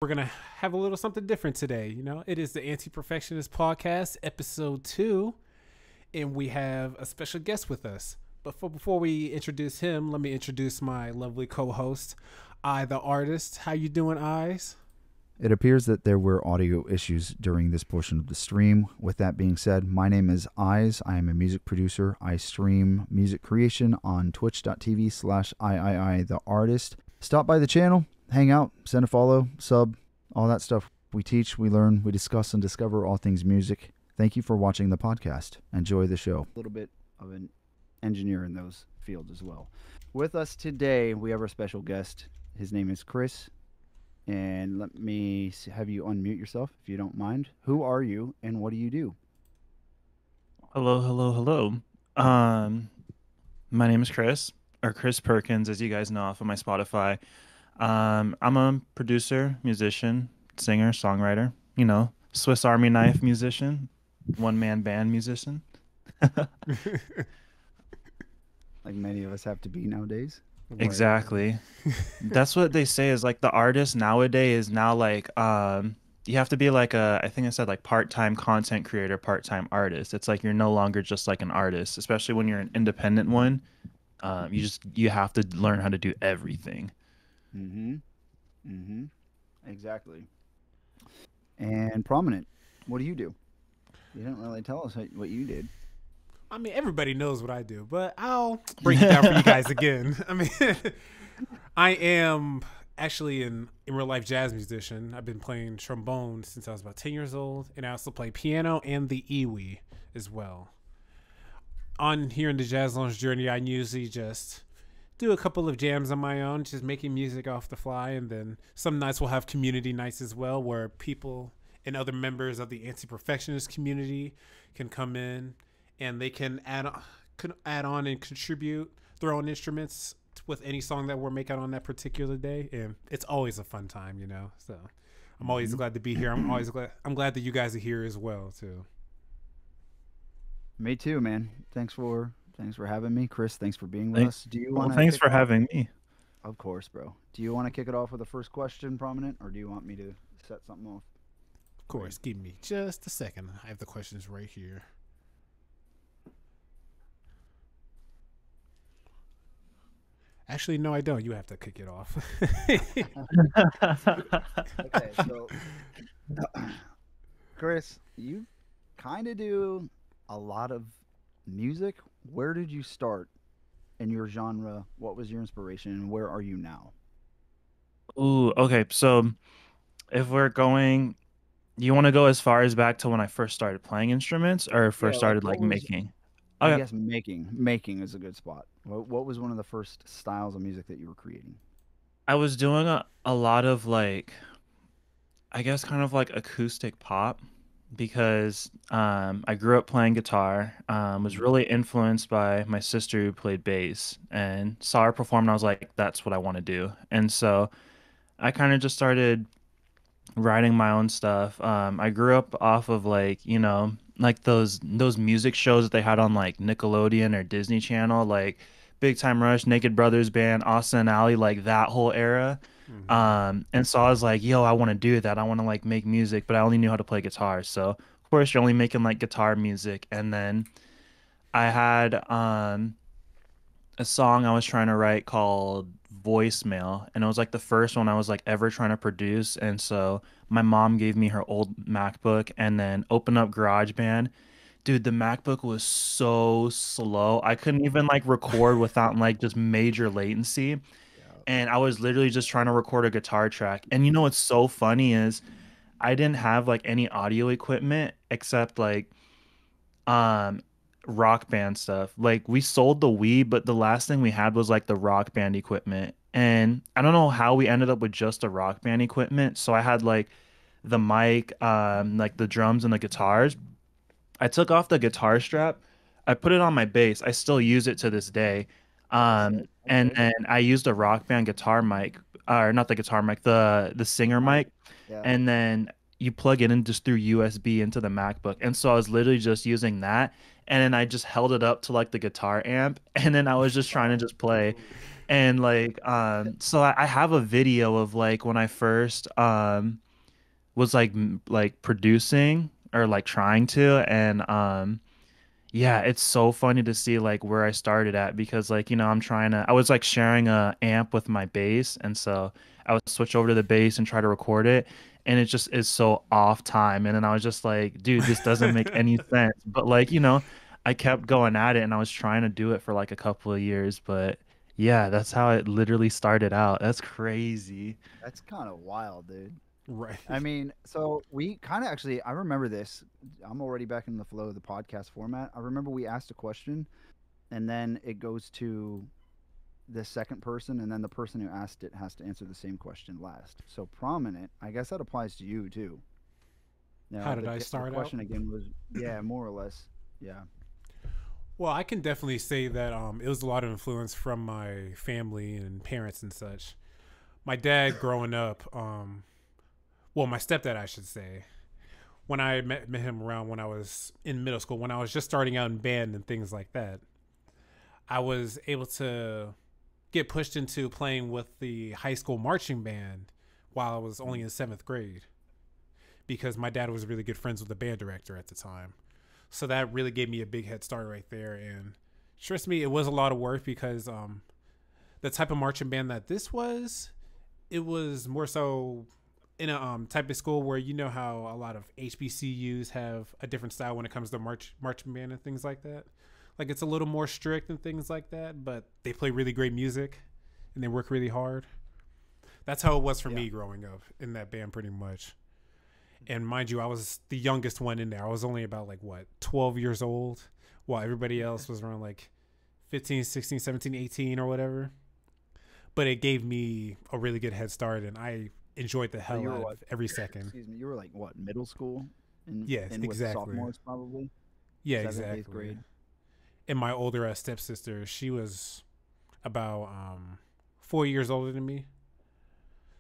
We're going to have a little something different today. It is the Anti-Perfectionist podcast, episode 2, and we have a special guest with us. But before we introduce him, let me introduce my lovely co-host, I, the artist. How you doing, Eyes? It appears that there were audio issues during this portion of the stream. With that being said, my name is Eyes. I am a music producer. I stream music creation on twitch.tv/III the artist. Stop by the channel, hang out, send a follow, sub, all that stuff. We teach, we learn, we discuss and discover all things music. Thank you for watching the podcast. Enjoy the show. A little bit of an engineer in those fields as well. With us today, we have our special guest. His name is Chris. And let me have you unmute yourself, if you don't mind. Who are you, and what do you do? Hello. My name is Chris, or Chris Perkins, as you guys know off of my Spotify. I'm a producer, musician, singer, songwriter, Swiss Army knife musician, one-man band musician. Like many of us have to be nowadays. Exactly. That's what they say is like the artist nowadays is now like you have to be like I think I said like part-time content creator, part-time artist. It's like you're no longer just like an artist, especially when you're an independent one. You have to learn how to do everything. Exactly. And Prominent, what do? You didn't really tell us what you did. I mean, everybody knows what I do, but I'll break it down for you guys again. I mean, I am actually in real life jazz musician. I've been playing trombone since I was about 10 years old, and I also play piano and the iwi as well. On here in the Jazz Lounge journey, I usually just do a couple of jams on my own, just making music off the fly, and then some nights we'll have community nights as well, where people and other members of the Anti-Perfectionist community can come in. And they can add on and contribute their own instruments with any song that we're making on that particular day, and it's always a fun time, So I'm always glad to be here. I'm glad that you guys are here as well too. Me too, man. Thanks for having me, Chris. Thanks for being with us. Do you want? Thanks for having me. Of course, bro. Do you want to kick it off with the first question, Prominent, or do you want me to set something off? Of course. Give me just a second. I have the questions right here. Actually, no, I don't. You have to kick it off. Okay, so Chris, you kind of do a lot of music. Where did you start in your genre? What was your inspiration, and where are you now? Ooh, okay. So if we're going, you want to go as far as back to when I first started playing instruments or first started like making? I guess making is a good spot. What was one of the first styles of music that you were creating? I was doing a lot of like, I guess kind of like acoustic pop because I grew up playing guitar, was really influenced by my sister who played bass and saw her perform and I was like, that's what I want to do. And so I kind of just started writing my own stuff. I grew up off of like, like those music shows that they had on like Nickelodeon or Disney Channel, like Big Time Rush, Naked Brothers Band, Austin and Ally, like that whole era. And so I was like, yo, I want to do that. I want to like make music, but I only knew how to play guitar. So of course you're only making like guitar music. And then I had a song I was trying to write called Voicemail, and it was like the first one I was like ever trying to produce. And so my mom gave me her old MacBook and then opened up GarageBand. Dude, the MacBook was so slow. I couldn't even like record without like just major latency. And I was literally just trying to record a guitar track. And what's so funny is I didn't have like any audio equipment except like Rock Band stuff. Like we sold the Wii, but the last thing we had was like the Rock Band equipment. And I don't know how we ended up with just the Rock Band equipment. So I had like the mic, like the drums and the guitars. I took off the guitar strap. I put it on my bass. I still use it to this day. And then I used a Rock Band guitar mic, or not the guitar mic, the singer mic. Yeah. And then you plug it in just through USB into the MacBook. And so I was literally just using that. And then I just held it up to like the guitar amp. And then I was just trying to just play. And like so I have a video of like when I first was like like producing or like trying to, and yeah, it's so funny to see like where I started at, because like, I was like sharing a amp with my bass, and so I would switch over to the bass and try to record it, and it just is so off time. And then I was just like, dude, this doesn't make any sense. But like, I kept going at it, and I was trying to do it for like a couple of years, but yeah, that's how it literally started out. That's crazy. That's kind of wild, dude. I Right. mean, so we kind of actually, I remember this. I'm already back in the flow of the podcast format. I remember we asked a question and then it goes to the second person, and then the person who asked it has to answer the same question last. So prominent, I guess that applies to you too. How Now, did I the start out? question again was, yeah, more or less. Yeah. Well, I can definitely say that it was a lot of influence from my family and parents and such. My dad growing up, well, my stepdad, I should say, when I met him around when I was in middle school, when I was just starting out in band and things like that, I was able to get pushed into playing with the high school marching band while I was only in seventh grade because my dad was really good friends with the band director at the time. So that really gave me a big head start right there. And trust me, it was a lot of work because the type of marching band that this was, it was more so in a type of school where you know how a lot of HBCUs have a different style when it comes to marching band and things like that. Like it's a little more strict and things like that, but they play really great music and they work really hard. That's how it was for Yeah. me growing up in that band pretty much. And mind you, I was the youngest one in there. I was only about like what, 12 years old, while everybody else was around like 15, 16, 17, 18 or whatever. But it gave me a really good head start and I enjoyed the So hell you were out of what? every second. Excuse me. You were like what? Middle school, Yes, in with exactly. sophomores probably, Yeah, seventh, eighth exactly. grade. And my older stepsister, she was about 4 years older than me.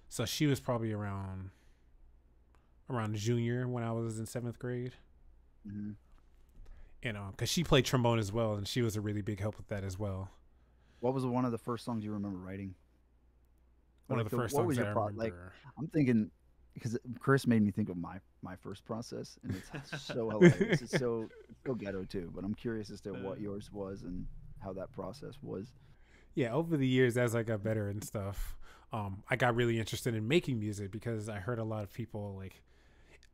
So she was probably around junior when I was in seventh grade. Hmm. And because she played trombone as well, and she was a really big help with that as well. What was one of the first songs you remember writing? Or One of like the first what songs was that your I like? remember. I'm thinking because Chris made me think of my first process, and it's so hilarious. It's so ghetto too. But I'm curious as to what yours was and how that process was. Yeah, over the years, as I got better and stuff, I got really interested in making music because I heard a lot of people like.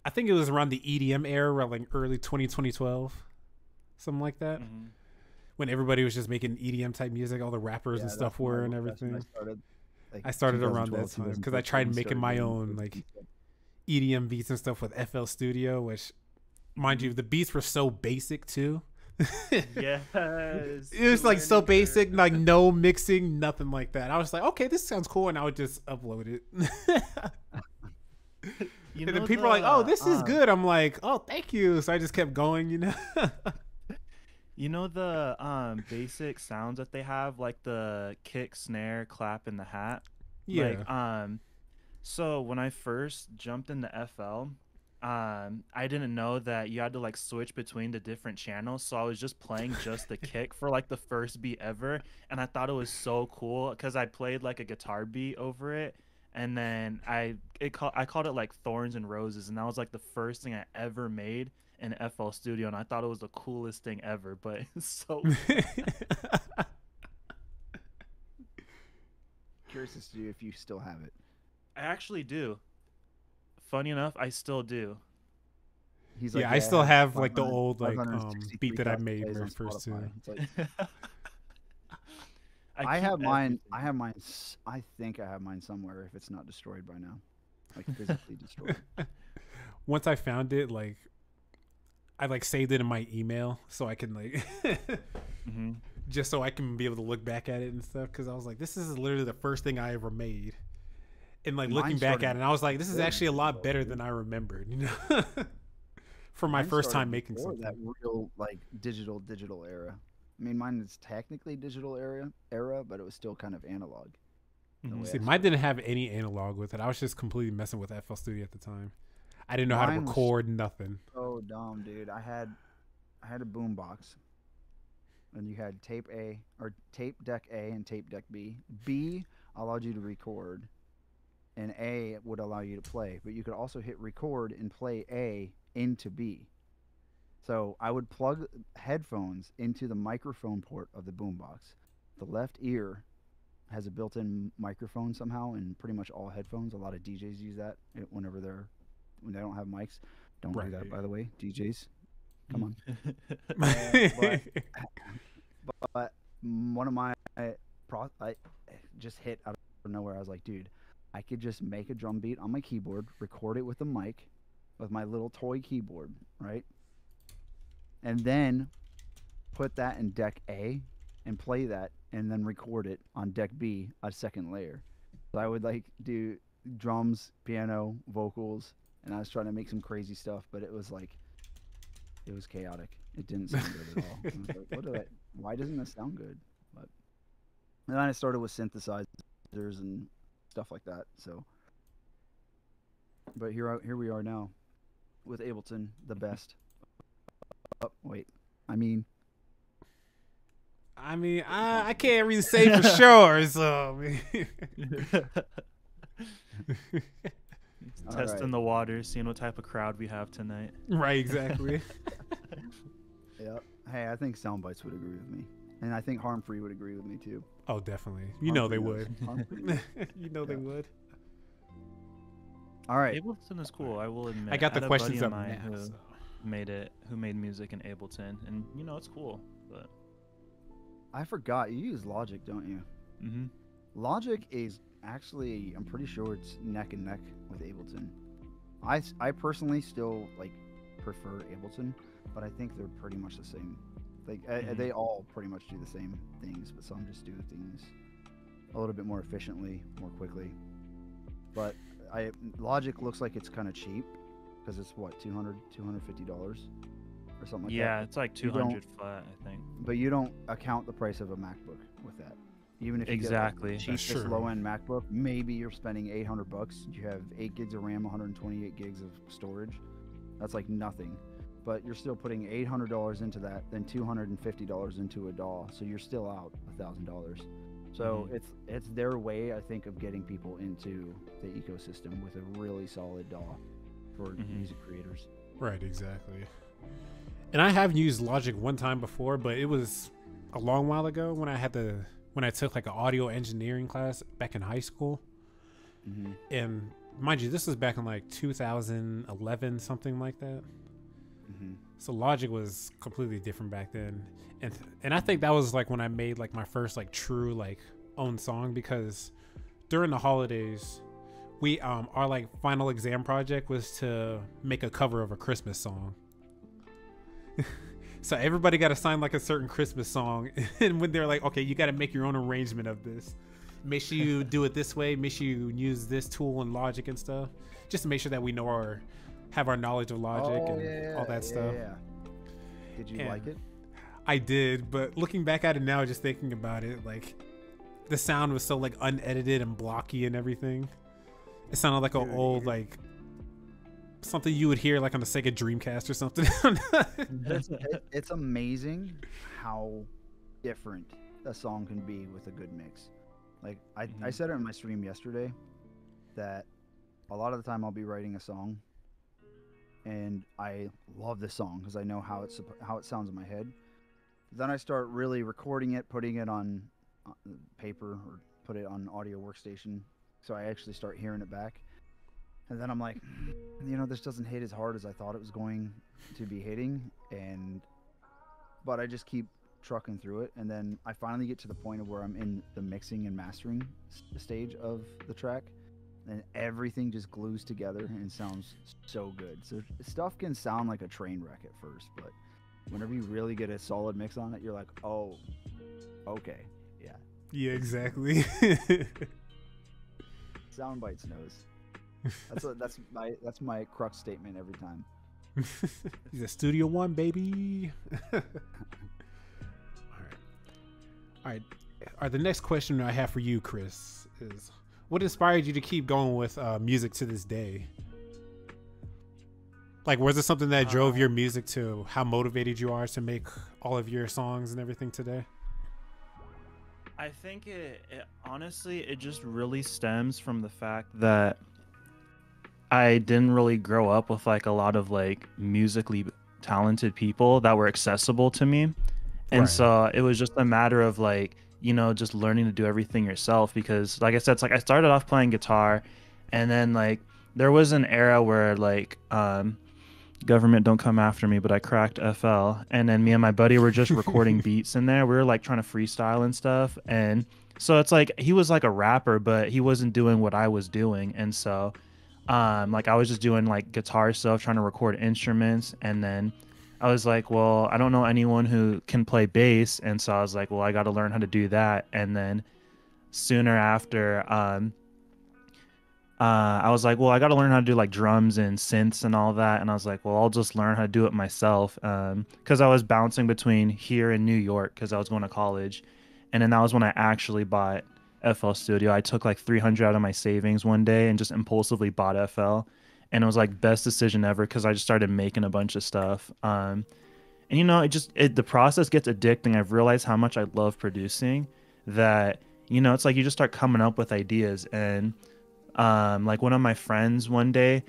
I think it was around the EDM era, like early 2012, something like that, Hmm. when everybody was just making EDM type music. All the rappers and Yeah, stuff were and that's when I everything. started, like I started around that 2012, time because I tried 2013. making Started my getting own into like some stuff. EDM beats and stuff with FL Studio, which, mind Hmm. you, the beats were so basic too. Yes, It the was like so learning curve. basic, like no mixing, nothing like that. I was like, okay, this sounds cool, and I would just upload it. You And then know people are like, "Oh, the this is good." I'm like, "Oh, thank you." So I just kept going, basic sounds that they have, like the kick, snare, clap, and the hat. Yeah. Like so when I first jumped into FL, I didn't know that you had to like switch between the different channels. So I was just playing just the kick for like the first beat ever, and I thought it was so cool because I played like a guitar beat over it, and then I called it like Thorns and Roses, and that was like the first thing I ever made in FL Studio, and I thought it was the coolest thing ever. But it's so funny. Curious as to if you still have it. I actually do. Funny enough, I still do. He's like, Yeah, I yeah, it still has have like the old five like hundred sixty beat three that I thousand made plays my on first Spotify. two. It's like I I keep have mine. I everything. have mine. I think I have mine somewhere if it's not destroyed by now, like physically destroyed. Once I found it, like I like saved it in my email so I can like Hmm. just so I can be able to look back at it and stuff because I was like, this is literally the first thing I ever made. And like Mine looking back started at it, I was like, this is before actually a lot digital, better dude. than I remembered, for my Mine first started time making before that something. real like digital era. I mean, mine is technically digital era, but it was still kind of analog in the Hmm. way See, I mine started. didn't have any analog with it. I was just completely messing with FL Studio at the time. I didn't know how to Mine was record nothing. so dumb, dude. I had a boombox, and you had tape A or tape deck A and tape deck B. B allowed you to record, and A would allow you to play. But you could also hit record and play A into B. So I would plug headphones into the microphone port of the boombox. The left ear has a built-in microphone somehow, and pretty much all headphones. A lot of DJs use that when they don't have mics. Don't do that, by the way, DJs. Come on. but one of my I just hit out of nowhere. I was like, dude, I could just make a drum beat on my keyboard, record it with a mic, with my little toy keyboard, right? And then put that in deck A and play that, and then record it on deck B, a second layer. So I would like do drums, piano, vocals, and I was trying to make some crazy stuff, but it was chaotic. It didn't sound good at all. I was like, why doesn't this sound good? But and then I started with synthesizers and stuff like that. So, but here we are now with Ableton, the best. Oh, wait. I can't really say for sure. So, testing the waters, seeing what type of crowd we have tonight. Right, exactly. Yep. Hey, I think Soundbites would agree with me, and I think Harmfree would agree with me too. Oh, definitely. You know they would. You know they would. All right. Ableton is cool. I will admit. I got the had a questions buddy of up mine now. who made music in Ableton, and it's cool. But I forgot you use Logic, don't you? mm-hmm. Logic is actually, I'm pretty sure it's neck and neck with Ableton. I personally still prefer Ableton, but I think they're pretty much the same. They all pretty much do the same things, but some just do things a little bit more efficiently, more quickly. But Logic looks like it's kind of cheap because it's what, $250 or something like that. Yeah, it's like 200 flat, I think. But you don't account the price of a MacBook with that. Even if you exactly get the cheapest low-end MacBook, maybe you're spending $800. You have 8 gigs of RAM, 128 gigs of storage. That's like nothing. But you're still putting $800 into that, then $250 into a DAW, so you're still out $1,000. So it's their way, I think, of getting people into the ecosystem with a really solid DAW for music creators. Right, exactly. And I have used Logic one time before, but it was a long while ago when I took like an audio engineering class back in high school. And mind you, this was back in like 2011, something like that. So Logic was completely different back then, and I think that was like when I made like my first like true like own song, because during the holidays we our like final exam project was to make a cover of a Christmas song. So everybody got assigned like a certain Christmas song, and when they're like, okay, you got to make your own arrangement of this, make sure you do it this way, make sure you use this tool and Logic and stuff, just to make sure that we know have our knowledge of Logic and all that stuff. Did you like it? I did, but looking back at it now, just thinking about it, like the sound was so like unedited and blocky and everything. It sounded like an old like something you would hear like on the Sega Dreamcast or something. It's amazing how different a song can be with a good mix. Like I said it in my stream yesterday that a lot of the time I'll be writing a song and I love the song because I know how it sounds in my head. Then I start really recording it, putting it on paper or put it on audio workstation, so I actually start hearing it back. And then I'm like, this doesn't hit as hard as I thought it was going to be hitting, but I just keep trucking through it, and then I finally get to the point of where I'm in the mixing and mastering stage of the track, and everything just glues together and sounds so good. So stuff can sound like a train wreck at first, but whenever you really get a solid mix on it, you're like, oh, okay, yeah. Yeah, exactly. Soundbites knows. That's my crux statement every time. He's a Studio One, baby. All right. The next question I have for you, Chris, is what inspired you to keep going with music to this day? Like, was it something that drove your music to how motivated you are to make all of your songs and everything today? I think it honestly, it just really stems from the fact that I didn't really grow up with like a lot of like musically talented people that were accessible to me. And Right. so it was just a matter of like, just learning to do everything yourself because like I said, it's like I started off playing guitar and then like there was an era where like government don't come after me, but I cracked FL and then me and my buddy were just recording beats in there. We were like trying to freestyle and stuff. And so it's like he was like a rapper, but he wasn't doing what I was doing. And so like I was just doing like guitar stuff, trying to record instruments, and then I was like, well, I don't know anyone who can play bass, and so I was like, well, I got to learn how to do that. And then sooner after, I was like, well, I got to learn how to do like drums and synths and all that. And I was like, well, I'll just learn how to do it myself, because I was bouncing between here and New York because I was going to college, and then that was when I actually bought FL Studio. I took like 300 out of my savings one day and just impulsively bought FL, and it was like best decision ever because I just started making a bunch of stuff. And the process gets addicting. I've realized how much I love producing that, it's like you just start coming up with ideas. And like one of my friends one day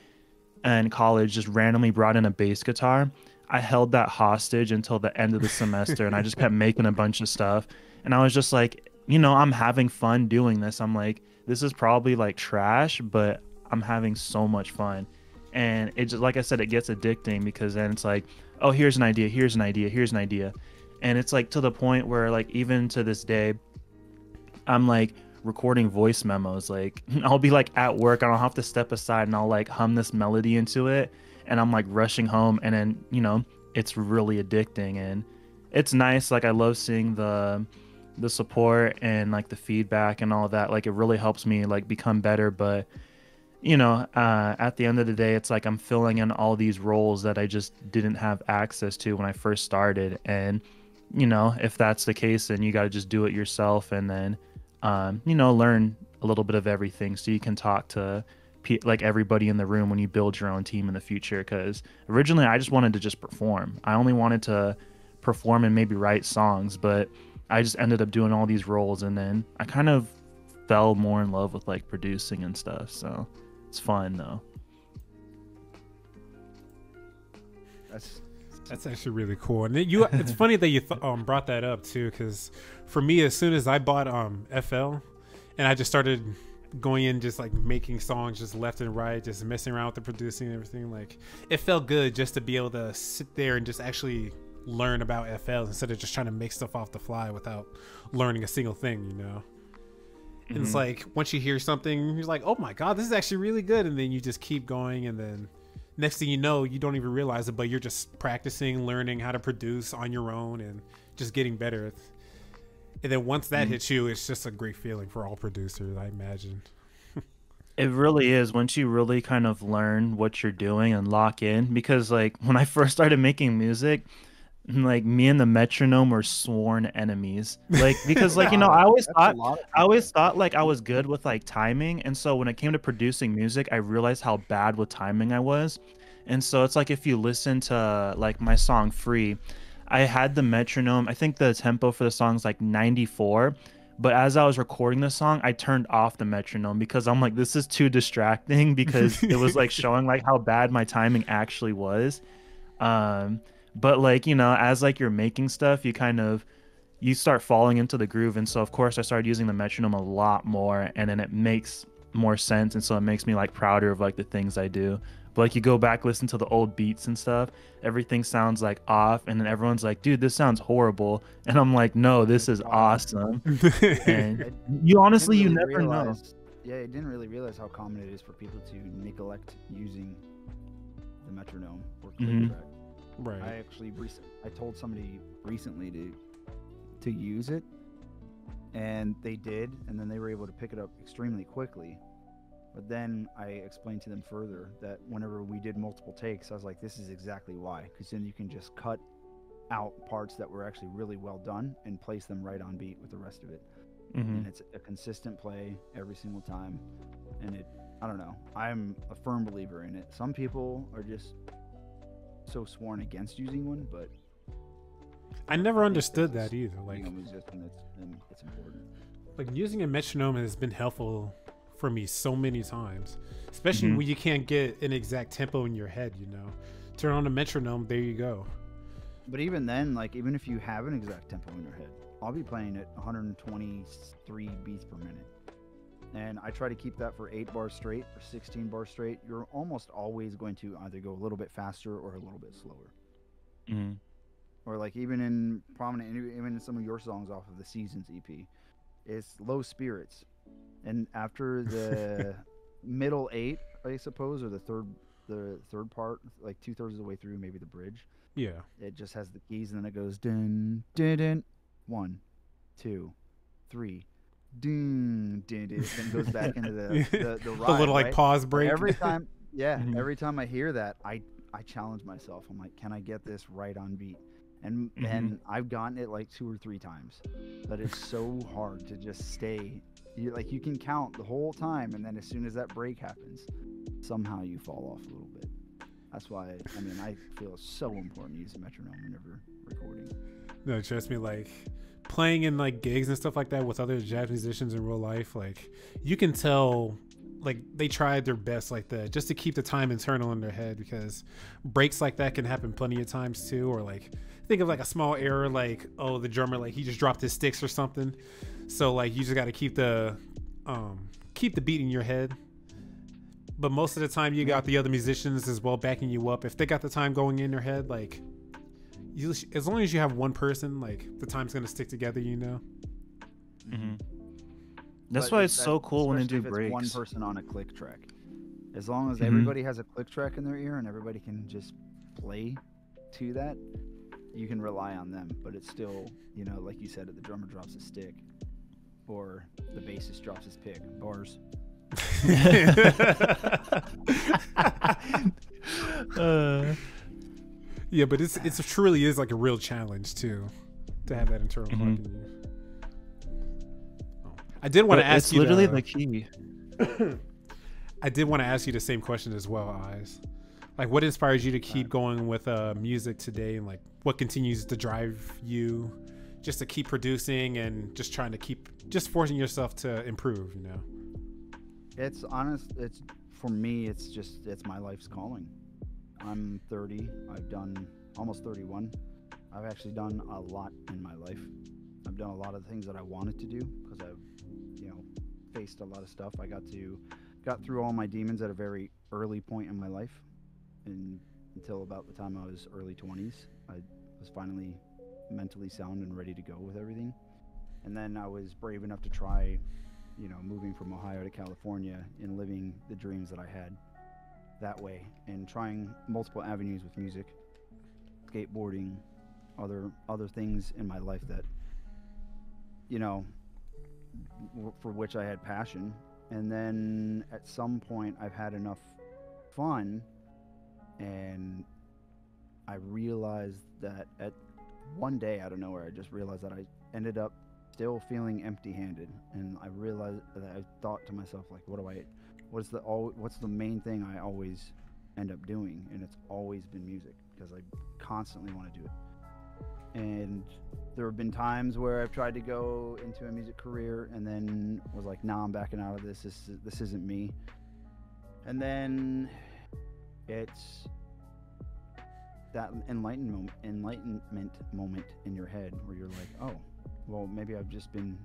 in college just randomly brought in a bass guitar. I held that hostage until the end of the semester and I just kept making a bunch of stuff. And I was just like, I'm having fun doing this. I'm like, this is probably like trash, but I'm having so much fun. And it just, like I said, it gets addicting because then it's like, oh, here's an idea, here's an idea, here's an idea. And it's like to the point where like even to this day, I'm like recording voice memos. Like I'll be like at work and I'll have to step aside and I'll like hum this melody into it. And I'm like rushing home and then, it's really addicting and it's nice. Like I love seeing the support and like the feedback and all that. Like it really helps me like become better. But at the end of the day, it's like I'm filling in all these roles that I just didn't have access to when I first started. And if that's the case, then you got to just do it yourself and then learn a little bit of everything so you can talk to like everybody in the room when you build your own team in the future. Because originally I just wanted to just perform. I only wanted to perform and maybe write songs, but I just ended up doing all these roles, and then I kind of fell more in love with like producing and stuff. So it's fun though. That's actually really cool. And it's funny that you brought that up too, because for me, as soon as I bought FL, and I just started going in, just like making songs just left and right, just messing around with the producing and everything, like it felt good just to be able to sit there and just actually learn about FL instead of just trying to make stuff off the fly without learning a single thing, And it's like once you hear something, you're like, oh my god, this is actually really good, and then you just keep going, and then next thing you know, you don't even realize it, but you're just practicing, learning how to produce on your own and just getting better. And then once that hits you, it's just a great feeling for all producers, I imagine. It really is once you really kind of learn what you're doing and lock in. Because like when I first started making music, like me and the metronome were sworn enemies. Like because like I always thought like I was good with like timing, and so when it came to producing music, I realized how bad with timing I was. And so it's like if you listen to like my song Free, I had the metronome. I think the tempo for the song's like 94. But as I was recording the song, I turned off the metronome because I'm like, this is too distracting because it was like showing like how bad my timing actually was. But like, as like you're making stuff, you start falling into the groove. And so of course I started using the metronome a lot more, and then it makes more sense. And so it makes me like prouder of like the things I do. But like you go back, listen to the old beats and stuff, everything sounds like off, and then everyone's like, dude, this sounds horrible. And I'm like, no, this is awesome. And you never know. Yeah, I didn't really realize how common it is for people to neglect using the metronome or click track. Right. I told somebody recently to use it, and they did, and then they were able to pick it up extremely quickly. But then I explained to them further that whenever we did multiple takes, I was like, this is exactly why, because then you can just cut out parts that were actually really well done and place them right on beat with the rest of it. And it's a consistent play every single time. And I don't know, I'm a firm believer in it. Some people are just so sworn against using one, but I never understood that either. Like, being a musician, it's important. Like using a metronome has been helpful for me so many times, especially when you can't get an exact tempo in your head. You know, turn on a metronome, there you go. But even then, like even if you have an exact tempo in your head, I'll be playing at 123 beats per minute, and I try to keep that for 8 bars straight or 16 bars straight. You're almost always going to either go a little bit faster or a little bit slower. Or like even in Prominent, even in some of your songs off of the Seasons EP, it's low spirits, and after the middle 8, I suppose, or the third part, like 2/3 of the way through, maybe the bridge. Yeah, it just has the keys, and then it goes dun dun dun, 1, 2, 3, dun dun dun, then goes back into the ride, the little like pause break. Every time, every time I hear that, I challenge myself. I'm like, can I get this right on beat? And I've gotten it like 2 or 3 times, but it's so hard to just stay. You can count the whole time, and then as soon as that break happens, somehow you fall off a little bit. That's why I feel it's so important to use a metronome whenever recording. No, trust me, like playing in like gigs and stuff like that with other jazz musicians in real life, like you can tell like they tried their best like that just to keep the time internal in their head, because breaks like that can happen plenty of times too. Or like think of like a small error, like, oh, the drummer, like he just dropped his sticks or something. So like you just got to keep the beat in your head. But most of the time you got the other musicians as well backing you up. If they got the time going in their head, like as long as you have one person, like the time's going to stick together, you know? That's why it's so cool when they do if breaks. It's one person on a click track. As long as everybody has a click track in their ear and everybody can just play to that, you can rely on them. But it's still, like you said, the drummer drops a stick or the bassist drops his pick. Bars. Yeah, but it truly is like a real challenge too, to have that internal clock in you. I did want to ask you. It's literally the key. I did want to ask you the same question as well, Eyes. Like, what inspires you to keep going with music today, and like what continues to drive you just to keep producing and just trying to just forcing yourself to improve, you know? It's honest. It's for me. It's my life's calling. I'm 30. I've done almost 31. I've actually done a lot in my life. I've done a lot of things that I wanted to do because I've, faced a lot of stuff. I got through all my demons at a very early point in my life, and until about the time I was early 20s, I was finally mentally sound and ready to go with everything. And then I was brave enough to try, moving from Ohio to California and living the dreams that I had that way, and trying multiple avenues with music, skateboarding, other things in my life that, for which I had passion. And then at some point I've had enough fun, and I realized that at one day out of nowhere, I just realized that I ended up still feeling empty-handed, and I realized that I thought to myself, like, what's the main thing I always end up doing? And it's always been music, because I constantly want to do it. And there have been times where I've tried to go into a music career and then was like, nah, I'm backing out of this. This isn't me. And then it's that enlightenment moment in your head where you're like, oh, well, maybe I've just been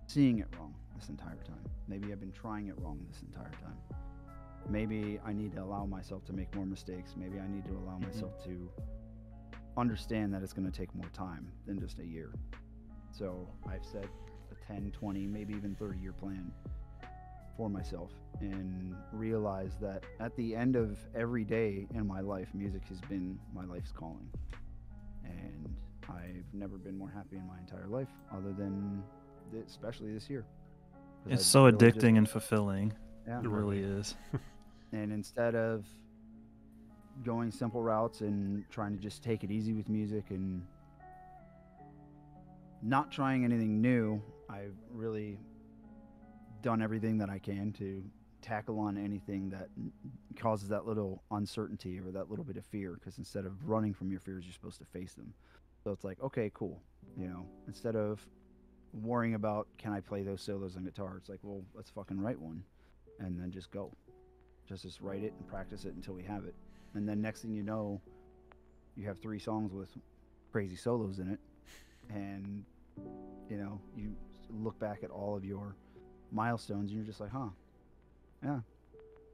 seeing it wrong this entire time. Maybe I've been trying it wrong this entire time. Maybe I need to allow myself to make more mistakes. Maybe I need to allow myself to understand that it's going to take more time than just a year. So I've set a 10, 20, maybe even 30-year plan for myself, and realize that at the end of every day in my life, music has been my life's calling. And I've never been more happy in my entire life, other than especially this year. It's so addicting and fulfilling. Yeah, it really is. And instead of going simple routes and trying to just take it easy with music and not trying anything new, I've really done everything that I can to tackle on anything that causes that little uncertainty or that little bit of fear, because instead of running from your fears, you're supposed to face them. So it's like, okay, cool. You know, instead of worrying about can I play those solos on guitar, it's like, well, let's fucking write one and then just go. Just write it and practice it until we have it. And then next thing you know, you have 3 songs with crazy solos in it. And, you know, you look back at all of your milestones and you're just like, huh, yeah.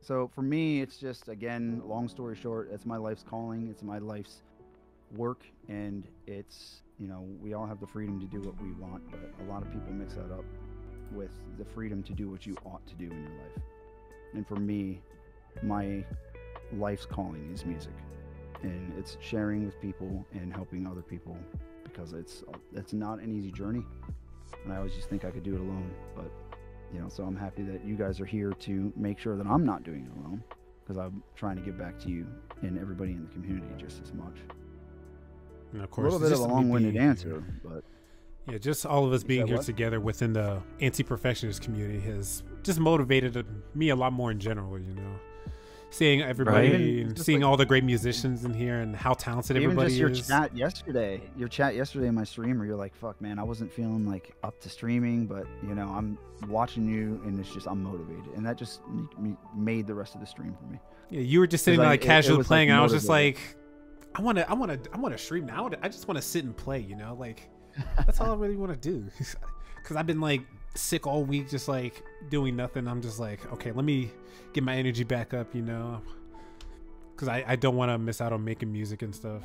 So for me, it's just, again, long story short, it's my life's calling. It's my life's work. And it's, you know, we all have the freedom to do what we want, but a lot of people mix that up with the freedom to do what you ought to do in your life. And for me, my life's calling is music, and it's sharing with people and helping other people, because it's not an easy journey, and I always just think I could do it alone. But you know, so I'm happy that you guys are here to make sure that I'm not doing it alone, because I'm trying to give back to you and everybody in the community just as much. And of course, a little bit of a long-winded answer, but yeah, just all of us being here together within the Anti-Perfectionist community has just motivated me a lot more in general, you know. Seeing everybody and seeing all the great musicians in here and how talented everybody is. Even just your chat yesterday in my stream, where you're like, fuck, man, I wasn't feeling like up to streaming, but, you know, I'm watching you and it's just, I'm motivated. And that just made the rest of the stream for me. Yeah, you were just sitting like casually playing, and I was just like, I want to stream now. I just want to sit and play, you know, like that's all I really want to do. Because I've been like sick all week, just like doing nothing. I'm just like, okay, let me get my energy back up, you know, because I don't want to miss out on making music and stuff.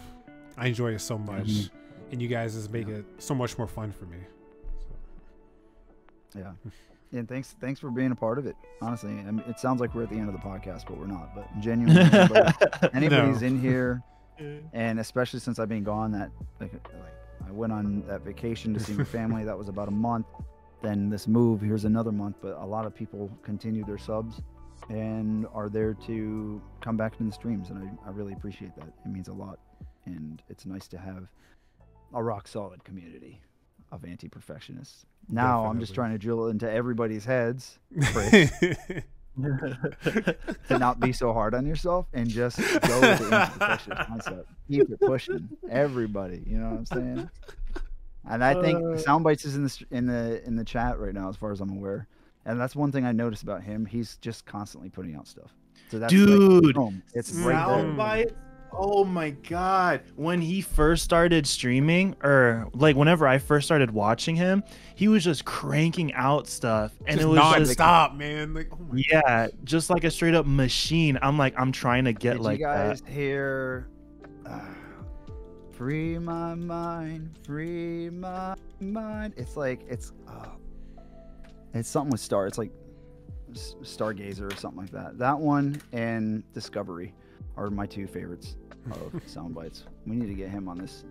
I enjoy it so much, and you guys just make it so much more fun for me. So. Yeah, and thanks for being a part of it. Honestly, I mean, it sounds like we're at the end of the podcast, but we're not. But genuinely, anybody's in here, and especially since I've been gone, that like I went on that vacation to see my family. That was about a month. Then this move, here's another month. But a lot of people continue their subs and are there to come back to the streams, and I really appreciate that. It means a lot, and it's nice to have a rock solid community of anti-perfectionists. Now definitely. I'm just trying to drill into everybody's heads, Chris, to not be so hard on yourself and just go with the anti-perfectionist concept. Keep it pushing, everybody. You know what I'm saying? And I think Soundbites is in the chat right now, as far as I'm aware. And that's one thing I noticed about him. He's just constantly putting out stuff. So that's dude, like, it's right there. Soundbites. Oh my god! When he first started streaming, or like whenever I first started watching him, he was just cranking out stuff, and just it was non-stop, man. Like, oh my God. Just like a straight up machine. I'm trying to get. Did like you guys that. hear? Free my mind, free my mind. It's like it's something with Star. It's like Stargazer or something like that. That one and Discovery are my 2 favorites of Soundbites. We need to get him on this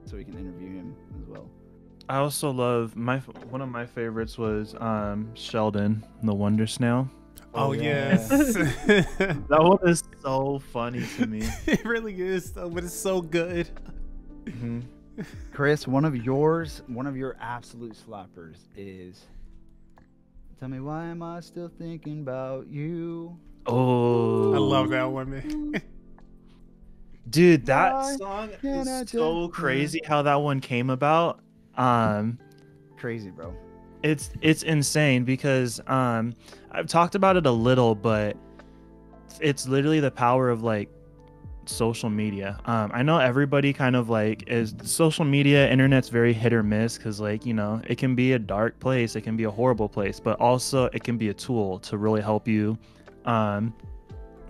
so we can interview him as well. I also love one of my favorites was Sheldon, the Wonder Snail. Oh yes. That one is so funny to me. It really is, though, but it's so good. Mm-hmm. Chris, one of your absolute slappers is "Tell Me Why Am I Still Thinking About You." Oh, I love that one, man. Dude, that song is so crazy how that one came about. Crazy, bro. It's insane because I've talked about it a little, but it's literally the power of like social media. I know everybody kind of like is social media, internet's very hit or miss, because like, you know, it can be a dark place, it can be a horrible place, but also it can be a tool to really help you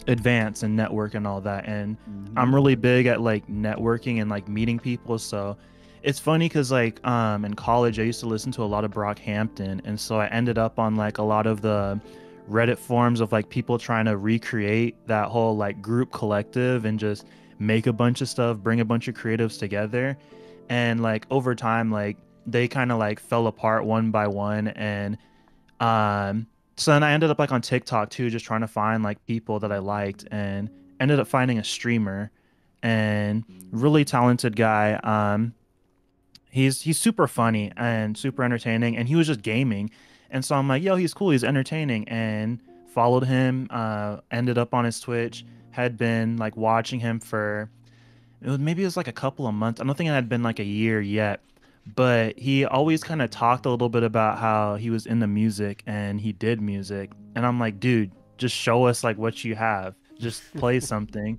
advance and network and all that. And I'm really big at like networking and like meeting people. So it's funny because like in college I used to listen to a lot of Brockhampton, and so I ended up on like a lot of the Reddit forums of like people trying to recreate that whole like group collective and just make a bunch of stuff, bring a bunch of creatives together. And like over time, like they kind of like fell apart one by one. And so then I ended up like on TikTok too, just trying to find like people that I liked, and ended up finding a streamer and really talented guy. He's super funny and super entertaining, and he was just gaming. And so I'm like, yo, he's cool, he's entertaining. And followed him, ended up on his Twitch, had been like watching him for maybe it was like a couple of months. I don't think it had been like a year yet, but he always kind of talked a little bit about how he was into music and he did music. And I'm like, dude, just show us like what you have. Just play something.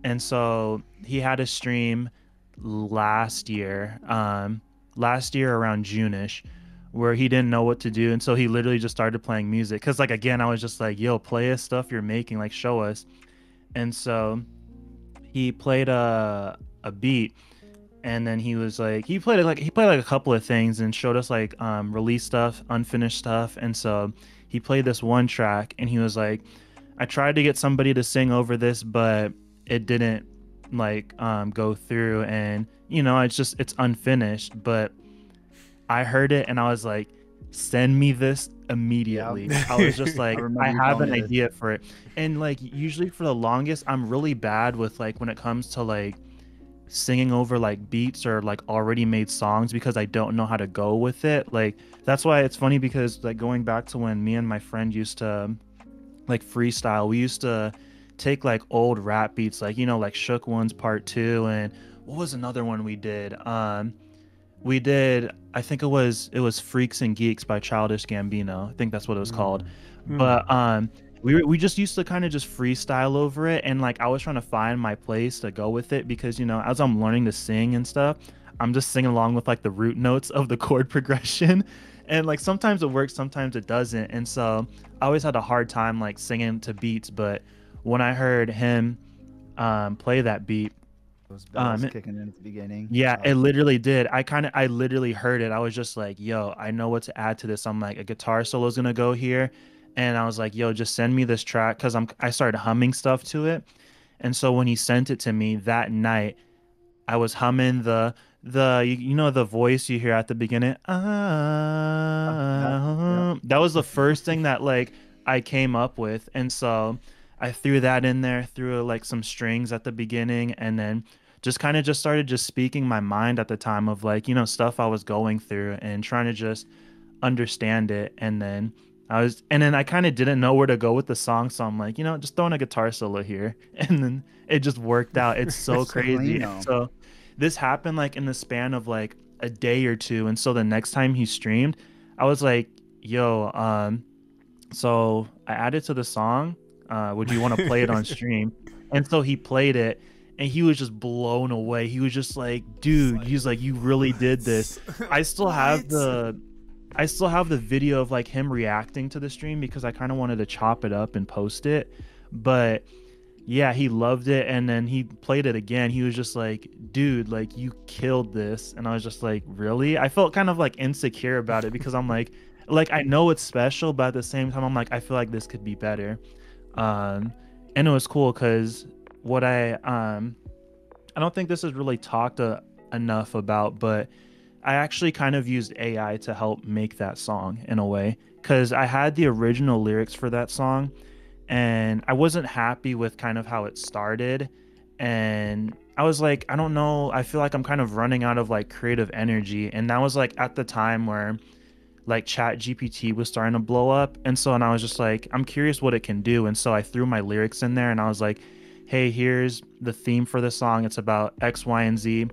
And so he had a stream last year, around June-ish, where he didn't know what to do. And so he literally just started playing music. Cause like, again, I was just like, yo, play us stuff you're making, like show us. And so he played a beat, and then he played like a couple of things and showed us like release stuff, unfinished stuff. And so he played this one track and he was like, I tried to get somebody to sing over this, but it didn't like go through, and it's unfinished. But I heard it and I was like, send me this immediately. Yeah. I was just like, I have an this. idea for it. And like usually for the longest, I'm really bad with like when it comes to like singing over like beats or like already made songs, because I don't know how to go with it. Like that's why it's funny, because like going back to when me and my friend used to like freestyle, we used to take like old rap beats, like like Shook Ones Part 2, and what was another one we did? I think it was Freaks and Geeks by Childish Gambino. I think that's what it was called. But we just used to kind of just freestyle over it, and like I was trying to find my place to go with it, because as I'm learning to sing and stuff, I'm just singing along with like the root notes of the chord progression, and like sometimes it works, sometimes it doesn't. And so I always had a hard time like singing to beats. But when I heard him play that beat, Those bells kicking in at the beginning. yeah, it literally did. I literally heard it. I was just like, yo, I know what to add to this. I'm like, a guitar solo is gonna go here. And I was like, yo, just send me this track, because I started humming stuff to it. And so when he sent it to me that night, I was humming the the voice you hear at the beginning. That was the first thing that like I came up with. And so I threw that in there, threw like some strings at the beginning, and then just kind of just started just speaking my mind at the time of like, stuff I was going through and trying to just understand it. And then I kind of didn't know where to go with the song. So I'm like, just throwing a guitar solo here. And then it just worked out. It's so crazy. So this happened like in the span of like a day or two. And so the next time he streamed, I was like, yo, so I added to the song. Would you want to play it on stream? And so he played it, and he was just blown away. He was just like, dude, he's like, you really did this. I still have the video of like him reacting to the stream, because I kind of wanted to chop it up and post it. But yeah, he loved it. And then he played it again. He was just like, dude, like you killed this. And I was just like, really? I felt kind of like insecure about it, because I'm like I know it's special, but at the same time, I'm like, I feel like this could be better. And it was cool, because what I don't think this is really talked enough about, but I actually kind of used AI to help make that song in a way, because I had the original lyrics for that song, and I wasn't happy with kind of how it started. And I was like, I don't know, I feel like I'm kind of running out of like creative energy. And that was like at the time where like Chat GPT was starting to blow up. And I was just like, I'm curious what it can do. And so I threw my lyrics in there, and I was like, hey, here's the theme for the song. It's about X, Y, and Z.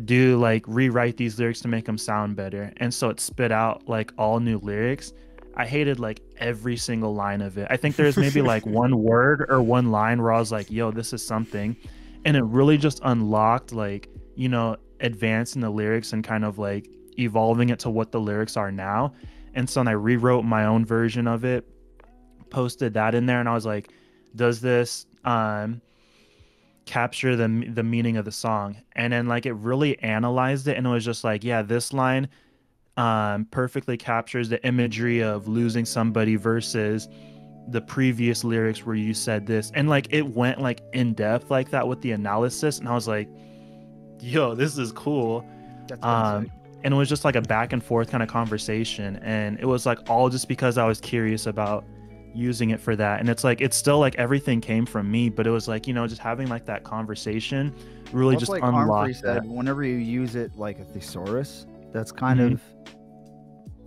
Do like rewrite these lyrics to make them sound better. And so it spit out like all new lyrics. I hated like every single line of it. I think there's maybe like one word or one line where I was like, yo, this is something. And it really just unlocked like, advancing the lyrics and kind of like evolving it to what the lyrics are now. And so I rewrote my own version of it, posted that in there, and I was like, does this capture the meaning of the song? And then like it really analyzed it, and it was just like, yeah, this line perfectly captures the imagery of losing somebody versus the previous lyrics where you said this. And like it went like in depth like that with the analysis, and I was like, yo, this is cool. And it was just like a back and forth kind of conversation, and it was like all just because I was curious about using it for that. And it's like, it's still like everything came from me, but it was like, just having like that conversation really just like unlocked that. Whenever you use it like a thesaurus, that's kind of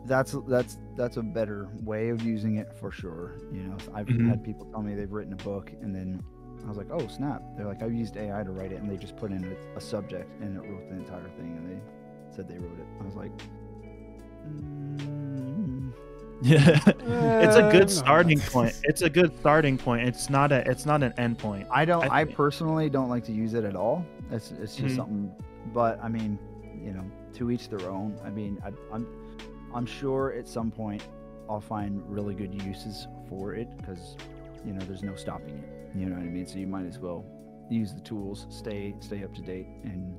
That's a better way of using it for sure. You know, I've had people tell me they've written a book, and then I was like, oh snap! They're like, I've used AI to write it, and they just put in a subject, and it wrote the entire thing, and they said they wrote it. I was like, yeah, it's a good starting point. It's a good starting point. It's not an end point. I personally don't like to use it at all. It's just something. But I mean, you know, to each their own. I mean, I'm sure at some point I'll find really good uses for it, because you know there's no stopping it. You know what I mean? So you might as well use the tools, stay up to date, and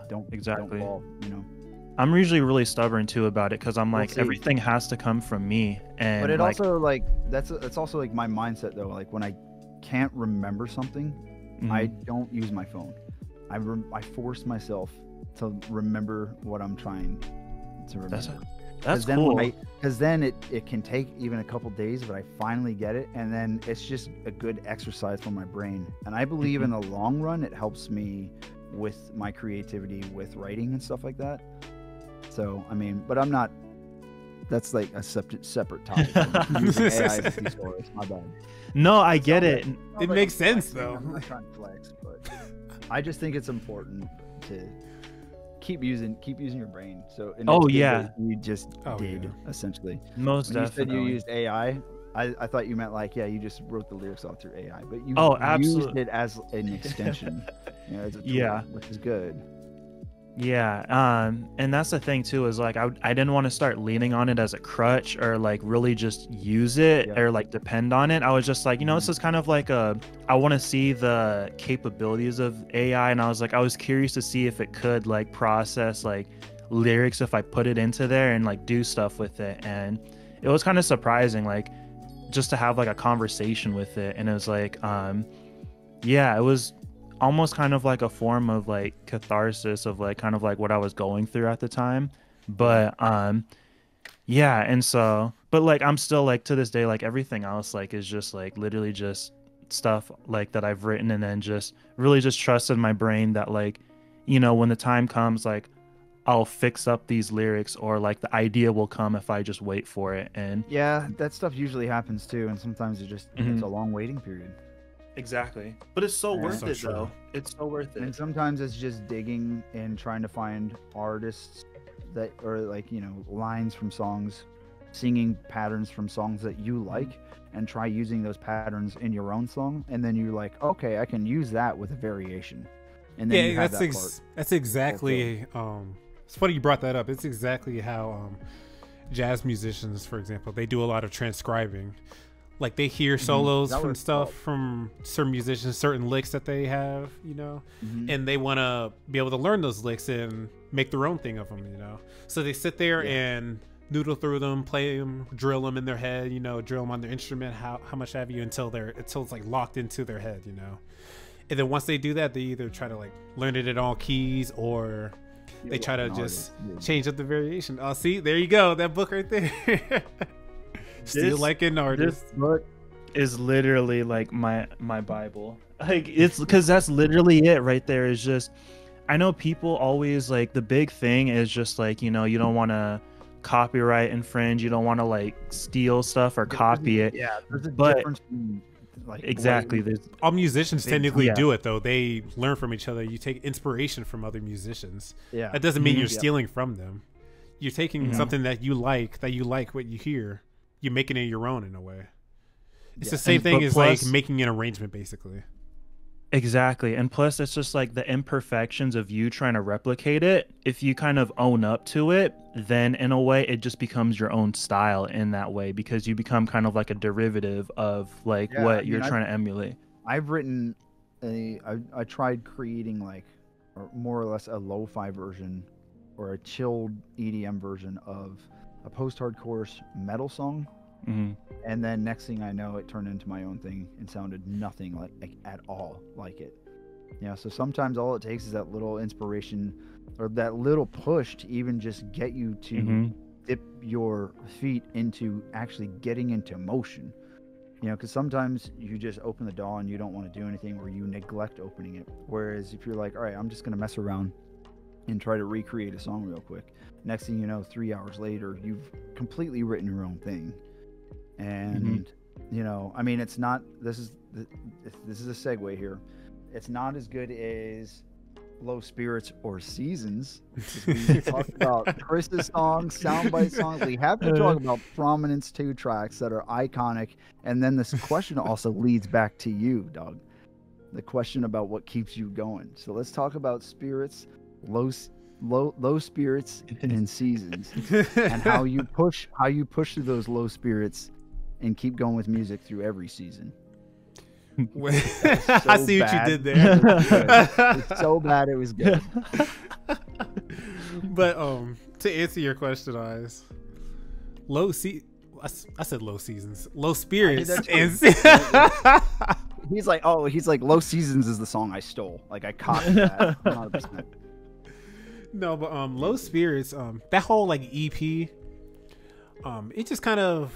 don't fall, you know. I'm usually really stubborn too about it, because I'm like, everything has to come from me. And but it also like it's also like my mindset though. Like when I can't remember something, I don't use my phone. I force myself to remember what I'm trying to remember. That's cool. Because then it can take even a couple days, but I finally get it, and then it's just a good exercise for my brain. And I believe in the long run, it helps me with my creativity, with writing and stuff like that. So I mean, but I'm not. That's like a separate topic. AI with these stories. My bad. No, I get it. It makes sense though. I'm not trying to flex, but I just think it's important to keep using your brain. So you just did essentially. Most when definitely. You said you used AI. I thought you meant like, you just wrote the lyrics all through AI, but you used it as an extension. You know, as a tool, which is good. Yeah, and that's the thing too, is like I didn't want to start leaning on it as a crutch, or like really just use it or like depend on it. I was just like, you know, this is kind of like I want to see the capabilities of AI, and I was curious to see if it could like process like lyrics if I put it into there and like do stuff with it. And it was kind of surprising, like just to have like a conversation with it. And it was like it was almost kind of like a form of like catharsis of like kind of like what I was going through at the time. But and so, but like I'm still like to this day, like everything else like is just like literally just stuff like that I've written, and then just really just trusted my brain that like, you know, when the time comes, like I'll fix up these lyrics, or like the idea will come if I just wait for it. And that stuff usually happens too, and sometimes it's a long waiting period. Exactly, but it's so worth it though. It's so worth it. And sometimes it's just digging and trying to find artists that, or like, you know, lines from songs, singing patterns from songs that you like, and try using those patterns in your own song, and then you're like, okay, I can use that with a variation. And then that's exactly it's funny you brought that up. It's exactly how jazz musicians, for example, they do a lot of transcribing. Like they hear solos from stuff from certain musicians, certain licks that they have, you know, and they want to be able to learn those licks and make their own thing of them, you know. So they sit there and noodle through them, play them, drill them in their head, you know, drill them on their instrument, how much have you, until it's like locked into their head, you know. And then once they do that, they either try to like learn it in all keys, or they try to just change up the variation. Oh, see, there you go, that book right there. Still like an artist. This book is literally like my Bible. Like it's because that's literally it right there. Is just, I know people always like, the big thing is just like, you know, you don't want to copyright infringe, you don't want to like steal stuff or copy it. Yeah, there's a but difference between, like, exactly. All musicians technically do it though. They learn from each other. You take inspiration from other musicians. Yeah, that doesn't mean you're stealing from them. You're taking something that you like what you hear. You're making it your own in a way. It's the same thing as like making an arrangement, basically. Exactly. And plus, it's just like the imperfections of you trying to replicate it. If you kind of own up to it, then in a way, it just becomes your own style in that way, because you become kind of like a derivative of like what you're trying to emulate. I've written I tried creating like more or less a lo-fi version or a chilled EDM version of a post-hardcore metal song, and then next thing I know, it turned into my own thing and sounded nothing like at all like it. Yeah, so sometimes all it takes is that little inspiration or that little push to even just get you to dip your feet into actually getting into motion. You know, because sometimes you just open the DAW and you don't want to do anything, or you neglect opening it. Whereas if you're like, all right, I'm just going to mess around and try to recreate a song real quick. Next thing you know, 3 hours later, you've completely written your own thing. And you know, I mean, it's not. This is a segue here. It's not as good as Low Spirits or Seasons. We talked about Chris's songs, soundbite songs. We have to talk about Prominence 2 tracks that are iconic. And then this question also leads back to you, Doug. The question about what keeps you going. So let's talk about Spirits, Low Spirits, and Seasons, and how you push through those low spirits and keep going with music through every season. I see what you did there. It's so bad it was good. But to answer your question, Eyes, I said low seasons, low spirits, and he's like Low Seasons is the song I stole. Like I copied that 100%. No, but Low Spirits, that whole like EP, it just kind of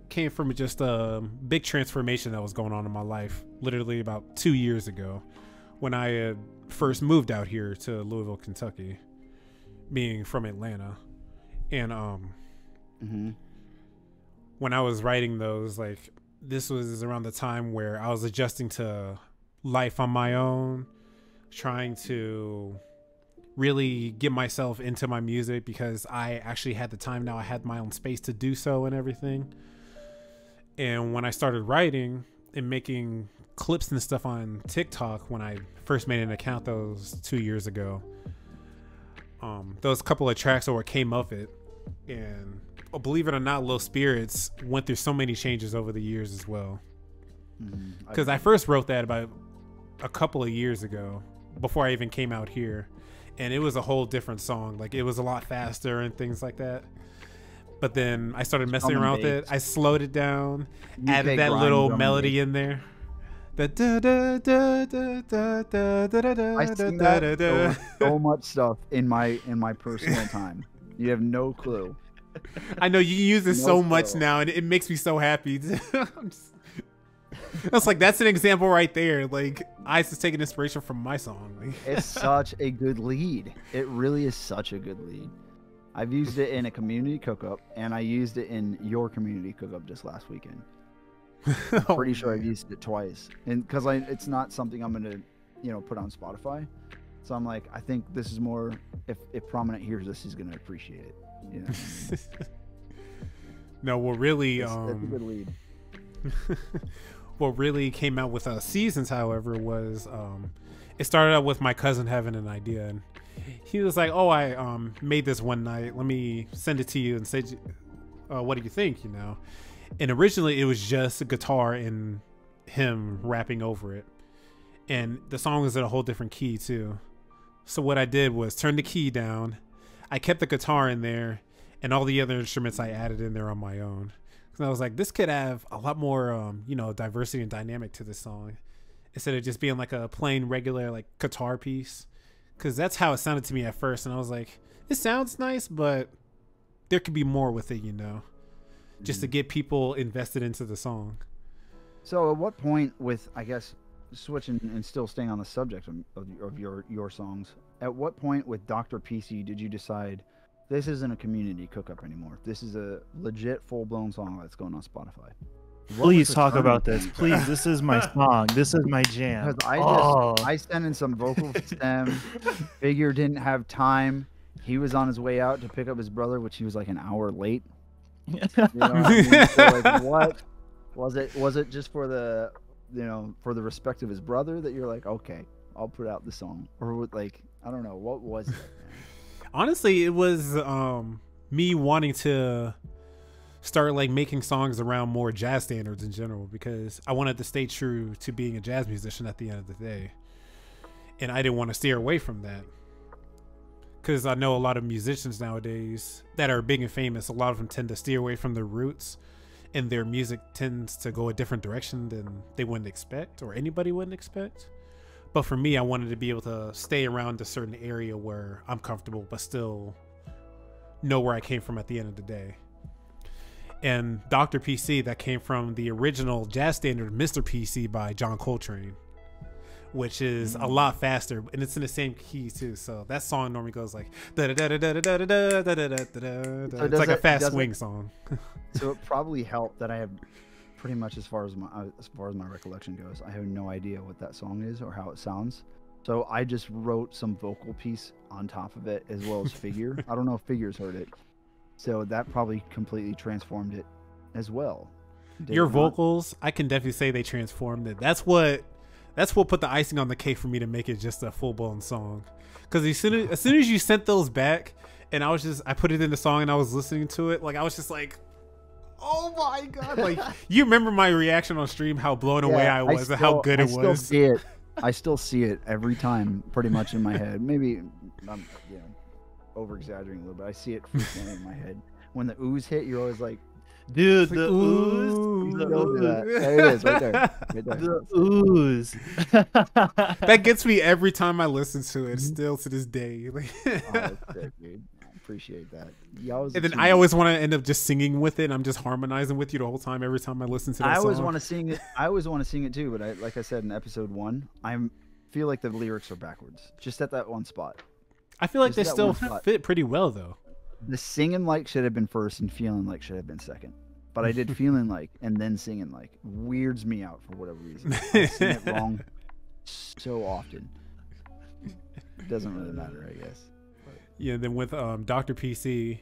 came from just a big transformation that was going on in my life literally about 2 years ago when I had first moved out here to Louisville, Kentucky, being from Atlanta. And when I was writing those, like, this was around the time where I was adjusting to life on my own, trying to really get myself into my music because I actually had the time now. I had my own space to do so and everything. And when I started writing and making clips and stuff on TikTok, when I first made an account those 2 years ago, those couple of tracks are what came of it. And believe it or not, Low Spirits went through so many changes over the years as well. Because I first wrote that about a couple of years ago before I even came out here. And it was a whole different song. Like, it was a lot faster and things like that. But then I started messing around with it. I slowed it down, added that little melody in there. I sing that so much stuff in my personal time. You have no clue. I know you use it so much now, and it makes me so happy. It's like, that's an example right there. Like, Ice is taking inspiration from my song. It's such a good lead. It really is such a good lead. I've used it in a community cook-up, and I used it in your community cook-up just last weekend. I'm pretty sure I've used it twice, and because it's not something I'm gonna, put on Spotify. So I'm like, I think this is more. If Prominent hears this, he's gonna appreciate it. No, what really that's a good lead. What really came out with Seasons, however, was it started out with my cousin having an idea, and he was like, "Oh, I made this one night. Let me send it to you and say, what do you think?" And originally it was just a guitar and him rapping over it, and the song was in a whole different key too. So what I did was turn the key down. I kept the guitar in there, and all the other instruments I added in there on my own. So I was like, this could have a lot more, diversity and dynamic to this song, instead of just being like a plain regular like guitar piece. Because that's how it sounded to me at first, and I was like, it sounds nice, but there could be more with it, just to get people invested into the song. So at what point, with, I guess, switching and still staying on the subject of your songs, at what point with Dr. PC did you decide this isn't a community cook-up anymore? This is a legit full-blown song that's going on Spotify. Please talk about this. Please, this is my song. This is my jam. Because I sent in some vocal stem. Figure didn't have time. He was on his way out to pick up his brother, which he was like an hour late. What I mean? So, like, what was it? Was it just for the, for the respect of his brother that you're like, okay, I'll put out the song, or like, I don't know, what was it? Honestly, it was me wanting to start like making songs around more jazz standards in general, because I wanted to stay true to being a jazz musician at the end of the day, and I didn't want to steer away from that, because I know a lot of musicians nowadays that are big and famous, a lot of them tend to steer away from their roots, and their music tends to go a different direction than they wouldn't expect, or anybody wouldn't expect. But for me, I wanted to be able to stay around a certain area where I'm comfortable, but still know where I came from at the end of the day. And Dr. PC, that came from the original jazz standard Mr. PC by John Coltrane, which is a lot faster, and it's in the same key too. So that song normally goes like da da da da da da da da da da da da. It's like a fast swing song. So it probably helped that I have pretty much as far as my recollection goes, I have no idea what that song is or how it sounds. So I just wrote some vocal piece on top of it as well as Figure. I don't know if Figure's heard it. So that probably completely transformed it as well. Your vocals, I can definitely say they transformed it. That's what put the icing on the cake for me to make it just a full blown song. Because as soon as you sent those back, and I put it in the song and I was listening to it, like I was just like, oh my god! Like you remember my reaction on stream, how blown away I was and how good it was. I still see it every time, pretty much in my head. Maybe I'm over exaggerating a little bit. I see it frequently in my head. When the ooze hit, you're always like, dude, the ooze. There it is, right there. Right there. The ooze. That gets me every time I listen to it, still to this day. Oh, that's sick, dude. I appreciate that. And then I always want to end up just singing with it. And I'm just harmonizing with you the whole time. Every time I listen to that song. I always want to sing it. I always want to sing it too. But like I said in episode 1, I feel like the lyrics are backwards. Just at that one spot. I feel like they still fit pretty well though. The singing like should have been first, and feeling like should have been second. But I did feeling like and then singing like. Weirds me out for whatever reason. I sing it wrong so often. It doesn't really matter, I guess. Yeah, then with Dr. PC,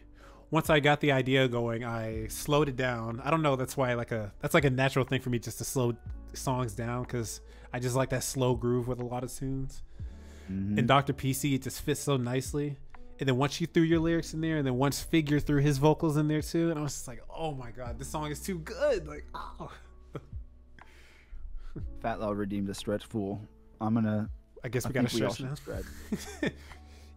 once I got the idea going, I slowed it down. I don't know, that's why that's like a natural thing for me just to slow songs down, because I just like that slow groove with a lot of tunes. And Dr. PC, it just fits so nicely. And then once you threw your lyrics in there, and then once Figure threw his vocals in there too, and I was just like, oh my god, this song is too good. Like, oh. Fat Loud redeemed a stretch fool. I guess we gotta stretch now.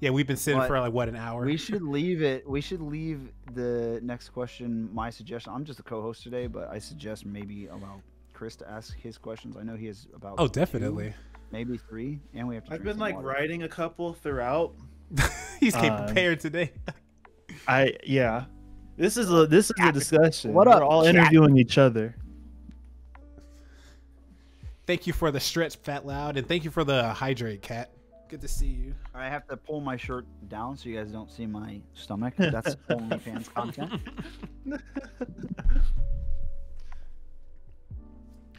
Yeah, we've been sitting for like an hour. We should leave it. We should leave the next question. My suggestion. I'm just a co-host today, but I suggest maybe allow Chris to ask his questions. I know he has about. Oh, definitely. 2, maybe 3, and we have to. I've been like writing a couple throughout. He's came prepared today. This is a discussion. What up? We're all interviewing each other. Thank you for the stretch, Fat Loud, and thank you for the hydrate, Cat. Good to see you. I have to pull my shirt down so you guys don't see my stomach. That's OnlyFans content.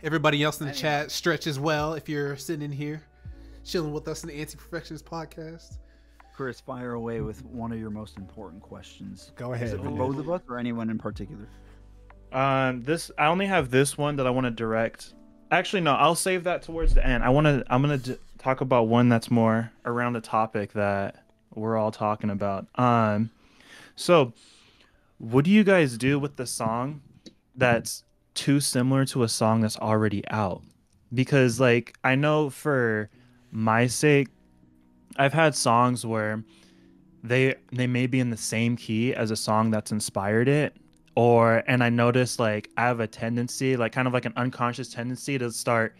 Everybody else in the chat, stretch as well if you're sitting in here, chilling with us in the Antiperfectionist podcast. Chris, fire away with one of your most important questions. Go ahead. Is it for both of us or anyone in particular? I only have this one that I want to direct. Actually, no, I'll save that towards the end. I'm gonna talk about one that's more around the topic that we're all talking about. So what do you guys do with the song that's too similar to a song that's already out? Because like I know for my sake, I've had songs where they may be in the same key as a song that's inspired it, and I notice like I have a tendency, like kind of like an unconscious tendency to start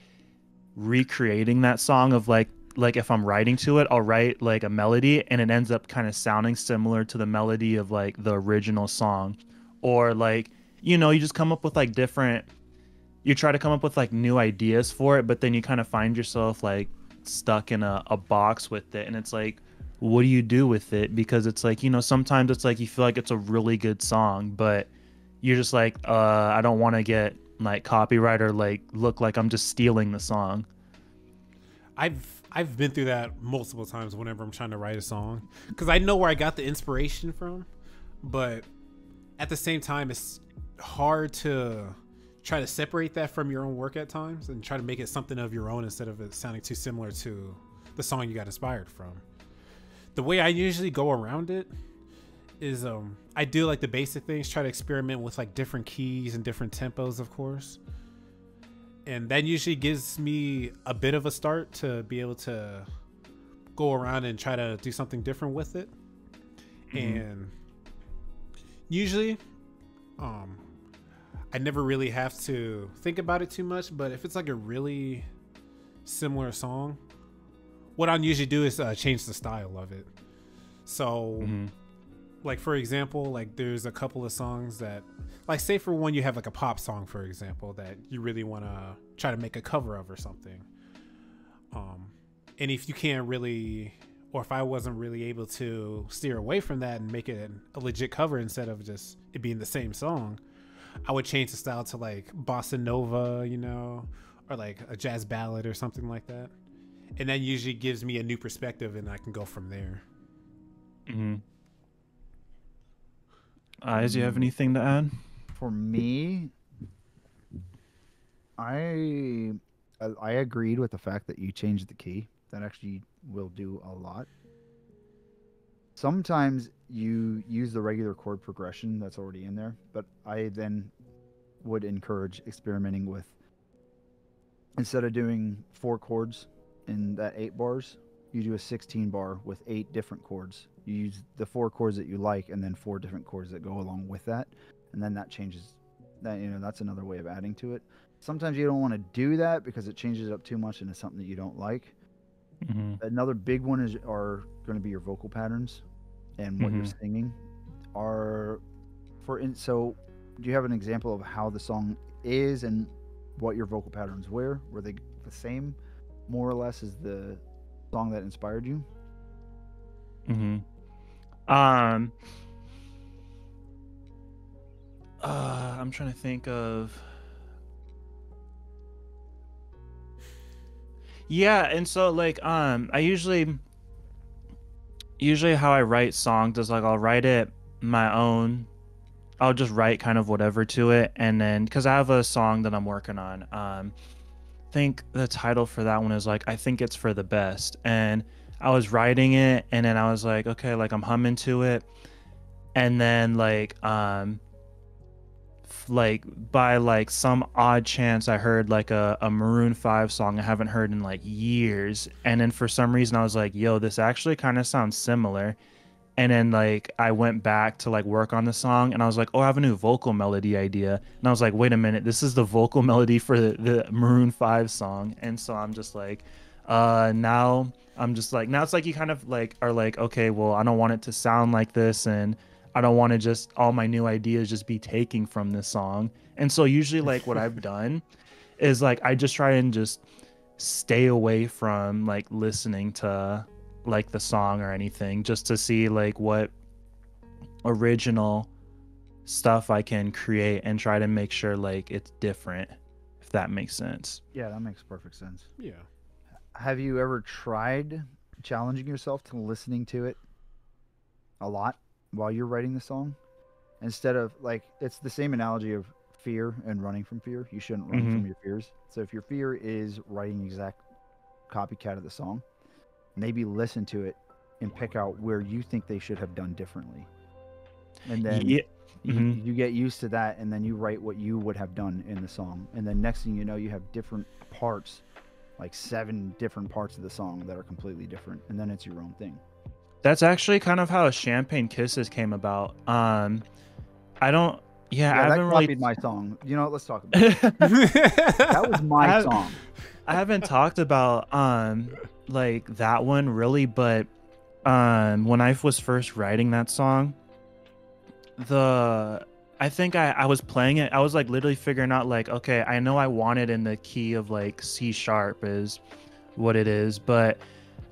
recreating that song of like if I'm writing to it, I'll write like a melody and it ends up kind of sounding similar to the melody of like the original song. Or like, you just come up with like you try to come up with like new ideas for it, but then you kind of find yourself like stuck in a box with it. And it's like, what do you do with it? Because it's like, sometimes it's like you feel like it's a really good song, but you're just like, I don't want to get like copyright or like look like I'm just stealing the song. I've been through that multiple times whenever I'm trying to write a song, because I know where I got the inspiration from, but at the same time it's hard to try to separate that from your own work at times and try to make it something of your own instead of it sounding too similar to the song you got inspired from. The way I usually go around it is I do like the basic things, try to experiment with like different keys and different tempos, of course. And that usually gives me a bit of a start to be able to go around and try to do something different with it. And usually, I never really have to think about it too much, but if it's like a really similar song, what I'll usually do is change the style of it. So, like for example, like there's a couple of songs that, like say for one you have like a pop song, for example, that you really want to try to make a cover of or something. And if you can't really, or if I wasn't really able to steer away from that and make it a legit cover instead of just it being the same song, I would change the style to like bossa nova, you know, or like a jazz ballad or something like that. And that usually gives me a new perspective, and I can go from there. Mm-hmm. Eyes, you have anything to add? For me, I I agreed with the fact that you changed the key. That actually will do a lot. Sometimes you use the regular chord progression that's already in there, but I then would encourage experimenting with, instead of doing 4 chords in that 8 bars, you do a 16 bar with 8 different chords. You use the 4 chords that you like and then 4 different chords that go along with that. And then that changes that, that's another way of adding to it. Sometimes you don't want to do that because it changes up too much into something that you don't like. Mm-hmm. Another big one are going to be your vocal patterns and what you're singing. So do you have an example of how the song is and what your vocal patterns were? Were they the same, more or less, as the song that inspired you? Mm-hmm. I'm trying to think of. Yeah, and so like I usually how I write songs is like I'll write it my own. I'll just write kind of whatever to it, and then because I have a song that I'm working on, think the title for that one is like I think it's for the best, and I was writing it, and then I was like, okay, like I'm humming to it, and then like by like some odd chance I heard like a Maroon 5 song I haven't heard in like years, and then for some reason I was like, yo, this actually kind of sounds similar. And then like I went back to like work on the song, and I was like, oh, I have a new vocal melody idea. And I was like, wait a minute, this is the vocal melody for the Maroon 5 song. And so I'm just like, now I'm just like, now it's like you kind of like are like, okay, well, I don't want it to sound like this, and I don't want to just all my new ideas just be taking from this song. And so usually like what I've done is like I just try and just stay away from like listening to like the song or anything, just to see like what original stuff I can create and try to make sure like it's different, if that makes sense. Yeah, that makes perfect sense. Yeah. Have you ever tried challenging yourself to listening to it a lot while you're writing the song? Instead of, like, it's the same analogy of fear and running from fear. You shouldn't run from your fears. So if your fear is writing exact copycat of the song, maybe listen to it and pick out where you think they should have done differently. And then you get used to that, and then you write what you would have done in the song. And then next thing you know, you have different parts, like 7 different parts of the song that are completely different. And then it's your own thing. That's actually kind of how Champagne Kisses came about. I don't. Yeah, I that haven't copied really. my song. You know what? Let's talk about it. That was my song. I haven't talked about like that one really, but when I was first writing that song, I think I was playing it. I was like literally figuring out like, okay, I know I want it in the key of like C sharp is what it is, but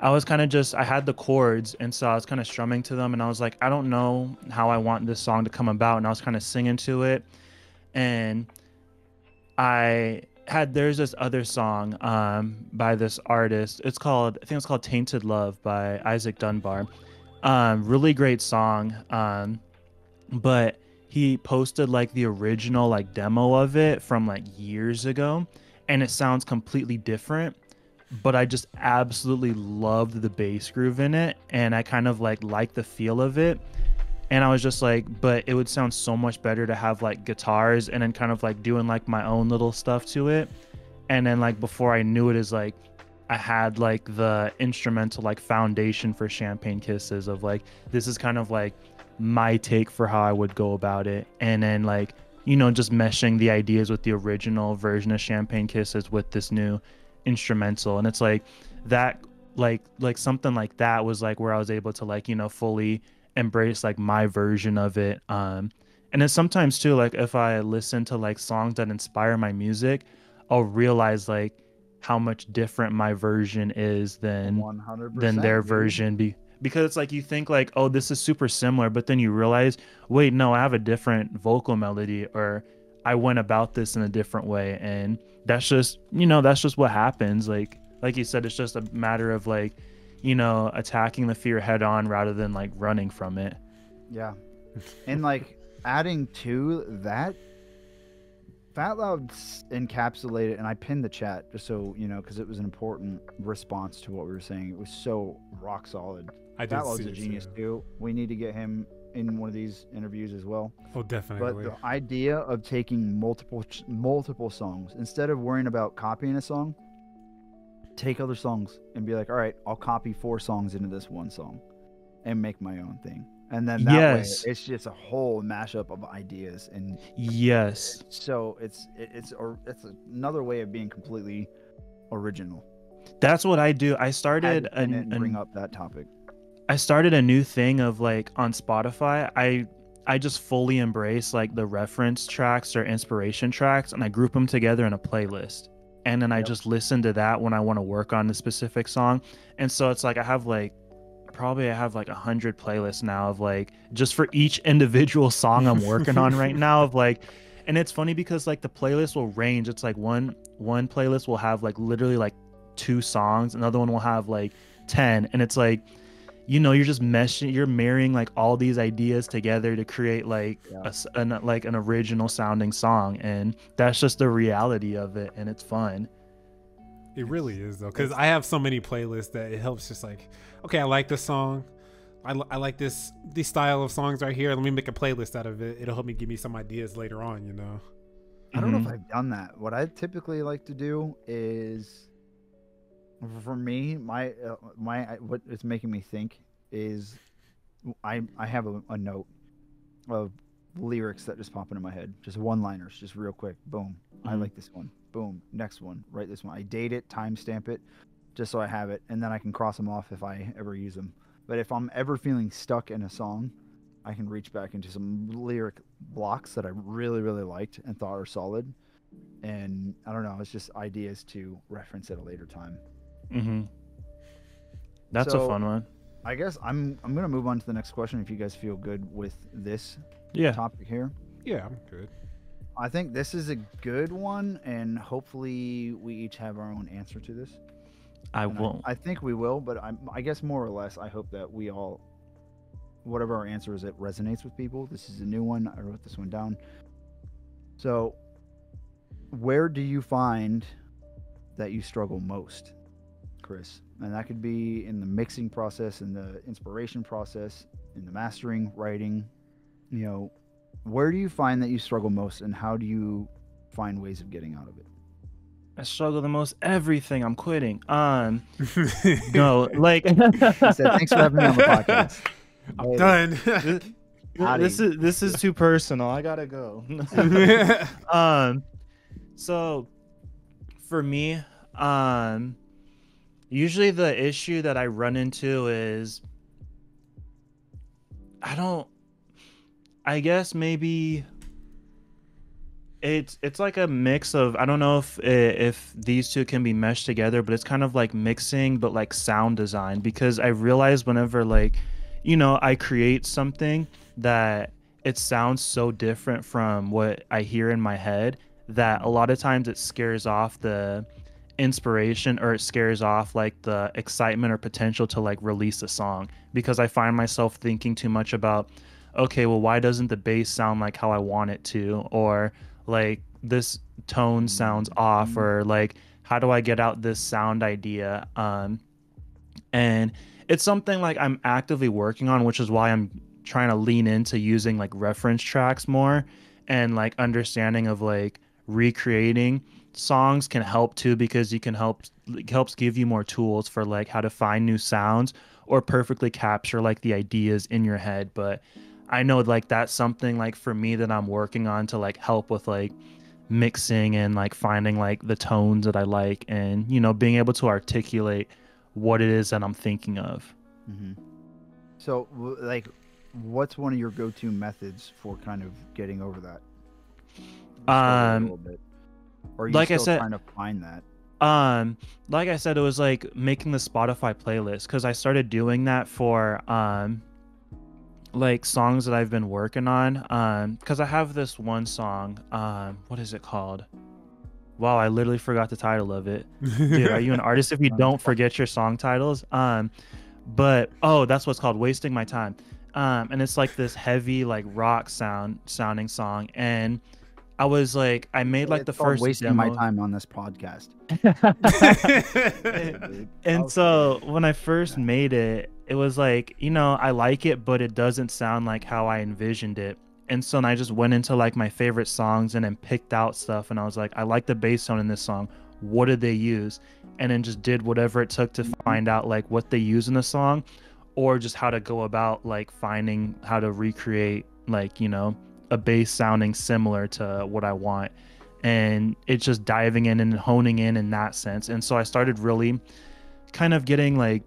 I was kind of just, I had the chords, and so I was kind of strumming to them, and I was like, I don't know how I want this song to come about, and I was kind of singing to it, and there's this other song by this artist. I think it's called Tainted Love by Isaac Dunbar. Really great song. But he posted like the original like demo of it from like years ago, and it sounds completely different, but I just absolutely loved the bass groove in it, and I kind of like the feel of it. And I was just like, but it would sound so much better to have like guitars and then kind of like doing like my own little stuff to it. And then like before I knew it, is like I had like the instrumental like foundation for Champagne Kisses of like, this is kind of like my take for how I would go about it. And then like, just meshing the ideas with the original version of Champagne Kisses with this new instrumental. And it's like that, like something like that was like where I was able to like, fully embrace like my version of it. And then sometimes too, like if I listen to like songs that inspire my music, I'll realize like how much different my version is than 100%, their dude. version. Because it's like you think like, oh, this is super similar, but then you realize, wait, no, I have a different vocal melody, or I went about this in a different way. And that's just, that's just what happens. Like you said, it's just a matter of like, attacking the fear head on rather than like running from it. Yeah. And like adding to that, Fat Loud encapsulated, and I pinned the chat just so you know, because it was an important response to what we were saying. It was so rock solid. Fat Loud's a genius too. We need to get him in one of these interviews as well. Oh, definitely. But the idea of taking multiple songs, instead of worrying about copying a song, take other songs and be like, all right, I'll copy 4 songs into this one song and make my own thing. And then that way, it's just a whole mashup of ideas. And yes, so it's another way of being completely original. That's what I do. I started and bring up that topic. I started a new thing of like on Spotify. I just fully embrace like the reference tracks or inspiration tracks, and I group them together in a playlist. And then I just listen to that when I want to work on a specific song. And so it's like I have like 100 playlists now of like just for each individual song I'm working on right now of like, and it's funny because like the playlist will range. It's like one playlist will have like literally like 2 songs, another one will have like 10, and it's like, you're just you're marrying like all these ideas together to create like an original sounding song, and that's just the reality of it, and it's fun. It really is though, because I have so many playlists that it helps just like, okay, I like this song, I like this style of songs right here, let me make a playlist out of it. It'll help me give me some ideas later on, I don't know if I've done that. What I typically like to do is, for me, my what is making me think is I have a note of lyrics that just pop into my head, just one-liners, just real quick. Boom, I like this one. Boom, next one, write this one. I date it, timestamp it, just so I have it, and then I can cross them off if I ever use them. But if I'm ever feeling stuck in a song, I can reach back into some lyric blocks that I really, really liked and thought are solid. And I don't know, it's just ideas to reference at a later time. That's a fun one. I guess I'm gonna move on to the next question if you guys feel good with this topic here. Yeah, I'm good. I think this is a good one, and hopefully we each have our own answer to this. I won't. I think we will, but I guess more or less I hope that we all, whatever our answer is, it resonates with people. This is a new one. I wrote this one down. So, where do you find that you struggle most, Chris? And that could be in the mixing process, in the inspiration process, in the mastering, writing. Where do you find that you struggle most, and how do you find ways of getting out of it? I struggle the most. Everything. I'm quitting. No, like. He said, "Thanks for having me on the podcast." I'm done. This is too personal. I gotta go. So, for me, usually the issue that I run into is I guess maybe it's like a mix of, I don't know if these two can be meshed together, but it's kind of like mixing but like sound design, because I realize whenever like I create something that it sounds so different from what I hear in my head that a lot of times it scares off the inspiration, or it scares off like the excitement or potential to like release a song, because I find myself thinking too much about, okay, well, why doesn't the bass sound like how I want it to, or like this tone sounds off, or like how do I get out this sound idea, and it's something like I'm actively working on, which is why I'm trying to lean into using like reference tracks more, and like understanding of like recreating songs can help too, because it helps give you more tools for like how to find new sounds or perfectly capture like the ideas in your head. But I know like that's something like for me that I'm working on to like help with like mixing and like finding like the tones that I like, and being able to articulate what it is that I'm thinking of. So like, what's one of your go-to methods for kind of getting over that? A little bit. Or are you like still trying to find that? Like I said, it was like making the Spotify playlist because I started doing that for like songs that I've been working on. Because I have this one song. What is it called? Wow, I literally forgot the title of it. Dude, are you an artist if you don't forget your song titles? But oh, that's what's called Wasting My Time. And it's like this heavy, like rock sounding song. And I was like, I made like the It's called first wasting my demo. time on this podcast. Dude. And Okay. so when I first made it, it was like, I like it, but it doesn't sound like how I envisioned it. And so then I just went into like my favorite songs and then picked out stuff. And I was like, I like the bass tone in this song. What did they use? And then just did whatever it took to find out like what they use in the song, or just how to go about like finding how to recreate like, a bass sounding similar to what I want. And it's just diving in and honing in that sense. And so I started really kind of getting like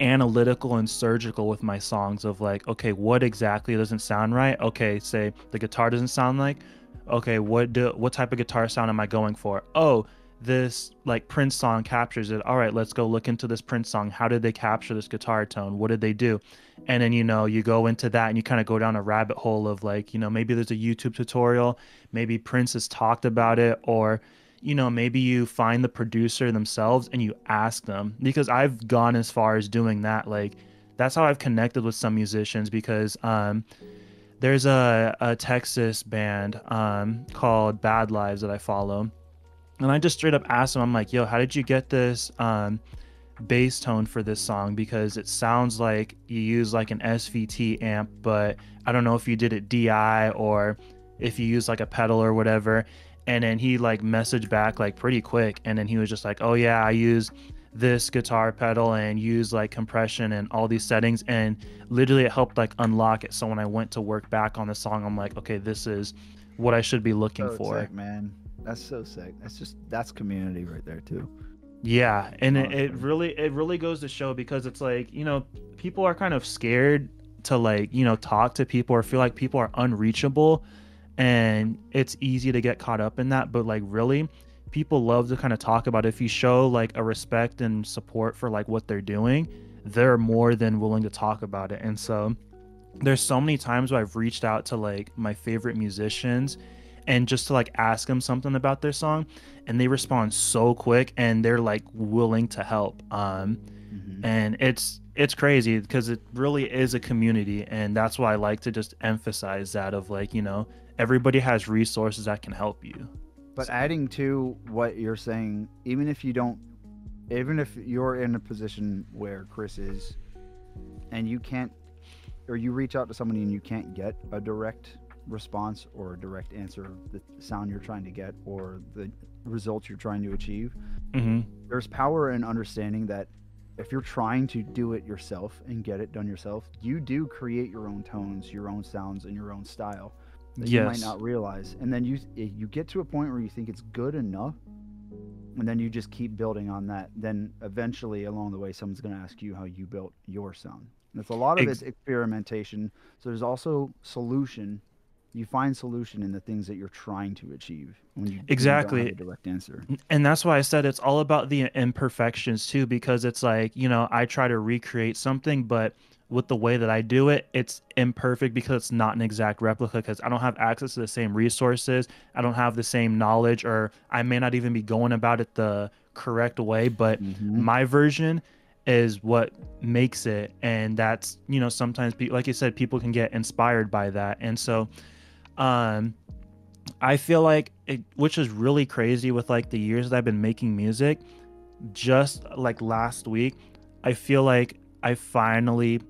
analytical and surgical with my songs of like, okay, what exactly doesn't sound right? Okay, say the guitar doesn't sound like, okay, what type of guitar sound am I going for? Oh, this like Prince song captures it. All right, let's go look into this Prince song. How did they capture this guitar tone? What did they do? And then you go into that and you kind of go down a rabbit hole of like, maybe there's a YouTube tutorial, maybe Prince has talked about it, or maybe you find the producer themselves and you ask them, because I've gone as far as doing that. Like that's how I've connected with some musicians, because there's a Texas band called Bad Lives that I follow. And I just straight up asked them, I'm like, yo, how did you get this bass tone for this song? Because it sounds like you use like an SVT amp, but I don't know if you did it DI or if you use like a pedal or whatever. And then he like messaged back like pretty quick. And then he was just like, oh yeah, I use this guitar pedal and use like compression and all these settings. And literally it helped like unlock it. So when I went to work back on the song, I'm like, okay, this is what I should be looking for. Sick, man. That's so sick. That's community right there too. Yeah, and it really goes to show, because it's like, people are kind of scared to like, talk to people or feel like people are unreachable, and it's easy to get caught up in that. But like really, people love to kind of talk about it. If you show like a respect and support for like what they're doing, they're more than willing to talk about it. And so there's so many times where I've reached out to like my favorite musicians and just to like ask them something about their song, and they respond so quick and they're like willing to help. And it's crazy because it really is a community, and that's why I like to just emphasize that of like, everybody has resources that can help you. But adding to what you're saying, even if you're in a position where Chris is, and you can't, or you reach out to somebody and you can't get a direct response or a direct answer of the sound you're trying to get or the results you're trying to achieve, there's power in understanding that if you're trying to do it yourself and get it done yourself, you do create your own tones, your own sounds, and your own style that you might not realize. And then you get to a point where you think it's good enough, and then you just keep building on that. Then eventually along the way, someone's going to ask you how you built your sound. And it's a lot of it's experimentation. So there's also solution. You find solution in the things that you're trying to achieve when you don't have a direct answer. And that's why I said it's all about the imperfections too, because it's like, I try to recreate something, but with the way that I do it, it's imperfect because it's not an exact replica, because I don't have access to the same resources. I don't have the same knowledge, or I may not even be going about it the correct way, but my version is what makes it. And that's, sometimes like you said, people can get inspired by that. And so I feel like which is really crazy with like the years that I've been making music, just like last week, I feel like I finally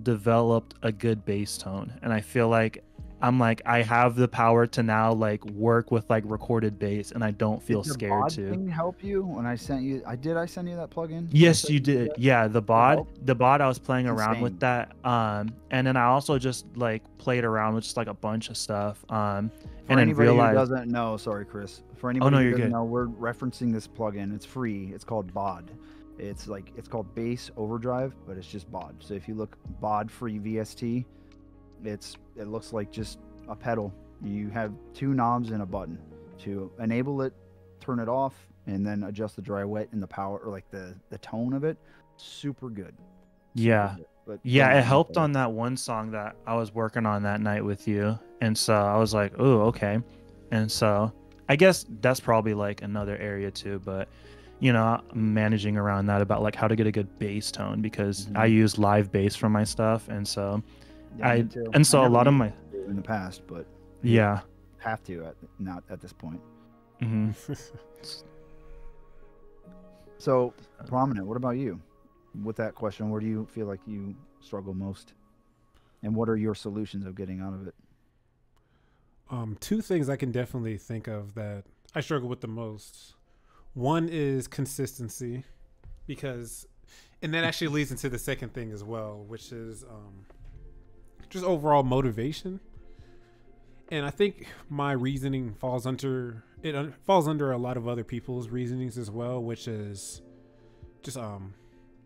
developed a good bass tone, and I feel like I have the power to now like work with like recorded bass, and I don't feel scared to. Did the bod thing help you when I sent you? I send you that plugin? Yes, you did. Yeah, the bod I was playing around with that. And then I also just like played around with just like a bunch of stuff. And then realized. Who doesn't know, sorry, Chris. For anybody who doesn't know, we're referencing this plugin. It's free. It's called bod. It's called Bass Overdrive, but it's just bod. So if you look bod free VST, it looks like just a pedal. You have two knobs and a button to enable it, turn it off, and then adjust the dry wet and the power, or like the tone of it. Super good. Yeah. But Yeah, going it on, helped on that one song that I was working on that night with you. And so I was like, oh, okay. And so I guess that's probably like another area too, but you know, managing around that about like how to get a good bass tone because I use live bass for my stuff. And so yeah, me too. and so I a lot of used my to in the past, but yeah. have to not at this point. Hmm. So Prominent, what about you? With that question, where do you feel like you struggle most, and what are your solutions of getting out of it? Two things I can definitely think of that I struggle with the most. One is consistency, because, and that actually leads into the second thing as well, which is just overall motivation. And I think my reasoning falls under falls under a lot of other people's reasonings as well, which is just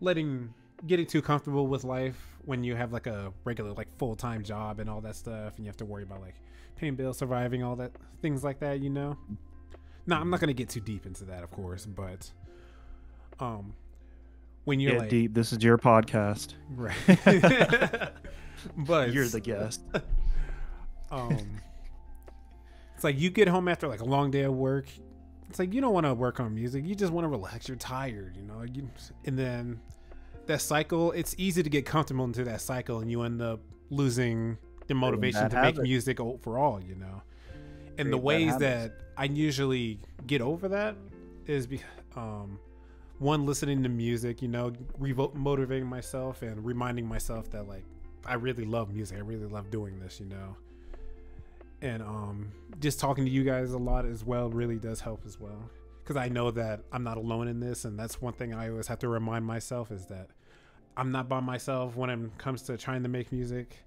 getting too comfortable with life when you have like a regular like full-time job and all that stuff, and you have to worry about like paying bills, surviving, all that things like that, you know. Now I'm not gonna get too deep into that, of course, but when you're Get like deep, this is your podcast. right. But You're the guest. It's like you get home after like a long day of work. It's like you don't want to work on music. You just want to relax. You're tired, you know. And then that cycle. It's easy to get comfortable into that cycle, and you end up losing the motivation to make music overall, you know. And the ways that I usually get over that is one, listening to music, you know, motivating myself and reminding myself that like I really love music. I really love doing this, you know. And just talking to you guys a lot as well really does help as well, because I know that I'm not alone in this, and that's one thing I always have to remind myself, is that I'm not by myself when it comes to trying to make music.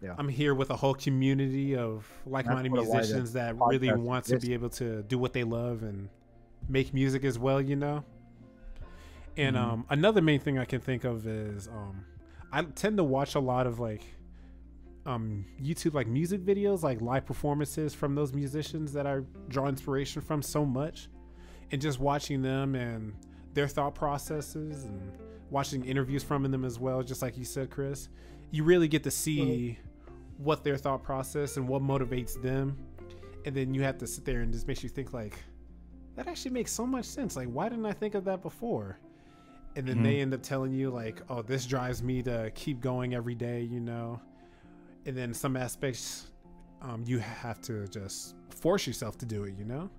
Yeah. I'm here with a whole community of like-minded musicians that really want to be able to do what they love and make music as well, you know. And another main thing I can think of is I tend to watch a lot of like YouTube like music videos, like live performances from those musicians that I draw inspiration from so much, and just watching them and their thought processes and watching interviews from them as well, just like you said, Chris. You really get to see what their thought process and what motivates them, and then you have to sit there and just makes you think like, that actually makes so much sense, like why didn't I think of that before? And then they end up telling you like, oh, this drives me to keep going every day, you know. And then some aspects you have to just force yourself to do it, you know.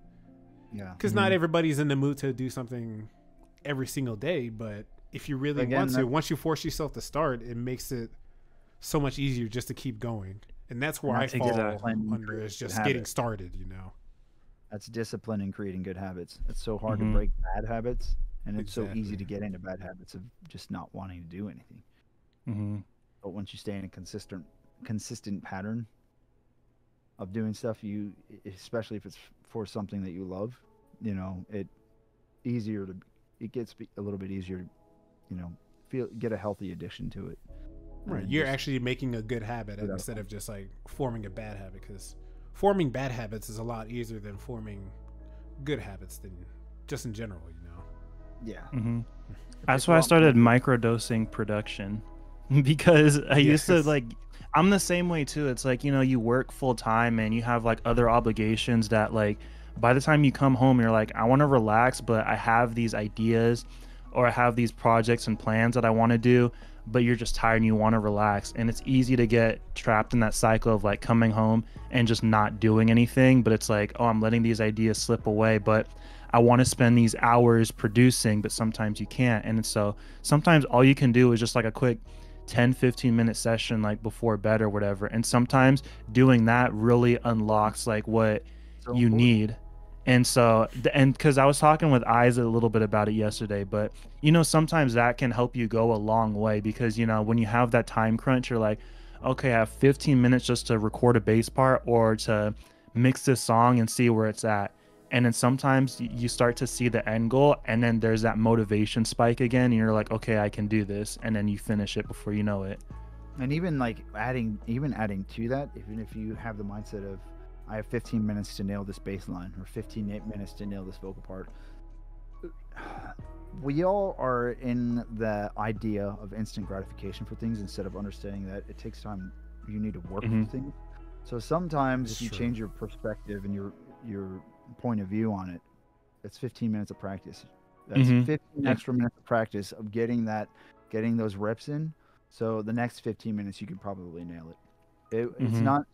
Yeah, because not everybody's in the mood to do something every single day, but if you really want to, once you force yourself to start, it makes it so much easier just to keep going. And that's where I fall under, is just getting started, you know. That's discipline and creating good habits. It's so hard to break bad habits, and it's so easy to get into bad habits of just not wanting to do anything. But once you stay in a consistent pattern of doing stuff, you, especially if it's for something that you love, you know, it gets a little bit easier, you know, get a healthy addiction to it. Right, you're actually making a good habit instead of just like forming a bad habit, because forming bad habits is a lot easier than forming good habits than just in general, you know. Yeah. That's why I started microdosing production, because I used to like, I'm the same way too. It's like, you know, you work full time and you have like other obligations that like by the time you come home, you're like, I want to relax, but I have these ideas or I have these projects and plans that I want to do, but you're just tired and you want to relax. And it's easy to get trapped in that cycle of like coming home and just not doing anything. But it's like, oh, I'm letting these ideas slip away, but I want to spend these hours producing, but sometimes you can't. And so sometimes all you can do is just like a quick 10-15 minute session like before bed or whatever, and sometimes doing that really unlocks like what you need. And so, and because I was talking with Isa a little bit about it yesterday, but you know, sometimes that can help you go a long way, because you know, when you have that time crunch, you're like, okay, I have 15 minutes just to record a bass part or to mix this song and see where it's at. And then sometimes you start to see the end goal, and then there's that motivation spike again, and you're like, okay, I can do this, and then you finish it before you know it. And even like adding to that, even if you have the mindset of, I have 15 minutes to nail this bass line, or 15 minutes to nail this vocal part, we all are in the idea of instant gratification for things instead of understanding that it takes time. You need to work Mm-hmm. for things. So sometimes It's if you true. change your perspective and your point of view on it, it's 15 minutes of practice. That's Mm-hmm. 15 extra minutes of practice of getting those reps in. So the next 15 minutes you could probably nail it. It's Mm-hmm. not.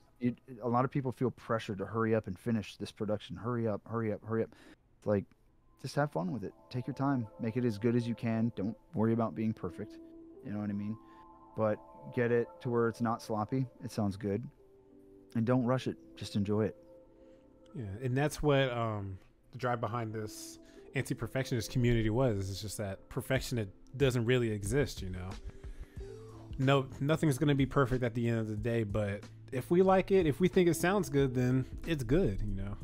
A lot of people feel pressure to hurry up and finish this production. Hurry up, hurry up, hurry up. It's like, just have fun with it. Take your time. Make it as good as you can. Don't worry about being perfect. You know what I mean? But get it to where it's not sloppy. It sounds good. And don't rush it. Just enjoy it. Yeah, and that's what the drive behind this anti-perfectionist community was. It's just that perfection, it doesn't really exist, you know. No, nothing's gonna be perfect at the end of the day, but if we like it, if we think it sounds good, then it's good, you know.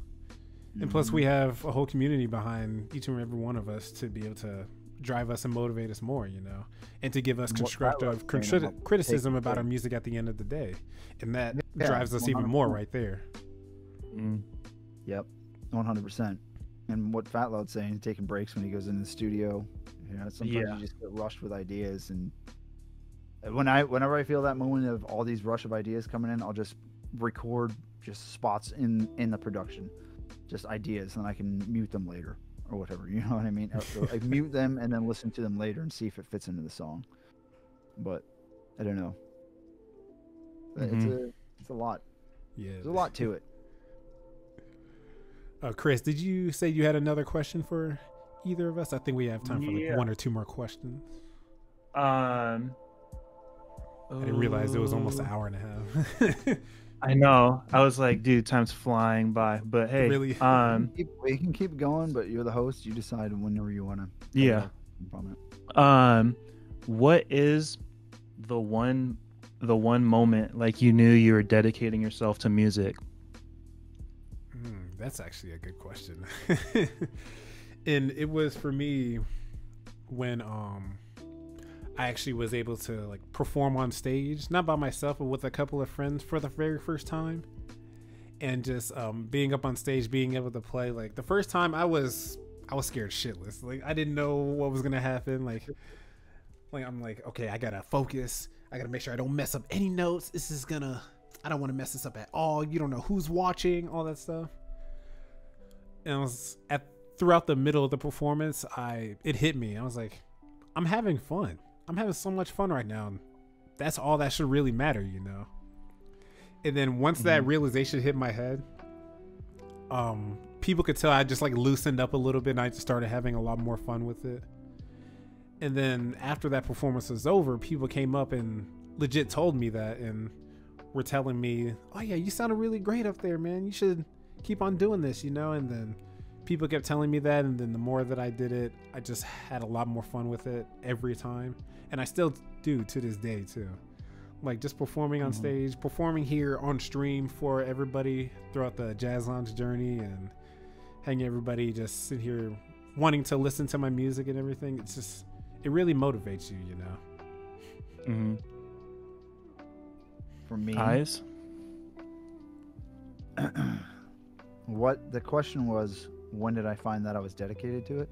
And plus, we have a whole community behind each and every one of us to be able to drive us and motivate us more, you know, and to give us And what I constructive like saying about criticism taking about our breaks. music at the end of the day, and that Yeah, drives us even more 100%. right there. Mm. Yep, 100%. And what Fat Loud's saying, taking breaks when he goes into the studio. You know, sometimes Yeah. you just get rushed with ideas. And whenever I feel that moment of all these rush of ideas coming in, I'll just record just spots in the production, just ideas, and I can mute them later or whatever. You know what I mean? So I mute them and then listen to them later and see if it fits into the song. But I don't know. It's a lot. Yeah. There's a lot to it. Chris, did you say you had another question for either of us? I think we have time for like Yeah. one or two more questions. I I didn't realize it was almost an hour and a half. I know. I was like, dude, time's flying by. But hey, Really? We can keep going, but you're the host. You decide whenever you want to. yeah. What is the one moment like you knew you were dedicating yourself to music? That's actually a good question. And it was for me when I actually was able to like perform on stage, not by myself, but with a couple of friends for the very first time. And just being up on stage, being able to play. Like the first time I was scared shitless. Like I didn't know what was gonna happen. Like I'm like, okay, I gotta focus. I gotta make sure I don't mess up any notes. I don't want to mess this up at all. You don't know who's watching, all that stuff. And I was throughout the middle of the performance, it hit me. I was like, I'm having fun. I'm having so much fun right now. That's all that should really matter, you know. And then once that realization hit my head, people could tell I just like loosened up a little bit, and I just started having a lot more fun with it. And then after that performance was over, people came up and legit told me that and were telling me, oh yeah, you sounded really great up there, man. You should keep on doing this, you know. And then people kept telling me that, and then the more that I did it, I just had a lot more fun with it every time. And I still do to this day too. Like just performing on stage, performing here on stream for everybody throughout the Jazz Lounge journey, and having everybody just sit here wanting to listen to my music and everything. It's just, it really motivates you, you know. For me, Eyes? what the question was, when did I find that I was dedicated to it?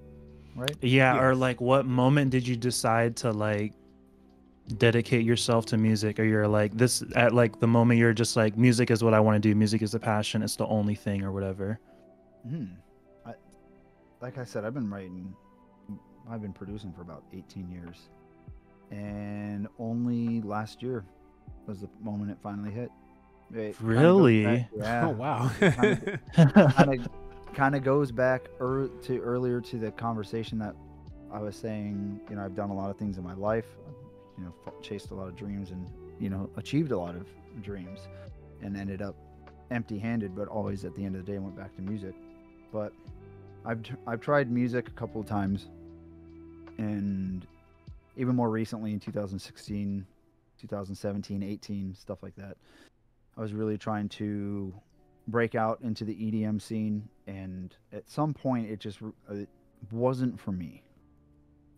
Right? Yeah, Yes. or like what moment did you decide to like dedicate yourself to music, or you're like this at like the moment you're just like, music is what I want to do, music is a passion, it's the only thing or whatever? Like I said, I've been producing for about 18 years, and only last year was the moment it finally hit. Really? Yeah. Oh wow. Kind of goes back earlier to the conversation that I was saying. You know, I've done a lot of things in my life. You know, chased a lot of dreams, and you know, achieved a lot of dreams, and ended up empty-handed. But always at the end of the day, went back to music. But I've tried music a couple of times, and even more recently in 2016, 2017, 18, stuff like that. I was really trying to break out into the EDM scene, and at some point it just wasn't for me.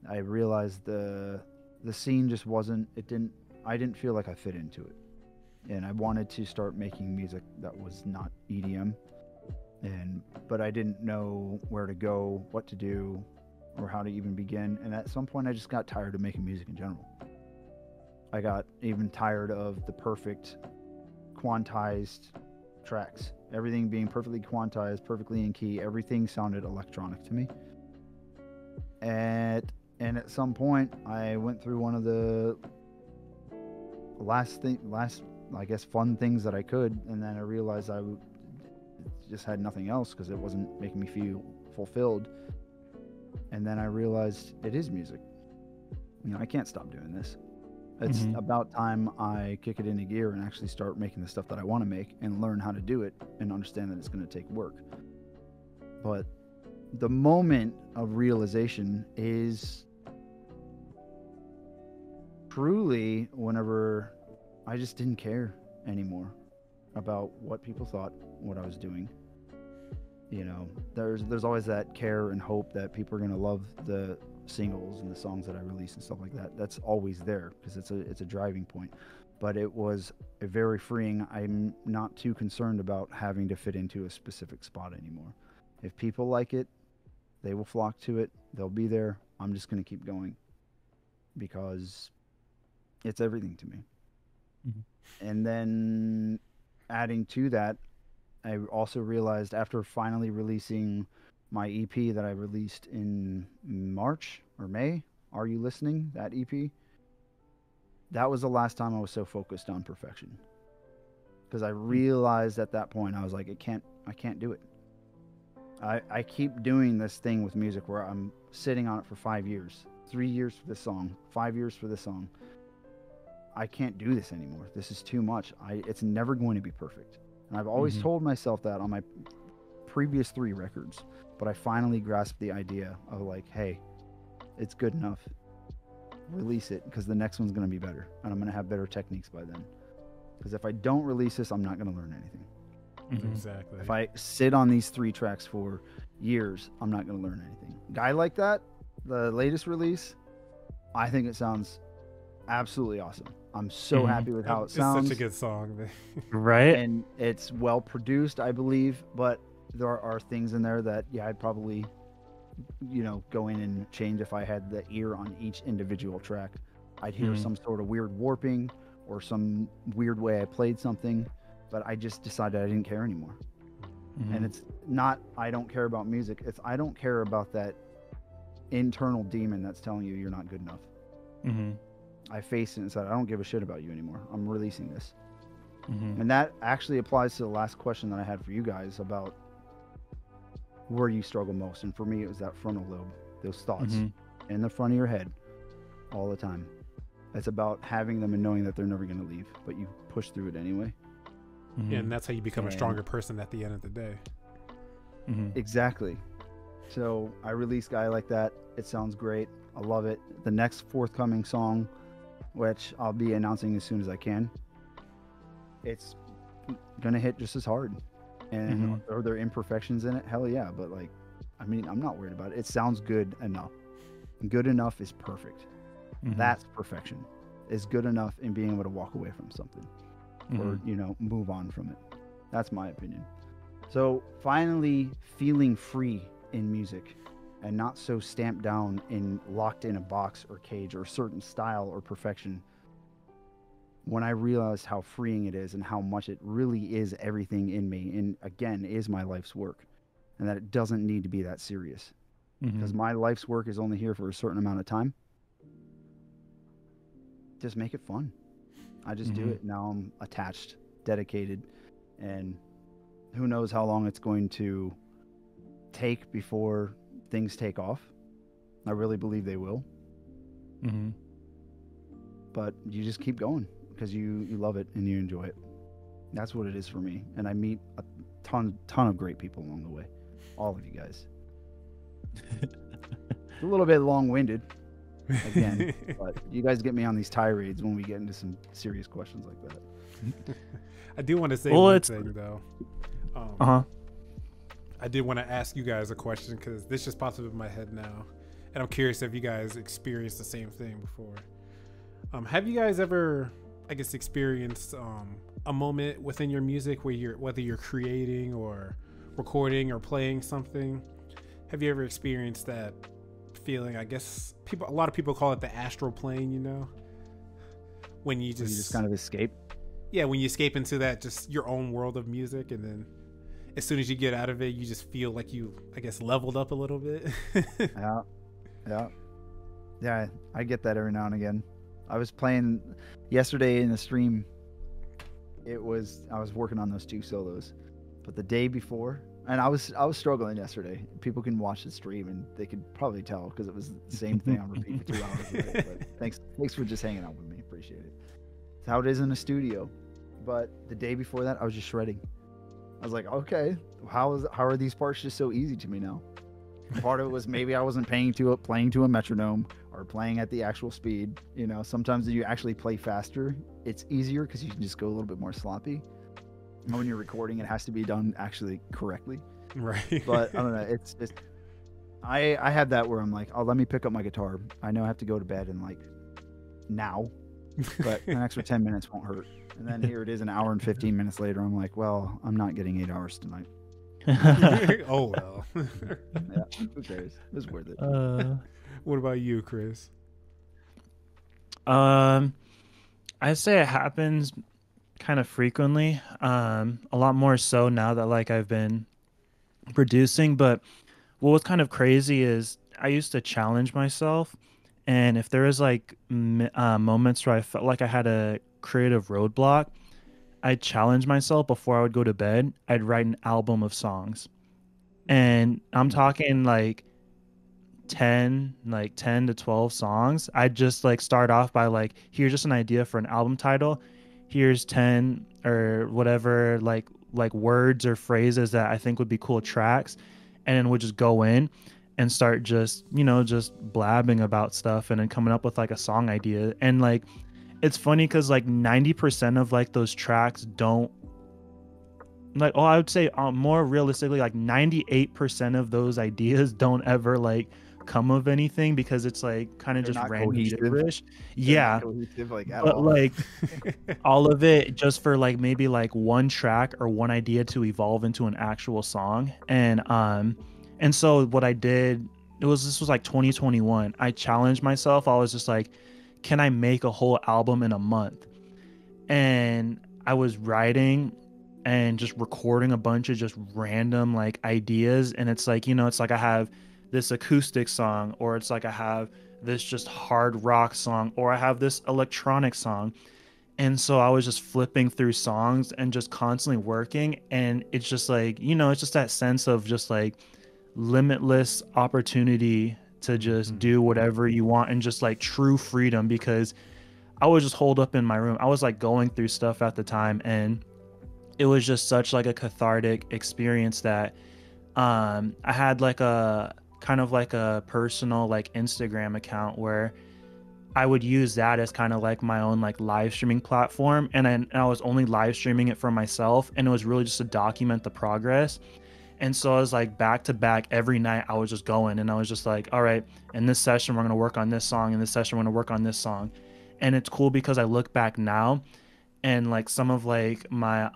I realized the scene just wasn't, I didn't feel like I fit into it. And I wanted to start making music that was not EDM, but I didn't know where to go, what to do, or how to even begin. And at some point, I just got tired of making music in general. I got even tired of the perfect quantized tracks. Everything being perfectly quantized, perfectly in key. Everything sounded electronic to me. And at some point, I went through one of the last I guess fun things that I could, and then I realized I just had nothing else because it wasn't making me feel fulfilled. And then I realized it is music. You know, I can't stop doing this. It's about time I kick it into gear and actually start making the stuff that I want to make and learn how to do it and understand that it's going to take work. But the moment of realization is truly whenever I just didn't care anymore about what people thought, what I was doing. You know, there's always that care and hope that people are going to love the singles and the songs that I release and stuff like that. That's always there because it's a driving point. But it was a very freeing. I'm not too concerned about having to fit into a specific spot anymore. If people like it, they will flock to it. They'll be there. I'm just going to keep going because it's everything to me. And then adding to that, I also realized after finally releasing my EP that I released in March or May, Are You Listening? That EP. That was the last time I was so focused on perfection. Because I realized at that point, I was like, I can't do it. I keep doing this thing with music where I'm sitting on it for 5 years, 3 years for this song, 5 years for this song. I can't do this anymore. This is too much. It's never going to be perfect. And I've always told myself that on my previous 3 records, but I finally grasped the idea of like, hey, it's good enough. Release it because the next one's going to be better and I'm going to have better techniques by then. Because if I don't release this, I'm not going to learn anything. Exactly. If I sit on these 3 tracks for years, I'm not going to learn anything. Guy Like That, the latest release, I think it sounds absolutely awesome. I'm so happy with how it sounds. It's such a good song. Right? And it's well produced, I believe, but there are things in there that, yeah, I'd probably, you know, go in and change if I had the ear on each individual track. I'd hear some sort of weird warping or some weird way I played something, but I just decided I didn't care anymore. And it's not, I don't care about music. It's, I don't care about that internal demon that's telling you you're not good enough. I faced it and said, I don't give a shit about you anymore. I'm releasing this. And that actually applies to the last question that I had for you guys about where you struggle most. And for me, it was that frontal lobe, those thoughts in the front of your head all the time. It's about having them and knowing that they're never going to leave, but you push through it anyway. And that's how you become a stronger person at the end of the day. Exactly. So I released Guy Like That. It sounds great. I love it. The next forthcoming song, which I'll be announcing as soon as I can, it's gonna hit just as hard. And are there imperfections in it? Hell yeah. But like, I mean, I'm not worried about it. It sounds good enough. Good enough is perfect. That's perfection. Is good enough in being able to walk away from something or, you know, move on from it. That's my opinion. So finally feeling free in music and not so stamped down and locked in a box or cage or a certain style or perfection. When I realized how freeing it is and how much it really is everything in me, and again, is my life's work, and that it doesn't need to be that serious. Because my life's work is only here for a certain amount of time. Just make it fun. I just do it. Now I'm attached, dedicated, and who knows how long it's going to take before things take off. I really believe they will. But you just keep going because you love it and you enjoy it. That's what it is for me. And I meet a ton of great people along the way. All of you guys. It's a little bit long-winded again, but you guys get me on these tirades when we get into some serious questions like that. I do want to say one thing though. I did want to ask you guys a question because this just popped up in my head now, and I'm curious if you guys experienced the same thing before. Have you guys ever, I guess, experienced a moment within your music where whether you're creating or recording or playing something, have you ever experienced that feeling. I guess a lot of people call it the astral plane. When you just kind of escape. Yeah, when you escape into that just your own world of music, and then as soon as you get out of it, you just feel like you, I guess, leveled up a little bit. Yeah, I get that every now and again. I was playing yesterday in the stream. I was working on those 2 solos, but the day before, and I was struggling yesterday. People can watch the stream and they could probably tell because it was the same thing on repeat for 2 hours. But thanks for just hanging out with me. Appreciate it. It's how it is in the studio. But the day before that, I was just shredding. I was like, okay, how are these parts just so easy to me now? Part of it was maybe I wasn't playing to a metronome or playing at the actual speed. Sometimes when you actually play faster, it's easier because you can just go a little bit more sloppy. And when you're recording, it has to be done actually correctly. Right. But I don't know. It's just I have that where I'm like, oh, let me pick up my guitar. I know I have to go to bed and like now, but an extra 10 minutes won't hurt. And then here it is, an hour and 15 minutes later. I'm like, well, I'm not getting 8 hours tonight. Oh well. Yeah, who cares? It was worth it. What about you, Chris? I'd say it happens kind of frequently. A lot more so now that like I've been producing. But what was kind of crazy is I used to challenge myself, and if there was like moments where I felt like I had a creative roadblock, I'd challenge myself before I would go to bed. I'd write an album of songs. And I'm talking like 10 to 12 songs. I'd just like start off by like, here's just an idea for an album title. Here's 10 or whatever like words or phrases that I think would be cool tracks. And then we'll just go in and start just blabbing about stuff and then coming up with like a song idea. And like, it's funny because like 90% of like those tracks don't like, I would say more realistically, like 98% of those ideas don't ever like come of anything because it's like kind of just random gibberish. Yeah. But like all of it just for like maybe like one track or one idea to evolve into an actual song. And so what I did, this was like 2021. I challenged myself. I was just like, can I make a whole album in a month? And I was writing and just recording a bunch of just random like ideas. And it's like, it's like I have this acoustic song, or it's like I have this just hard rock song, or I have this electronic song. And so I was just flipping through songs and just constantly working. And it's just like, it's just that sense of just like limitless opportunity to just do whatever you want and just like true freedom, because I was just holed up in my room. I was like going through stuff at the time, and it was just such like a cathartic experience that I had like a kind of like a personal like Instagram account where I would use that as kind of like my own like live streaming platform, and I was only live streaming it for myself, and it was really just to document the progress. And so I was like back to back every night. I was just going, and I was just like, all right, in this session, we're going to work on this song. In this session, we're going to work on this song. And it's cool because I look back now and like some of like my,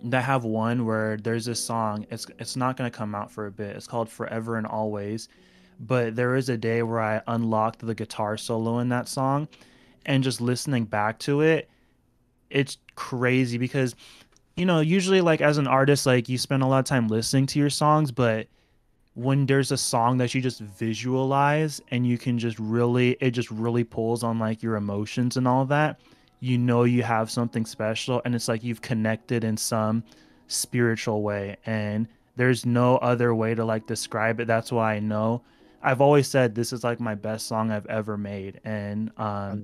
that have one where there's this song, it's not going to come out for a bit. It's called Forever and Always. But there is a day where I unlocked the guitar solo in that song, and just listening back to it, it's crazy because usually like as an artist, like you spend a lot of time listening to your songs, but when there's a song that you just visualize and you can just really, it just really pulls on like your emotions and all that, you have something special, and it's like you've connected in some spiritual way, and there's no other way to like describe it. That's why I've always said this is like my best song I've ever made, and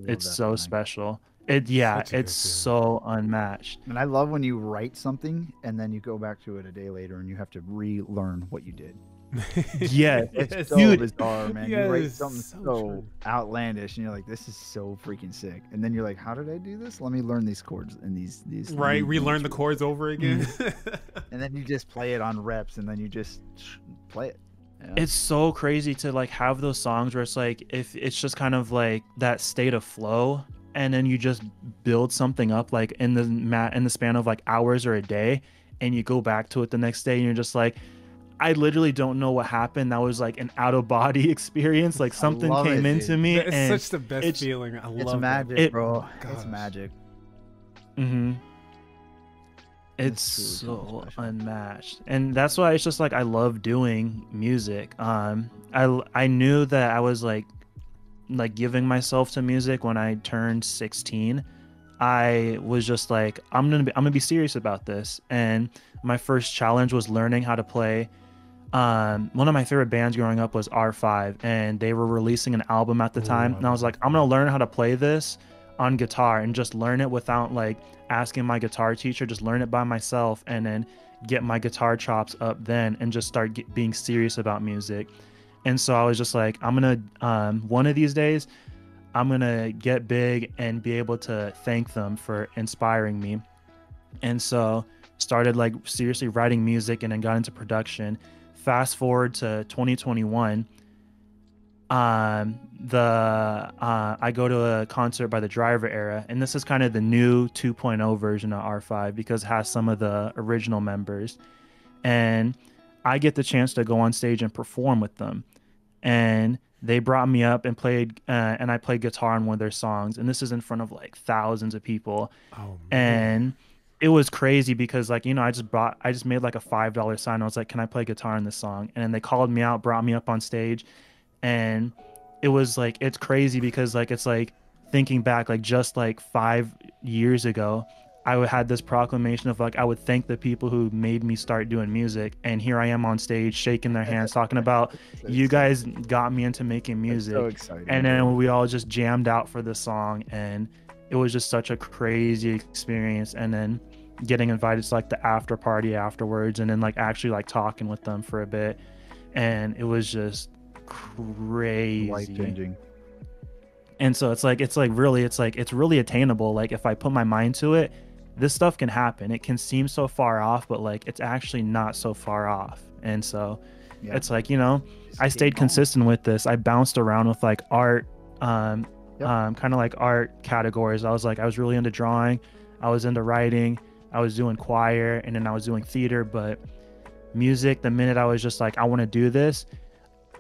it's so special. It's so unmatched. And I love when you write something and then you go back to it a day later and you have to relearn what you did. Yeah, it's so bizarre, man. You write something so outlandish and you're like, this is so freaking sick. And then you're like, how did I do this? Let me learn these chords and these right, relearn the chords over again. And then you just play it on reps, and then you just play it. Yeah. It's so crazy to like have those songs where it's like, if it's just kind of like that state of flow, and then you just build something up like in the span of like hours or a day, and you go back to it the next day and you're just like, I literally don't know what happened. That was like an out of body experience. Like I something love came it, into dude. me, It's and such the best it's feeling. I It's love that. magic, it. bro. Oh, It's gosh. magic. hmm It's It's truly something so special. unmatched, and that's why it's just like I love doing music. I knew that I was like giving myself to music when I turned 16. I was just like, I'm gonna be serious about this. And my first challenge was learning how to play. One of my favorite bands growing up was R5, and they were releasing an album at the Ooh, time. I And I was love like, that. I'm gonna learn how to play this on guitar and just learn it without like asking my guitar teacher. Just learn it by myself, and then get my guitar chops up then, and just start being serious about music. And so I was just like, I'm gonna one of these days I'm gonna get big and be able to thank them for inspiring me. And so started like seriously writing music, and then got into production. Fast forward to 2021, the I go to a concert by the Driver Era, and this is kind of the new 2.0 version of R5 because it has some of the original members, and I get the chance to go on stage and perform with them. And they brought me up and played and I played guitar on one of their songs, and this is in front of like thousands of people. Oh man. And it was crazy because like, I just made like a $5 sign. I was like, can I play guitar in this song? And then they called me out, brought me up on stage. And it was like, it's crazy because like it's like thinking back, like just like 5 years ago, had this proclamation of like I would thank the people who made me start doing music, and here I am on stage shaking their hands talking about you That's guys got me into making so music. exciting, And bro. then we all just jammed out for the song, and it was just such a crazy experience. And then getting invited to like the after party afterwards, and then like actually like talking with them for a bit, and it was just Life crazy. changing. And so it's really attainable. Like if I put my mind to it, this stuff can happen. It can seem so far off, but like it's actually not so far off. And so Yeah. it's like, Just I keep stayed going. consistent with this. I bounced around with like art, Yep. kind of like art categories. I was really into drawing, I was into writing, I was doing choir, and then I was doing theater. But music, the minute I was just like, I want to do this,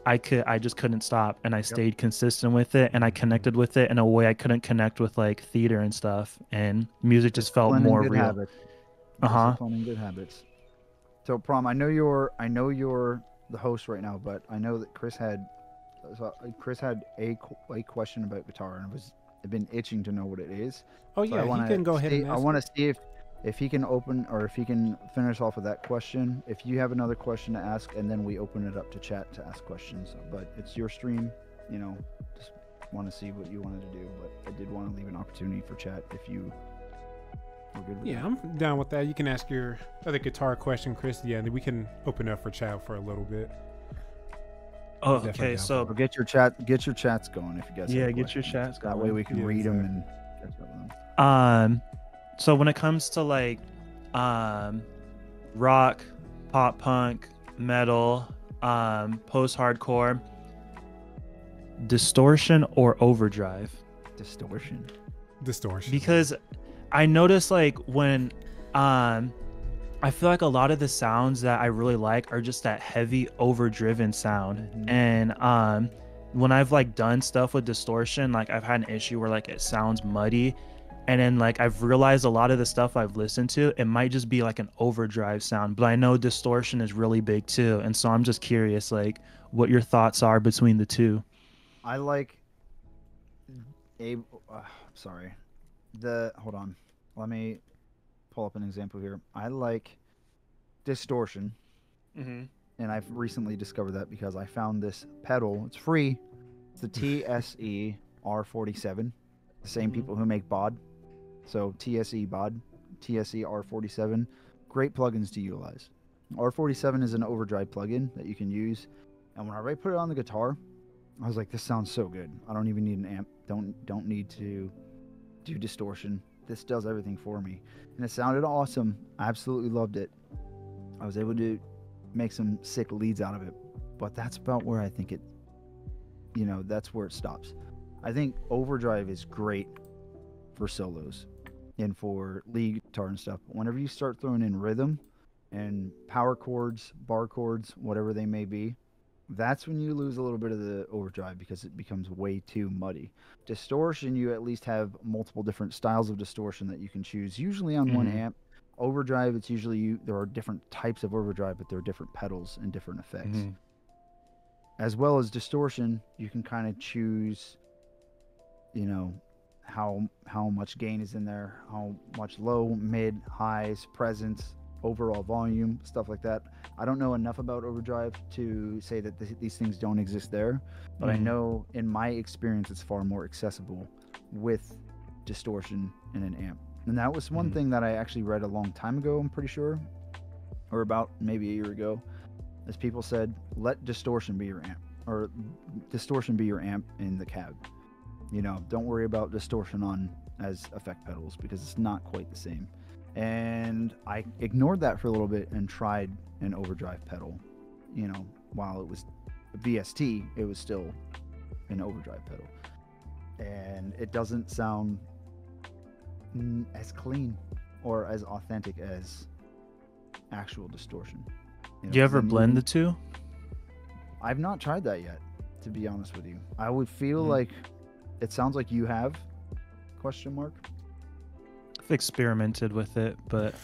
I just couldn't stop, and I stayed consistent with it, and I connected with it in a way I couldn't connect with like theater and stuff, and music just felt Discipline and more good real. habits. Uh-huh. Discipline and good habits. So, Prom, I know you're the host right now, but I know that Chris had a question about guitar, and I've been itching to know what it is. Oh So yeah, he can go ahead and I ask. want to see if he can open, or if he can finish off with that question. If you have another question to ask, and then we open it up to chat to ask questions. But it's your stream, just want to see what you wanted to do. But I did want to leave an opportunity for chat if you were good with Yeah, that. I'm down with that. You can ask your other guitar question, Chris. Yeah, and then we can open up for chat for a little bit. Oh, Definitely okay. down So for So get your chats going if you guys. yeah, have get your questions. chats That way going. we can Yeah, read them exactly. and catch up with them. So when it comes to like rock, pop punk, metal, post-hardcore, distortion or overdrive? Distortion. Distortion. Because I notice like when I feel like a lot of the sounds that I really like are just that heavy overdriven sound. Mhm. And when I've like done stuff with distortion, like I've had an issue where like it sounds muddy. And then like I've realized a lot of the stuff I've listened to, it might just be like an overdrive sound, but I know distortion is really big too. And so I'm just curious like what your thoughts are between the two. I like a. Sorry. Hold on. Let me pull up an example here. I like distortion, Mm-hmm. and I've recently discovered that because I found this pedal. It's free. It's the TSE R47. The same Mhm. people who make bod. So TSE bod, TSE R47. Great plugins to utilize. R47 is an overdrive plugin that you can use. And when I put it on the guitar, I was like, this sounds so good. I don't even need an amp. Don't need to do distortion. This does everything for me. And it sounded awesome. I absolutely loved it. I was able to make some sick leads out of it. But that's about where I think that's where it stops. I think overdrive is great for solos and for lead guitar and stuff. But whenever you start throwing in rhythm, and power chords, bar chords, whatever they may be, that's when you lose a little bit of the overdrive because it becomes way too muddy. Distortion, you at least have multiple different styles of distortion that you can choose, usually on one amp. Overdrive, it's usually there are different types of overdrive, but there are different pedals and different effects. As well as distortion, you can kind of choose, you know, how much gain is in there, how much low, mid, highs, presence, overall volume, stuff like that. I don't know enough about overdrive to say that these things don't exist there, but I know in my experience it's far more accessible with distortion in an amp. And that was one thing that I actually read a long time ago, I'm pretty sure, or about maybe a year ago, as people said, let distortion be your amp, or distortion be your amp in the cab. You know, don't worry about distortion on as effect pedals because it's not quite the same. And I ignored that for a little bit and tried an overdrive pedal. You know, while it was a VST, it was still an overdrive pedal. And it doesn't sound as clean or as authentic as actual distortion. You know, Do you ever blend the two? I've not tried that yet, to be honest with you. I would feel like it sounds like you have, question mark. I've experimented with it, but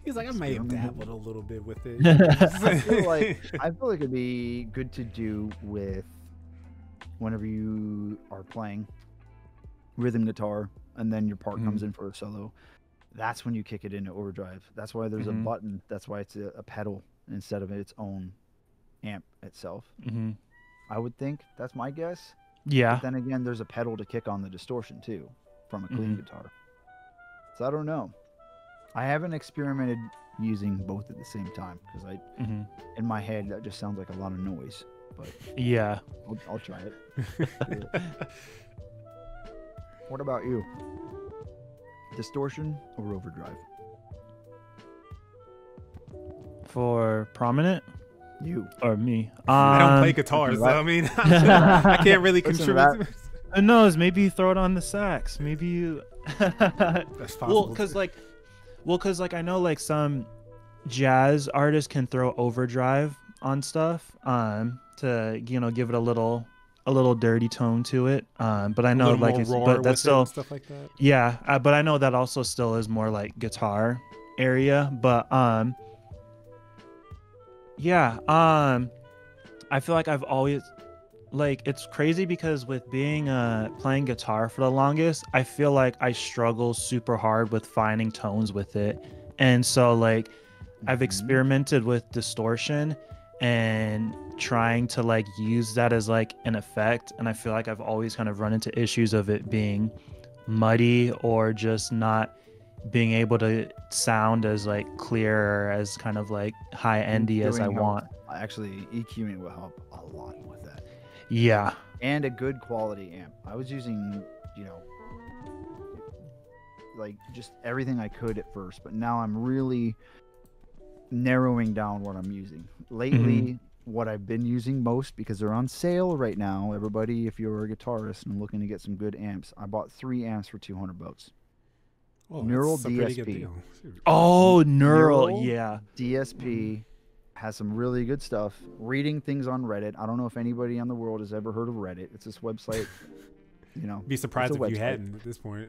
he's like, I may have dabbled a little bit with it. I feel like it'd be good to do with whenever you are playing rhythm guitar and then your part comes in for a solo. That's when you kick it into overdrive. That's why there's a button. That's why it's a pedal instead of its own amp itself. I would think. That's my guess. Yeah. But then again, there's a pedal to kick on the distortion too from a clean guitar. So I don't know. I haven't experimented using both at the same time because in my head, that just sounds like a lot of noise. But yeah, I'll try it. What about you? Distortion or overdrive? For prominent? You or me? I don't play guitars, so I mean, I can't really contribute. Who knows? Maybe you throw it on the sax. Maybe you. That's possible. Because I know like some jazz artists can throw overdrive on stuff, to give it a little dirty tone to it. But I know like but that's still stuff like that. Yeah, but I know that also still is more like guitar area. But yeah, I feel like I've always like it's crazy because with being playing guitar for the longest, I feel like I struggle super hard with finding tones with it. And so like I've experimented with distortion and trying to like use that as like an effect, and I feel like I've always kind of run into issues of it being muddy or just not being able to sound as like clear or as kind of like high endy as I want. Actually, EQing will help a lot with that. Yeah. And a good quality amp. I was using, like just everything I could at first, but now I'm really narrowing down what I'm using. Lately, what I've been using most, because they're on sale right now, everybody, if you're a guitarist and looking to get some good amps, I bought 3 amps for $200. Oh, Neural that's a pretty good DSP. deal. Oh, Neural, yeah. DSP has some really good stuff. Reading things on Reddit. I don't know if anybody on the world has ever heard of Reddit. It's this website. Be surprised if you hadn't at this point.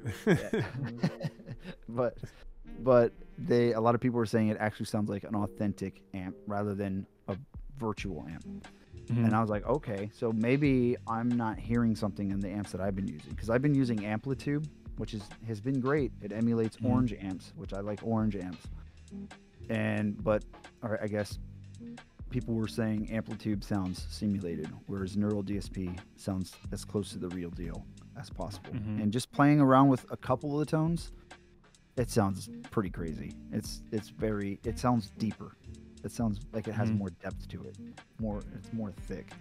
But a lot of people were saying it actually sounds like an authentic amp rather than a virtual amp. And I was like, okay, so maybe I'm not hearing something in the amps that I've been using, because I've been using Amplitude, which has been great. It emulates Orange amps, which I like Orange amps. But I guess people were saying Amplitude sounds simulated, whereas Neural DSP sounds as close to the real deal as possible. And just playing around with a couple of the tones, it sounds pretty crazy. It sounds deeper. It sounds like it has more depth to it. It's more thick.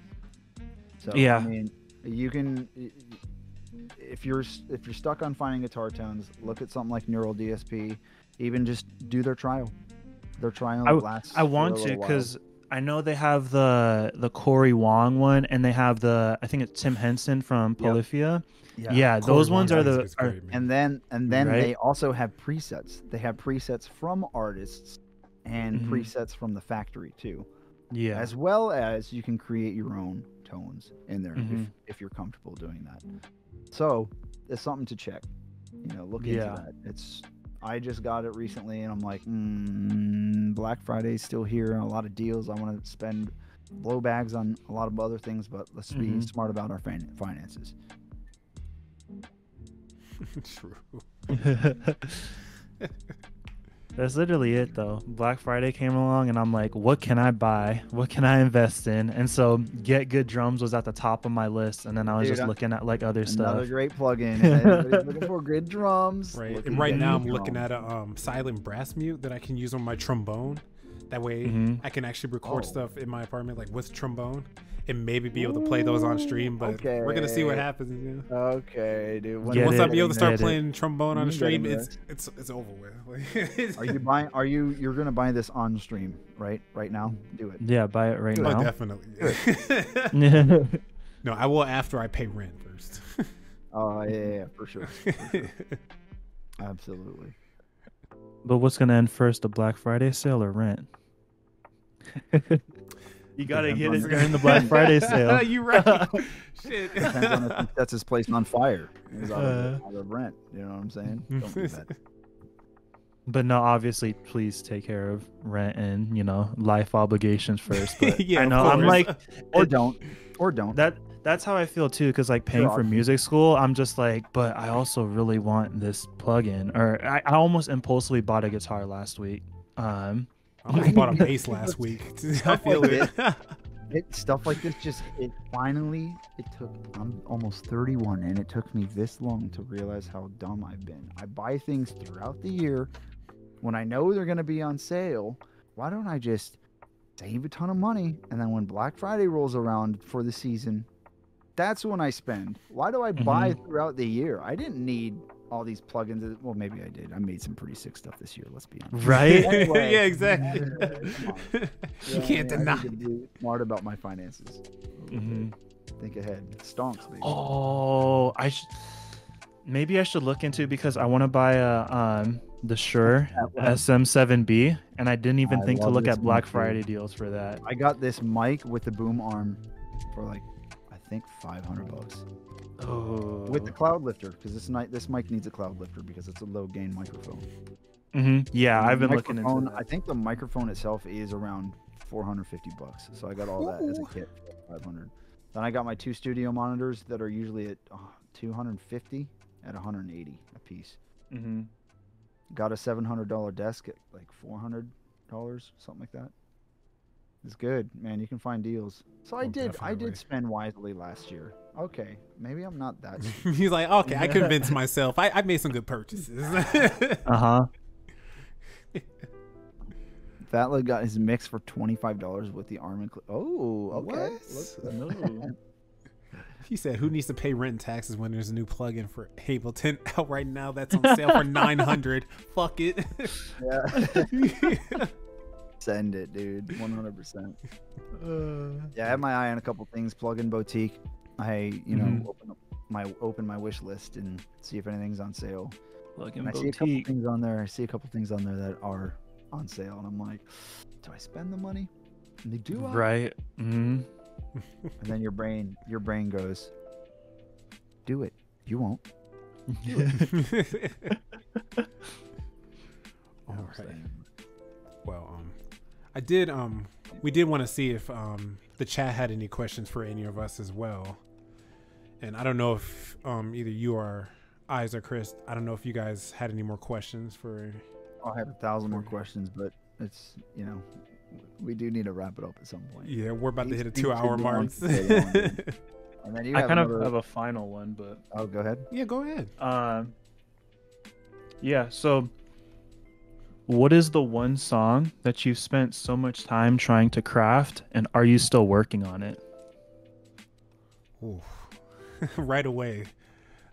So yeah. I mean, you can, if you're stuck on finding guitar tones, look at something like Neural DSP. Even just do their trial. Their trial lasts. I want to, because I know they have the Corey Wong one, and they have I think it's Tim Henson from Yep. Polyphia. Yeah. Yeah, Corey those ones are Wong's the music's great, man. And then Right. they also have presets. They have presets from artists and Mhm. presets from the factory too. yeah. As well as you can create your own tones in there Mhm. if you're comfortable doing that. So it's something to check. Look into Yeah. that. I just got it recently, and I'm like, Black Friday's still here. A lot of deals. I want to spend blow bags on a lot of other things, but let's be smart about our finances. True. That's literally it, though. Black Friday came along, and I'm like, what can I buy? What can I invest in? And so, Get Good Drums was at the top of my list, and then I was just looking at like other Another stuff. great plugin. If anybody's looking for good drums. Right. look And at right Good now I'm Drums. looking at a silent brass mute that I can use on my trombone. That way I can actually record stuff in my apartment, like with trombone, and maybe be able to play those on stream. But we're gonna see what happens. Okay, dude. Once I'm able to start playing trombone on You stream, get it's over with. Are you buying? You're gonna buy this on stream, right? Right now, do it. Yeah, buy it right Oh, now. definitely. No, I will after I pay rent first. Oh yeah, for sure. Absolutely. But what's gonna end first, the Black Friday sale or rent? You gotta get it during the Black Friday sale. You're right. Shit. Depends on if he sets his place on fire. He's out of rent. You know what I'm saying? Don't do that. But no, obviously, please take care of rent and life obligations first. But Yeah, I of know I'm course. like, Or don't. that's how I feel too. Because like paying for music school, I'm just like, but I also really want this plugin. Or I almost impulsively bought a guitar last week. I almost bought a bass last week. I feel it. Stuff like this it took, I'm almost 31, and it took me this long to realize how dumb I've been. I buy things throughout the year when I know they're going to be on sale. Why don't I just save a ton of money, and then when Black Friday rolls around for the season, that's when I spend? Why do I buy throughout the year? I didn't need all these plugins. Well, maybe I did. I made some pretty sick stuff this year, let's be honest. Right? Anyway, Yeah, exactly. You can't deny. I need to be smart about my finances. Think ahead. Stonks, baby. Oh, maybe I should look into, because I want to buy the Shure SM7B, and I didn't even think to love look this at Black mic, dude. Friday deals for that. I got this mic with the boom arm for like, I think $500 Oh. with the cloud lifter, because this mic needs a cloud lifter because it's a low gain microphone. Yeah, I've been looking Microphone, into that. I think the microphone itself is around $450, so I got all that as a kit for $500. Then I got my 2 studio monitors that are usually at $250 at $180 a piece. Got a $700 desk at like $400, something like that. It's good, man. You can find deals. So I did spend wisely last year. Okay, maybe I'm not that. He's like, okay, I convinced myself. I made some good purchases. Fatla got his mix for $25 with the arm and oh, okay. What? He said, "Who needs to pay rent and taxes when there's a new plugin for Ableton out right now that's on sale for $900? Fuck it." Yeah. Send it, dude. 100%. Yeah, I have my eye on a couple things. Plugin boutique. I, open my wish list and see if anything's on sale. Plugin I see a couple things on there. I see a couple things on there that are on sale, and I'm like, do I spend the money? And do I? Right. And then your brain goes, do it. You won't. All right. Well, we did want to see if the chat had any questions for any of us as well. And I don't know if either you or Eyes or Chris, I don't know if you guys had any more questions for. I have 1,000 more questions, but it's, we do need to wrap it up at some point. Yeah, we're about to hit a 2-hour mark. And then you I have kind another... of have a final one, but oh, go ahead. Yeah, go ahead. Yeah. So, what is the one song that you've spent so much time trying to craft, and are you still working on it? Ooh. Right away,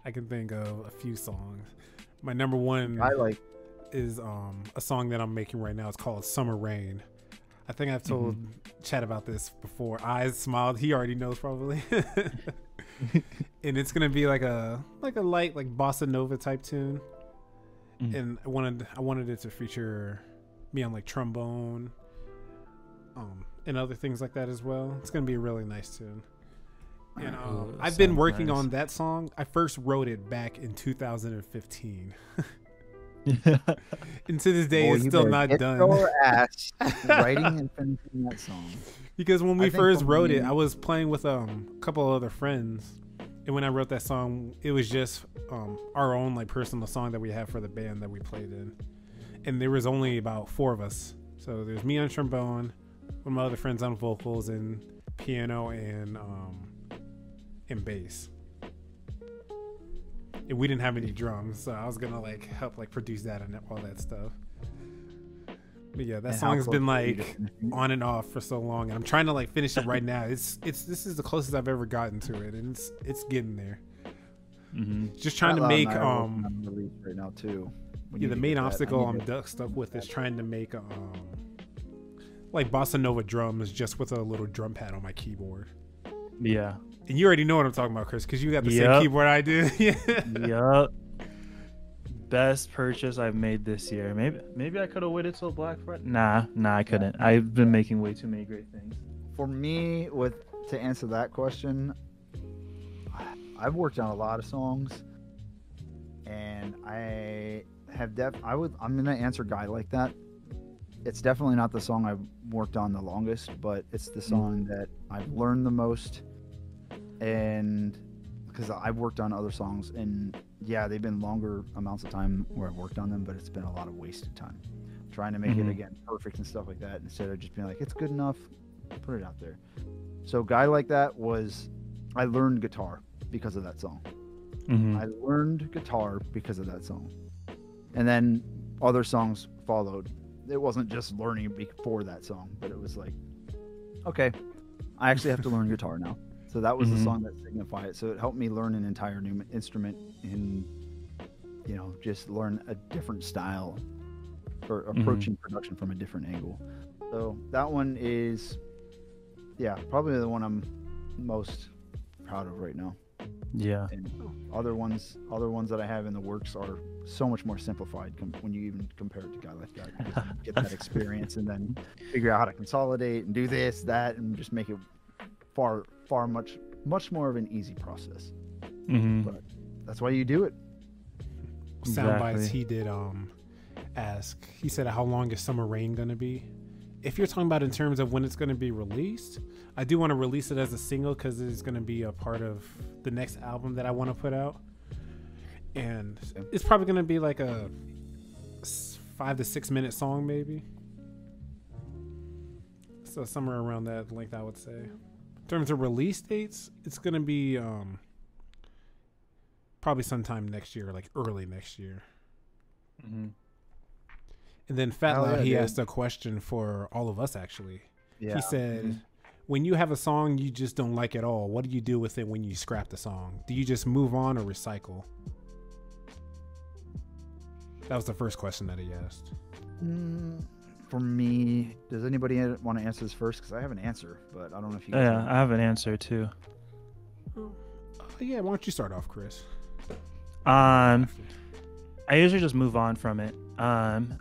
I can think of a few songs. My number one is a song that I'm making right now. It's called Summer Rain. I think I've told Chad about this before. Eyes smiled. He already knows probably. And it's gonna be like a light like bossa nova type tune. And I wanted it to feature me on like trombone, and other things like that as well. It's gonna be a really nice tune. And I've been working on that song. I first wrote it back in 2015. And to this day, it's still not done. Your ass writing and finishing that song. Because when we first wrote it, I was playing with a couple of other friends, and when I wrote that song, it was just our own like personal song that we had for the band that we played in, and there was only about 4 of us. So there's me on trombone, one of my other friends on vocals and piano and bass. And we didn't have any drums, so I was gonna like help like produce that and all that stuff. But yeah, that song's been like on and off for so long, and I'm trying to like finish it right now. This is the closest I've ever gotten to it, and it's getting there. Just trying to make right now too. Yeah, the main obstacle I'm stuck with is trying to make like bossa nova drums just with a little drum pad on my keyboard. Yeah. And you already know what I'm talking about, Chris, because you got the same keyboard I do. Yup. Best purchase I've made this year. Maybe I could have waited till Black Friday. Nah, I couldn't. I've been making way too many great things. For me, to answer that question, I've worked on a lot of songs, and I'm gonna answer Guy like that. It's definitely not the song I've worked on the longest, but it's the song that I've learned the most. And because I've worked on other songs, and yeah, they've been longer amounts of time where I've worked on them, but it's been a lot of wasted time trying to make it again perfect and stuff like that, instead of just being like, it's good enough, put it out there. So Guy Like That I learned guitar because of that song. I learned guitar because of that song, and then other songs followed. It wasn't just learning before that song, but it was like, okay, I actually have to learn guitar now. So that was the song that signified it. So it helped me learn an entire new instrument and, just learn a different style or approaching production from a different angle. So that one is, probably the one I'm most proud of right now. Yeah. And other ones that I have in the works are so much more simplified when you even compare it to Guy Like That. Because you get that experience and then figure out how to consolidate and do this, that, and just make it much more of an easy process. But that's why you do it. Soundbites he did ask. He said, how long is Summer Rain gonna be? If you're talking about in terms of when it's gonna be released, I do want to release it as a single because it's gonna be a part of the next album that I want to put out, and it's probably gonna be like a 5 to 6 minute song maybe, so somewhere around that length I would say. In terms of release dates, it's gonna be probably sometime next year, like early next year. And then Fat Loud, he asked a question for all of us actually. He said, when you have a song you just don't like at all, what do you do with it when you scrap the song? Do you just move on or recycle? That was the first question that he asked. For me, does anybody want to answer this first? Because I have an answer, but I don't know if you guys I have an answer too. Yeah, why don't you start off, Chris? I usually just move on from it. I'm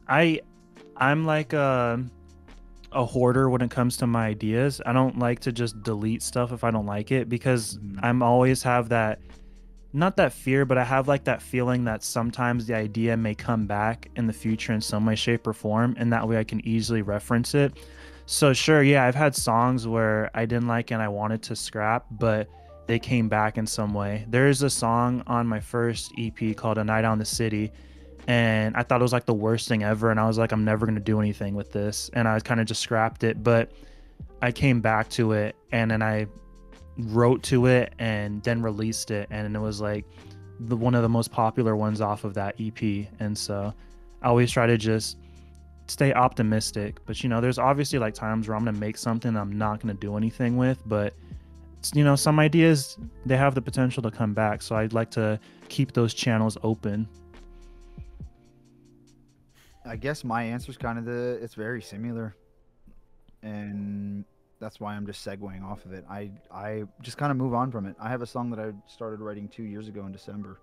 like a hoarder when it comes to my ideas. I don't like to just delete stuff if I don't like it, because I'm always have that, not that fear, but I have like that feeling that sometimes the idea may come back in the future in some way, shape, or form, and that way I can easily reference it. So sure, yeah, I've had songs where I didn't like and I wanted to scrap, but they came back in some way. There's a song on my first EP called A Night Out in the City, and I thought it was like the worst thing ever, and I was like, I'm never going to do anything with this, and I kind of just scrapped it. But I came back to it, and then I wrote to it and then released it, and it was like one of the most popular ones off of that EP. And so I always try to just stay optimistic, but there's obviously like times where I'm going to make something I'm not going to do anything with, but some ideas, they have the potential to come back, so I'd like to keep those channels open. I guess my answer is kind of it's very similar. and that's why I'm just segueing off of it. I just kind of move on from it. I have a song that I started writing 2 years ago in December,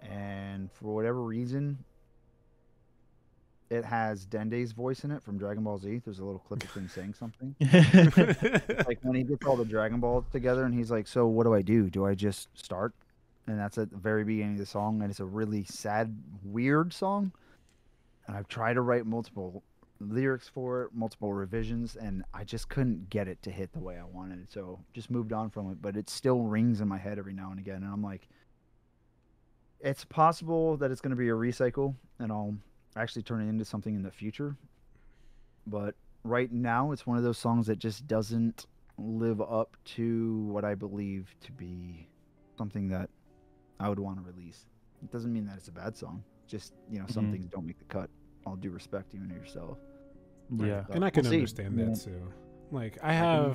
and for whatever reason, it has Dende's voice in it from Dragon Ball Z. There's a little clip of him saying something. Like when he gets all the Dragon Balls together and he's like, so what do I do? Do I just start? And that's at the very beginning of the song. And it's a really sad, weird song. And I've tried to write multiple lyrics for it, multiple revisions, and I just couldn't get it to hit the way I wanted it. So just moved on from it. But it still rings in my head every now and again. And I'm like, it's possible that it's going to be a recycle and I'll actually turn it into something in the future, but right now it's one of those songs that just doesn't live up to what I believe to be something that I would want to release. It doesn't mean that it's a bad song, just some things don't make the cut. All due respect even to yourself. Yeah, and I can understand that too. Like I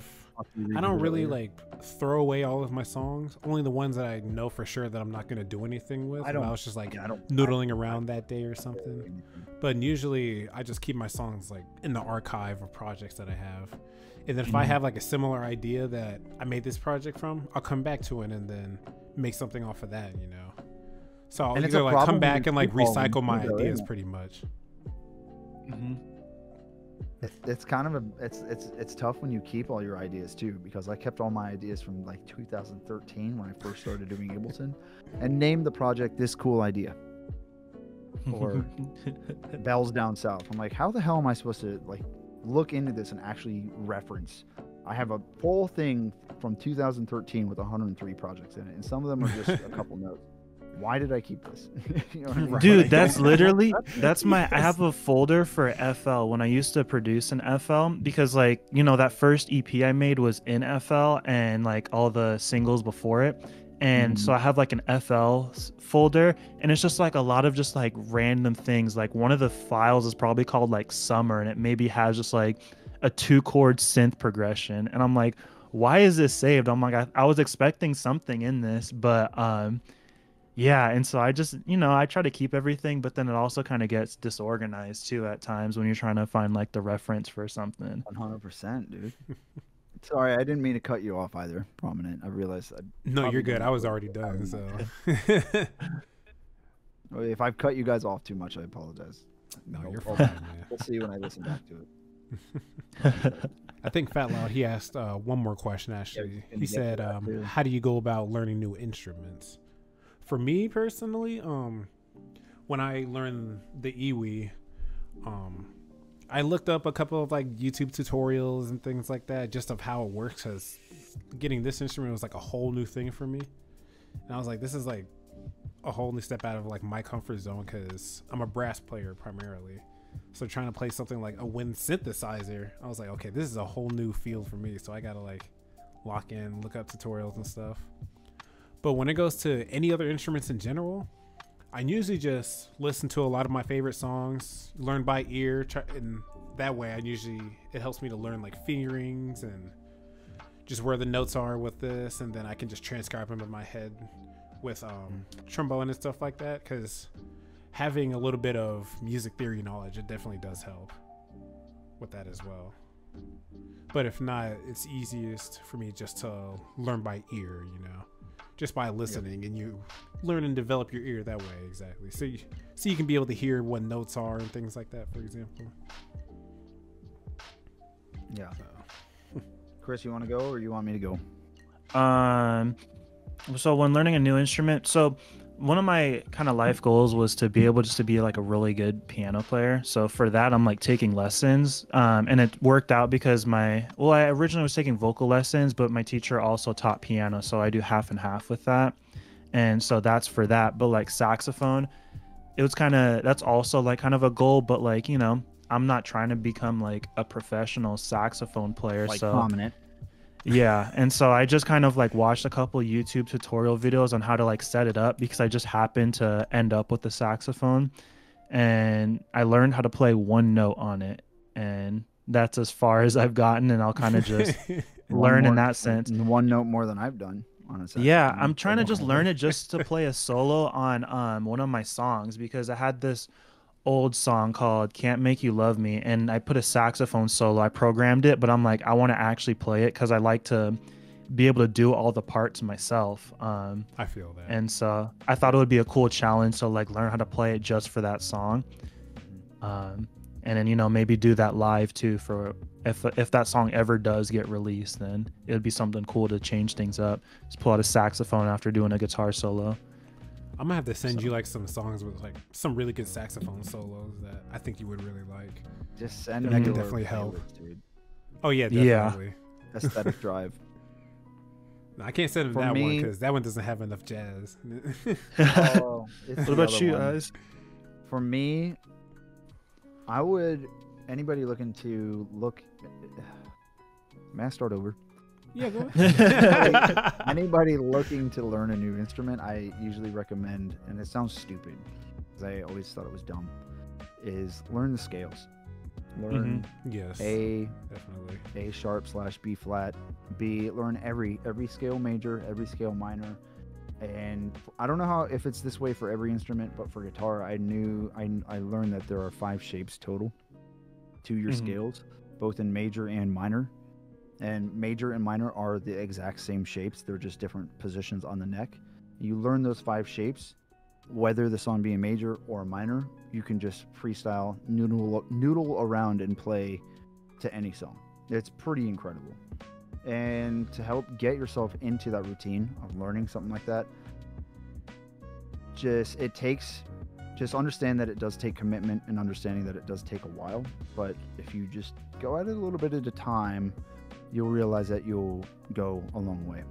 don't really like throw away all of my songs. Only the ones that I know for sure that I'm not going to do anything with. I was just like noodling around that day or something. But usually I just keep my songs like in the archive of projects that I have. And then if I have like a similar idea that I made this project from, I'll come back to it and then make something off of that, So I'll either like come back and like recycle my ideas pretty much. It's kind of it's tough when you keep all your ideas too, because I kept all my ideas from like 2013 when I first started doing Ableton, and named the project This Cool Idea or Bells Down South. I'm like, how the hell am I supposed to like look into this and actually reference? I have a full thing from 2013 with 103 projects in it, and some of them are just a couple notes. Why did I keep this? You know what I mean? Dude, that's literally I have a folder for FL when I used to produce in FL, because like, that first EP I made was in FL and like all the singles before it. And so I have like an FL folder, and it's just like a lot of just like random things. Like one of the files is probably called like Summer, and it maybe has just like a 2-chord synth progression. And I'm like, why is this saved? I'm like, I was expecting something in this, but yeah, and so I just, I try to keep everything, but then it also kind of gets disorganized too at times when you're trying to find like the reference for something. 100%, dude. Sorry, I didn't mean to cut you off either, Prominent. I realized. No, you're good. I was already done, so. If I've cut you guys off too much, I apologize. No, you're fine, man. We'll see when I listen back to it. I think Fat Loud, he asked one more question, actually. He said, how do you go about learning new instruments? For me personally, when I learned the Iwi, I looked up a couple of like YouTube tutorials and things like that, just of how it works, because getting this instrument was like a whole new thing for me. And I was like, this is like a whole new step out of like my comfort zone, because I'm a brass player primarily. So trying to play something like a wind synthesizer, I was like, okay, this is a whole new field for me. So I got to like lock in, look up tutorials and stuff. But when it goes to any other instruments in general, I usually just listen to a lot of my favorite songs, learn by ear, and that way it helps me to learn like fingerings and just where the notes are with this, and then I can just transcribe them in my head with trombone and stuff like that, because having a little bit of music theory knowledge, it definitely does help with that as well. But if not, it's easiest for me just to learn by ear, just by listening. And you learn and develop your ear that way. Exactly. So you can be able to hear what notes are and things like that, for example. Yeah. Chris, you want to go or you want me to go? So when learning a new instrument, so one of my kind of life goals was to be able just to be like a really good piano player. So for that, I'm like taking lessons, and it worked out because I originally was taking vocal lessons, but my teacher also taught piano. So I do half and half with that. And so that's for that. But like saxophone, that's also like kind of a goal, but like, I'm not trying to become like a professional saxophone player. Like so Prominent. Yeah, and so I just kind of like watched a couple YouTube tutorial videos on how to like set it up, because I just happened to end up with the saxophone, and I learned how to play one note on it, and that's as far as I've gotten, and I'll kind of just learn in that sense. One note more than I've done on a saxophone. Yeah, I'm trying to just learn it just to play a solo on one of my songs, because I had this old song called Can't Make You Love Me, and I put a saxophone solo. I programmed it, but I'm like, I want to actually play it because I like to be able to do all the parts myself. I feel that. And so I thought it would be a cool challenge to like learn how to play it just for that song. And then, you know, maybe do that live too for if that song ever does get released, then it would be something cool to change things up. Just pull out a saxophone after doing a guitar solo. I'm gonna have to send you like some songs with like some really good saxophone solos that I think you would really like. Just send That me could your definitely help. playlist, dude. Oh yeah, Yeah. definitely. Aesthetic Drive. No, I can't send him For that one me- because that one doesn't have enough jazz. Oh, it's What the about other you, one. guys? For me, I would anybody looking to look. May I start over? Yeah, go ahead. Anybody looking to learn a new instrument, I usually recommend, and it sounds stupid because I always thought it was dumb, is learn the scales. Learn Yes, A definitely. A sharp / B flat, B. Learn every scale major, every scale minor, and I don't know how if it's this way for every instrument, but for guitar, I learned that there are 5 shapes total to your scales, both in major and minor. And major and minor are the exact same shapes. They're just different positions on the neck. You learn those 5 shapes, whether the song be a major or a minor, you can just freestyle, noodle around and play to any song. It's pretty incredible. And to help get yourself into that routine of learning something like that, just understand that it does take commitment and understanding that it does take a while. But if you just go at it a little bit at a time, you'll realize that you'll go a long way.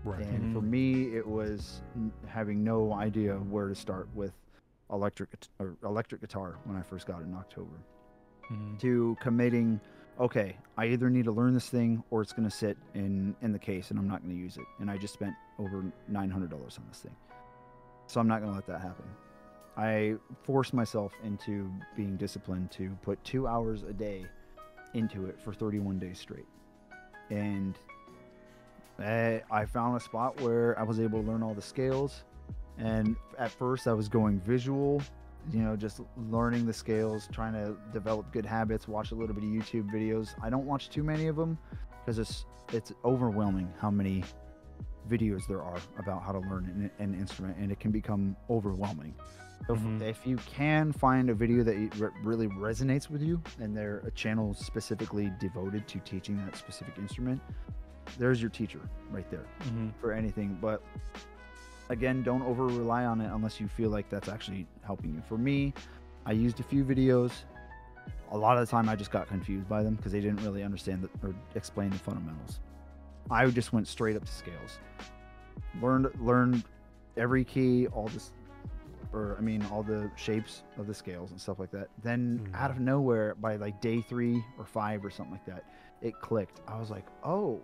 Right. And for me, it was having no idea where to start with electric guitar when I first got it in October. To committing, okay, I either need to learn this thing or it's going to sit in the case and I'm not going to use it. And I just spent over $900 on this thing. So I'm not going to let that happen. I forced myself into being disciplined to put 2 hours a day into it for 31 days straight. And I found a spot where I was able to learn all the scales. And at first I was going visual, you know, just learning the scales, trying to develop good habits, watch a little bit of YouTube videos. I don't watch too many of them because it's overwhelming how many videos there are about how to learn an instrument, and it can become overwhelming. So if you can find a video that really resonates with you, and they're a channel specifically devoted to teaching that specific instrument, there's your teacher right there for anything. But again, don't over rely on it unless you feel like that's actually helping you. For me, I used a few videos. A lot of the time I just got confused by them because they didn't really understand or explain the fundamentals. I just went straight up to scales. Learned every key, all the shapes of the scales and stuff like that. Then out of nowhere, by like day 3 or 5 or something like that, it clicked. I was like, oh,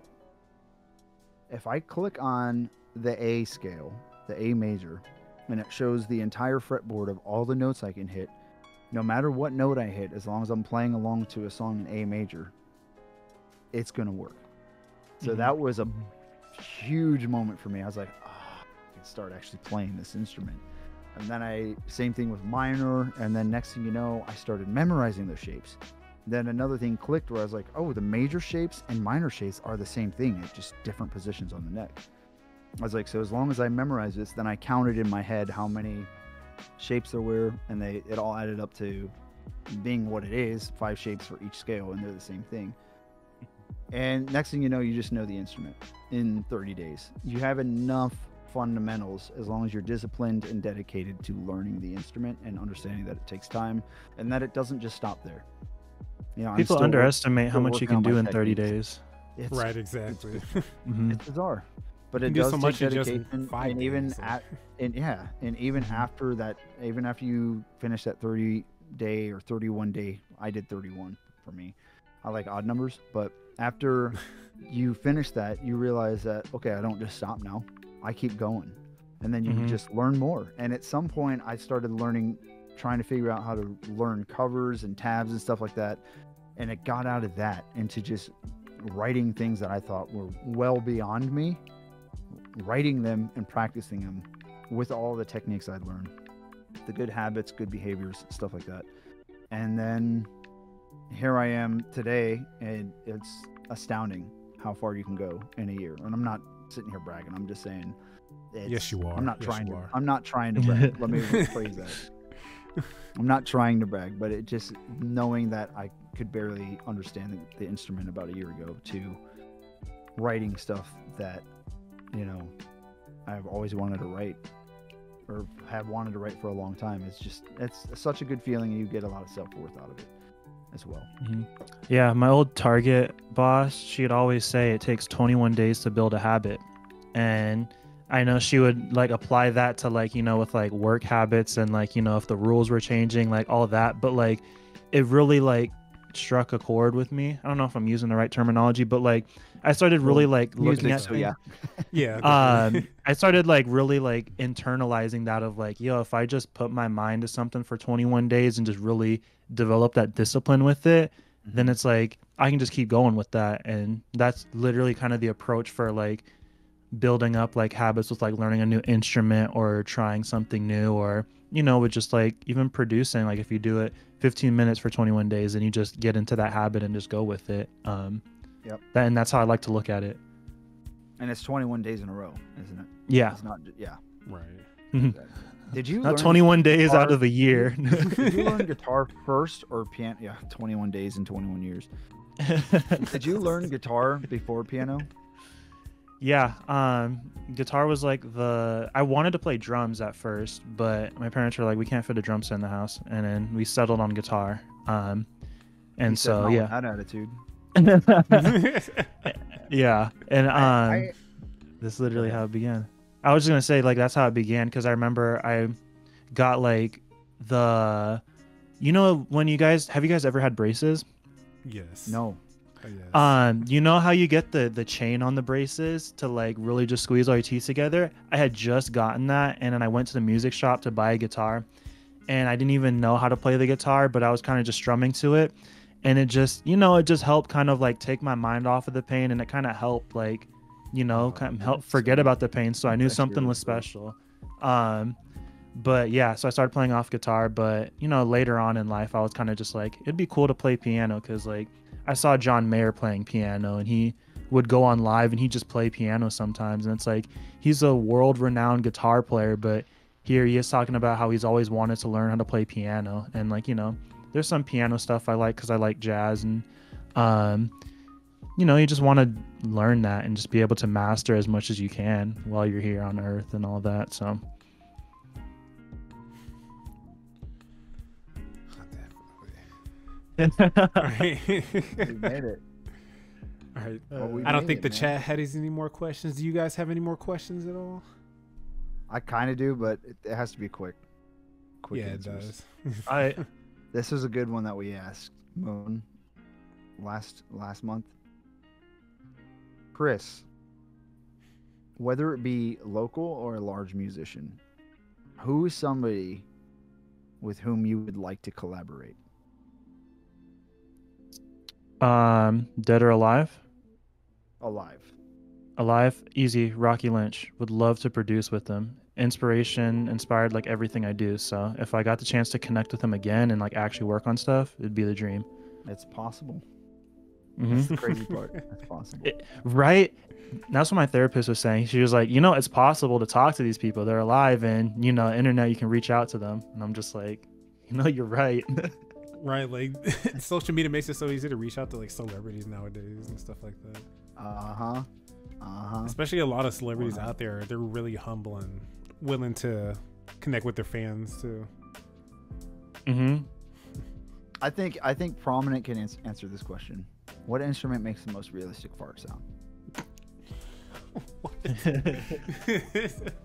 if I click on the A scale, the A major, and it shows the entire fretboard of all the notes I can hit, no matter what note I hit, as long as I'm playing along to a song in A major, it's going to work. So that was a huge moment for me. I was like, oh, I can start actually playing this instrument. And then same thing with minor, and then next thing you know, I started memorizing those shapes. Then another thing clicked where I was like, oh, the major shapes and minor shapes are the same thing, it's just different positions on the neck. I was like, so as long as I memorize this, then I counted in my head how many shapes there were, and it all added up to being what it is, 5 shapes for each scale, and they're the same thing. And next thing you know, you just know the instrument in 30 days. You have enough fundamentals as long as you're disciplined and dedicated to learning the instrument and understanding that it takes time and that it doesn't just stop there. You know, People underestimate how much you can do in 30 techniques. days. Right, exactly. It's bizarre, but You it can do does so take much in just dedication. 5 And even days, so. after that, even after you finish that 30-day or 31-day, I did 31 for me. I like odd numbers, but after you finish that, you realize that, okay, I don't just stop now. I keep going. And then you just learn more. And at some point, I started trying to figure out how to learn covers and tabs and stuff like that. And it got out of that into just writing things that I thought were well beyond me, writing them and practicing them with all the techniques I'd learned. the good habits, good behaviors, stuff like that. And then here I am today, and it's astounding how far you can go in a year. And I'm not sitting here bragging. I'm just saying. Yes, you are. I'm not Yes, trying you to. are. I'm not trying to brag. Let me rephrase that. I'm not trying to brag, but it just knowing that I could barely understand the instrument about a year ago to writing stuff that, you know, I've always wanted to write or have wanted to write for a long time. It's such a good feeling. You get a lot of self-worth out of it as well. Yeah, my old Target boss, she'd always say it takes 21 days to build a habit. And I know she would like apply that to like, you know, with like work habits and like, you know, if the rules were changing, like all that. But like it really like struck a chord with me. I don't know if I'm using the right terminology, but like I started really like looking at things. I started like really like internalizing that of like, yo, if I just put my mind to something for 21 days and just really develop that discipline with it, then it's like I can just keep going with that. And that's literally kind of the approach for like building up like habits with like learning a new instrument or trying something new, or, you know, with just like even producing. Like if you do it 15 minutes for 21 days and you just get into that habit and just go with it. And that's how I like to look at it. And it's 21 days in a row, isn't it? Yeah. It's not, yeah. Right. Exactly. Did you not learn 21 days guitar? out of the year? Did you learn guitar first or piano? Yeah, 21 days and 21 years. Did you learn guitar before piano? Yeah, guitar was like I wanted to play drums at first, but my parents were like, we can't fit a drum set in the house, and then we settled on guitar. And so yeah, that attitude. Yeah, and this is literally how it began. I was just gonna say like that's how it began because I remember I got like you know, when have you guys ever had braces? Yes. No. Yes. You know how you get the chain on the braces to like really just squeeze all your teeth together? I had just gotten that, and then I went to the music shop to buy a guitar, and I didn't even know how to play the guitar, but I was kind of just strumming to it, and it just, you know, it just helped kind of like take my mind off of the pain, and it kind of helped like, you know, kind of help forget about the pain. So I knew something was special. But yeah, so I started playing off guitar, but you know, later on in life, I was kind of just like, it'd be cool to play piano because like I saw John Mayer playing piano, and he would go on live and he'd just play piano sometimes. And it's like, he's a world-renowned guitar player, but here he is talking about how he's always wanted to learn how to play piano. And like, you know, there's some piano stuff I like because I like jazz, and you know, you just want to learn that and just be able to master as much as you can while you're here on Earth and all that. So. Right. We made it. All right. Well, I don't think the chat had any more questions. Do you guys have any more questions at all? I kind of do, but it has to be quick. Yeah, answers. it does. This was a good one that we asked Moon last month. Chris, whether it be local or a large musician, who is somebody with whom you would like to collaborate? Dead or alive? Alive. Easy. Rocky Lynch. Would love to produce with him. Inspired like everything I do. So if I got the chance to connect with him again and like actually work on stuff, it'd be the dream. It's possible. Mm-hmm. That's the crazy part. It's possible. Right? That's what my therapist was saying. She was like, you know, it's possible to talk to these people. They're alive, and you know, internet, you can reach out to them. And I'm just like, you know, you're right. Right, like social media makes it so easy to reach out to like celebrities nowadays and stuff like that. Especially a lot of celebrities out there, they're really humble and willing to connect with their fans too. I think Prominent can answer this question. What instrument makes the most realistic fart sound?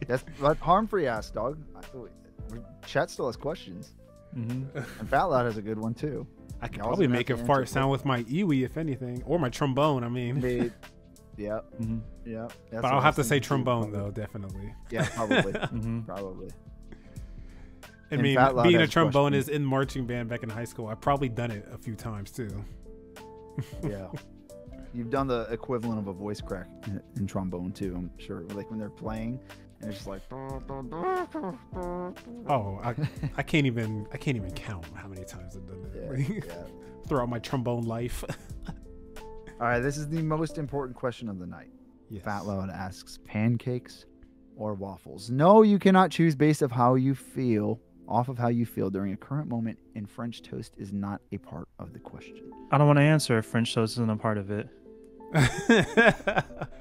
That's what Harmfree asked, dog. Chat still has questions. And Fat Loud has a good one too. I could probably make a fart sound with my Iwi, if anything, or my trombone. I mean, yeah. But I'll have to say trombone though, definitely. Yeah, probably. Probably. I mean, being a trombonist in marching band back in high school, I've probably done it a few times too. Yeah. You've done the equivalent of a voice crack in trombone too, I'm sure. Like when they're playing and it's just like. Oh, I can't even count how many times I've done that. Yeah. Throughout my trombone life. All right, this is the most important question of the night. Yes. Fat Loud asks, pancakes or waffles? No, you cannot choose based off how you feel, off of how you feel during a current moment, and French toast is not a part of the question. I don't want to answer if French toast isn't a part of it.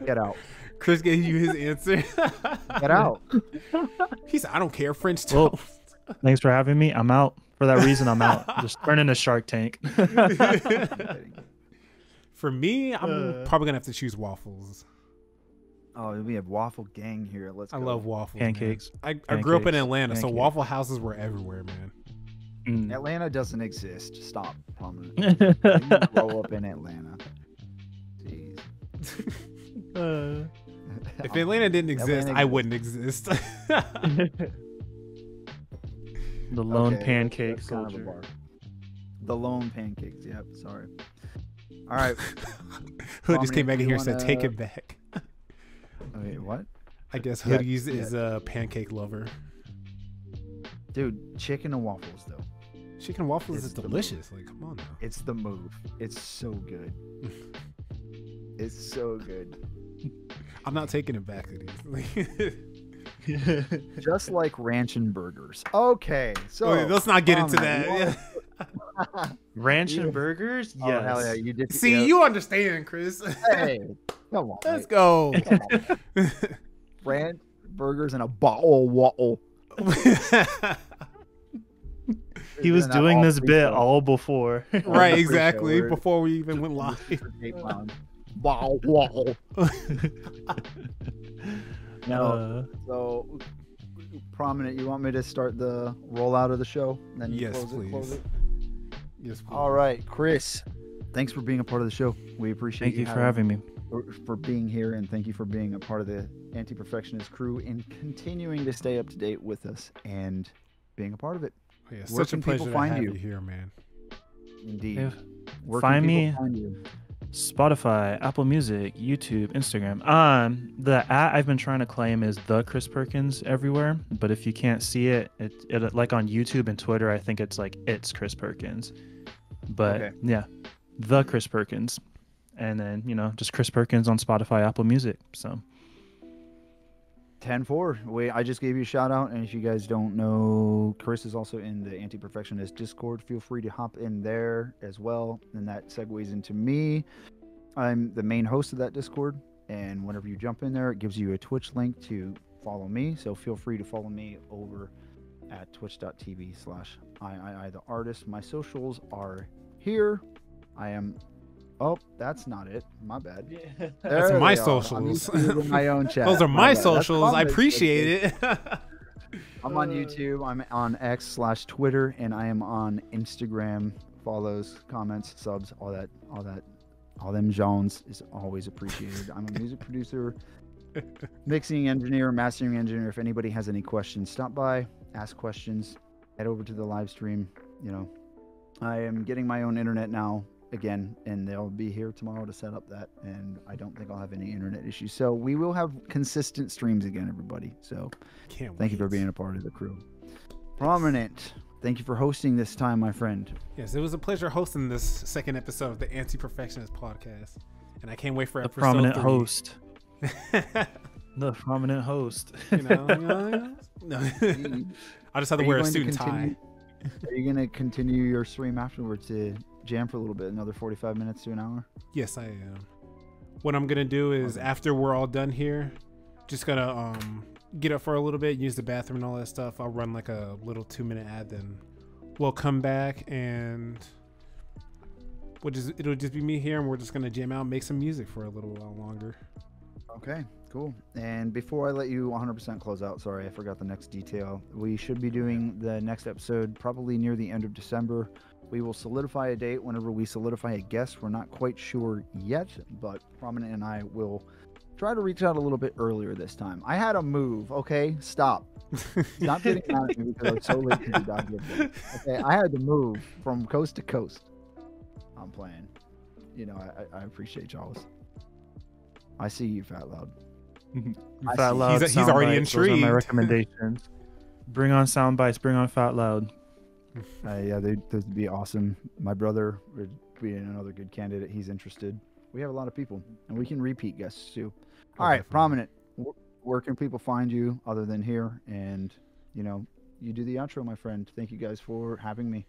Get out. Chris gave you his answer. Get out. He said, I don't care, French Well, toast. Thanks for having me. I'm out. For that reason, I'm out. Just turn into Shark Tank. For me, I'm probably going to have to choose waffles. Oh, we have waffle gang here. Let's go. I love waffles. Pancakes. Man. I grew up in Pancakes. Atlanta, so Pancakes. Waffle Houses were everywhere, man. Mm. Atlanta doesn't exist. Stop. Prominent. You didn't grow up in Atlanta. Jeez. If Atlanta didn't exist, Atlanta I wouldn't exist. The lone Okay, pancake that's kind of a soldier. bar. The lone pancakes. Yep. Sorry. All right. Hood just came Prominent, back in you here and said, wanna- take it back. Wait, what? I guess Yeah, Hood is a pancake lover. Dude, chicken and waffles though. Chicken and waffles It's is the delicious. Like, come on now. It's the move. It's so good. It's so good. I'm not taking it back that easily. Just like ranch and burgers. Okay, so Wait, let's not get into Prominent, that. Ranch You- and burgers? Oh, Yes. hell yeah, you did. See, yeah. you understand, Chris. Hey, come on. Let's mate. go. Come on. Ranch, burgers, and a bottle of waffle. He was Isn't that doing all this bit pre-show? all before. Right, the exactly. pre-show, we're- Before we even went live. Bottle waffle. No. So, Prominent, you want me to start the rollout of the show? Then you Yes, close please. it, close it? Yes, please. All right, Chris. Thanks for being a part of the show. We appreciate Thank you for having me. for being here, and thank you for being a part of the Anti-Perfectionist crew and continuing to stay up to date with us and being a part of it. Oh, yeah, Where such a can people pleasure to find have you? you here, man. Indeed. If- Where find can people me- find you? Spotify, Apple Music, YouTube, Instagram. The I've been trying to claim is the Chris Perkins everywhere, but if you can't see it, it like on YouTube and Twitter, I think it's like it's Chris Perkins. But Okay. yeah, the Chris Perkins, and then just Chris Perkins on Spotify, Apple Music. So 10-4. I just gave you a shout out, and if you guys don't know, Chris is also in the Anti-Perfectionist Discord. Feel free to hop in there as well, and that segues into me. I'm the main host of that Discord, and whenever you jump in there, it gives you a Twitch link to follow me. So feel free to follow me over at twitch.tv/I the artist. My socials are here. I am. Oh, that's not it. My bad. That's There my they are. I'm socials. using my own chat. Those are my bad. That's socials. I Prominent. appreciate it. I'm on YouTube. I'm on X/Twitter, and I am on Instagram. Follows, comments, subs, all that, all them Jones is always appreciated. I'm a music producer, mixing engineer, mastering engineer. If anybody has any questions, stop by, ask questions, head over to the live stream. I am getting my own internet now again, and they'll be here tomorrow to set up that, and I don't think I'll have any internet issues. So we will have consistent streams again, everybody. So Can't thank you for wait. being a part of the crew. Prominent, thank you for hosting this time, my friend. Yes, it was a pleasure hosting this second episode of the Anti-Perfectionist podcast, and I can't wait for the episode prominent 3. host, the prominent host. No. I just have to wear a suit and tie. Are you going to continue your stream afterwards to jam for a little bit, another 45 minutes to an hour? Yes, I am. What I'm gonna do is after we're all done here, just gonna get up for a little bit, use the bathroom and all that stuff. I'll run like a little 2-minute ad, then we'll come back and it'll just be me here, and we're just gonna jam out, and make some music for a little while longer. Okay, cool. And before I let you 100% close out, sorry, I forgot the next detail. We should be doing the next episode probably near the end of December. We will solidify a date whenever we solidify a guest. We're not quite sure yet, but Prominent and I will try to reach out a little bit earlier this time. I had a move, okay? Stop. Stop getting mad at me because I'm so late to do God. Okay, I had to move from coast to coast. I'm playing. I appreciate y'all. I see you, Fat Loud. Fat Loud. He's already Soundbites, those are my intrigued. recommendations. Bring on sound bites. Bring on Fat Loud. Yeah, those would be awesome. My brother would be another good candidate. He's interested. We have a lot of people, and we can repeat guests too. All right, Definitely. Prominent. Where can people find you other than here? And you do the outro, my friend. Thank you guys for having me.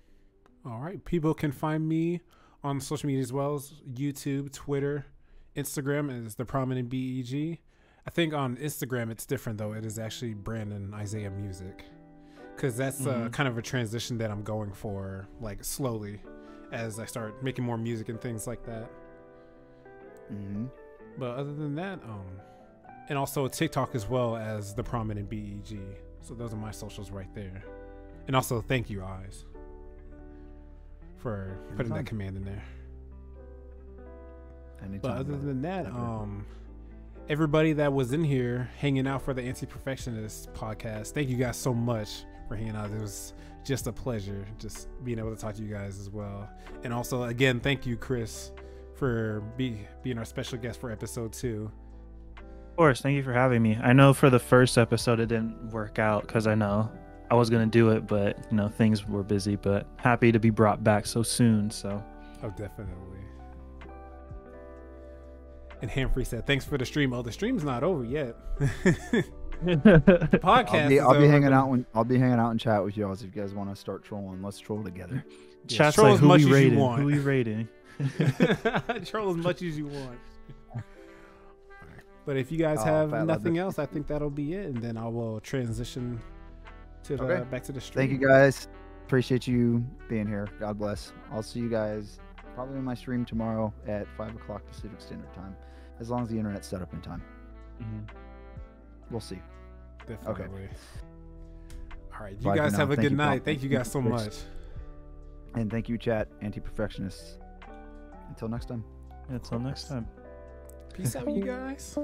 All right. People can find me on social media as well as YouTube, Twitter, Instagram is the Prominent BEG. I think on Instagram it's different though. It is actually Brandon Isaiah Music, because that's kind of a transition that I'm going for, like slowly, as I start making more music and things like that. But other than that, and also TikTok as well as the Prominent BEG. So those are my socials right there. And also thank you, Eyes, for putting that command in there. Anytime, But other brother. than that, everybody that was in here hanging out for the Antiperfectionist podcast, thank you guys so much for hanging out. It was just a pleasure just being able to talk to you guys as well. And also, again, thank you, Chris, for being our special guest for episode 2. Of course, thank you for having me. I know for the first episode it didn't work out because I know I was gonna do it, but things were busy. But happy to be brought back so soon. So. Oh, definitely. And Humphrey said, "Thanks for the stream." Oh, the stream's not over yet. The podcast. I'll be hanging out I'll be hanging out and chat with y'all. If you guys want to start trolling, let's troll together. Chat's troll like, as who much we as you rating? want. Who we rating? Troll as much as you want. But if you guys Oh, have Fat Lad, nothing else, I think that'll be it, and then I will transition to the back to the stream. Thank you guys. Appreciate you being here. God bless. I'll see you guys probably in my stream tomorrow at 5 o'clock Pacific Standard Time, as long as the internet's set up in time. We'll see. Definitely. All right, you Bye for guys now. have a Thank good you, night. Bob. Thank you guys so much. And thank you, chat, Anti-Perfectionists. Until next time. Until next time. Peace out, you guys.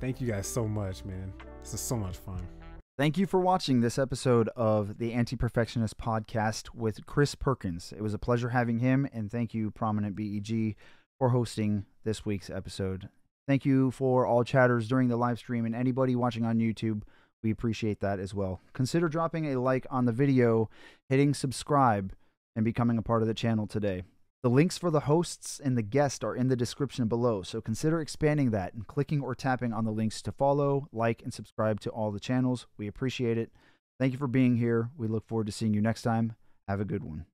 Thank you guys so much, man. This is so much fun. Thank you for watching this episode of the Anti-Perfectionist podcast with Chris Perkins. It was a pleasure having him, and thank you, Prominent BEG, for hosting this week's episode. Thank you for all chatters during the live stream, and anybody watching on YouTube. We appreciate that as well. Consider dropping a like on the video, hitting subscribe, and becoming a part of the channel today. The links for the hosts and the guest are in the description below, so consider expanding that and clicking or tapping on the links to follow, like, and subscribe to all the channels. We appreciate it. Thank you for being here. We look forward to seeing you next time. Have a good one.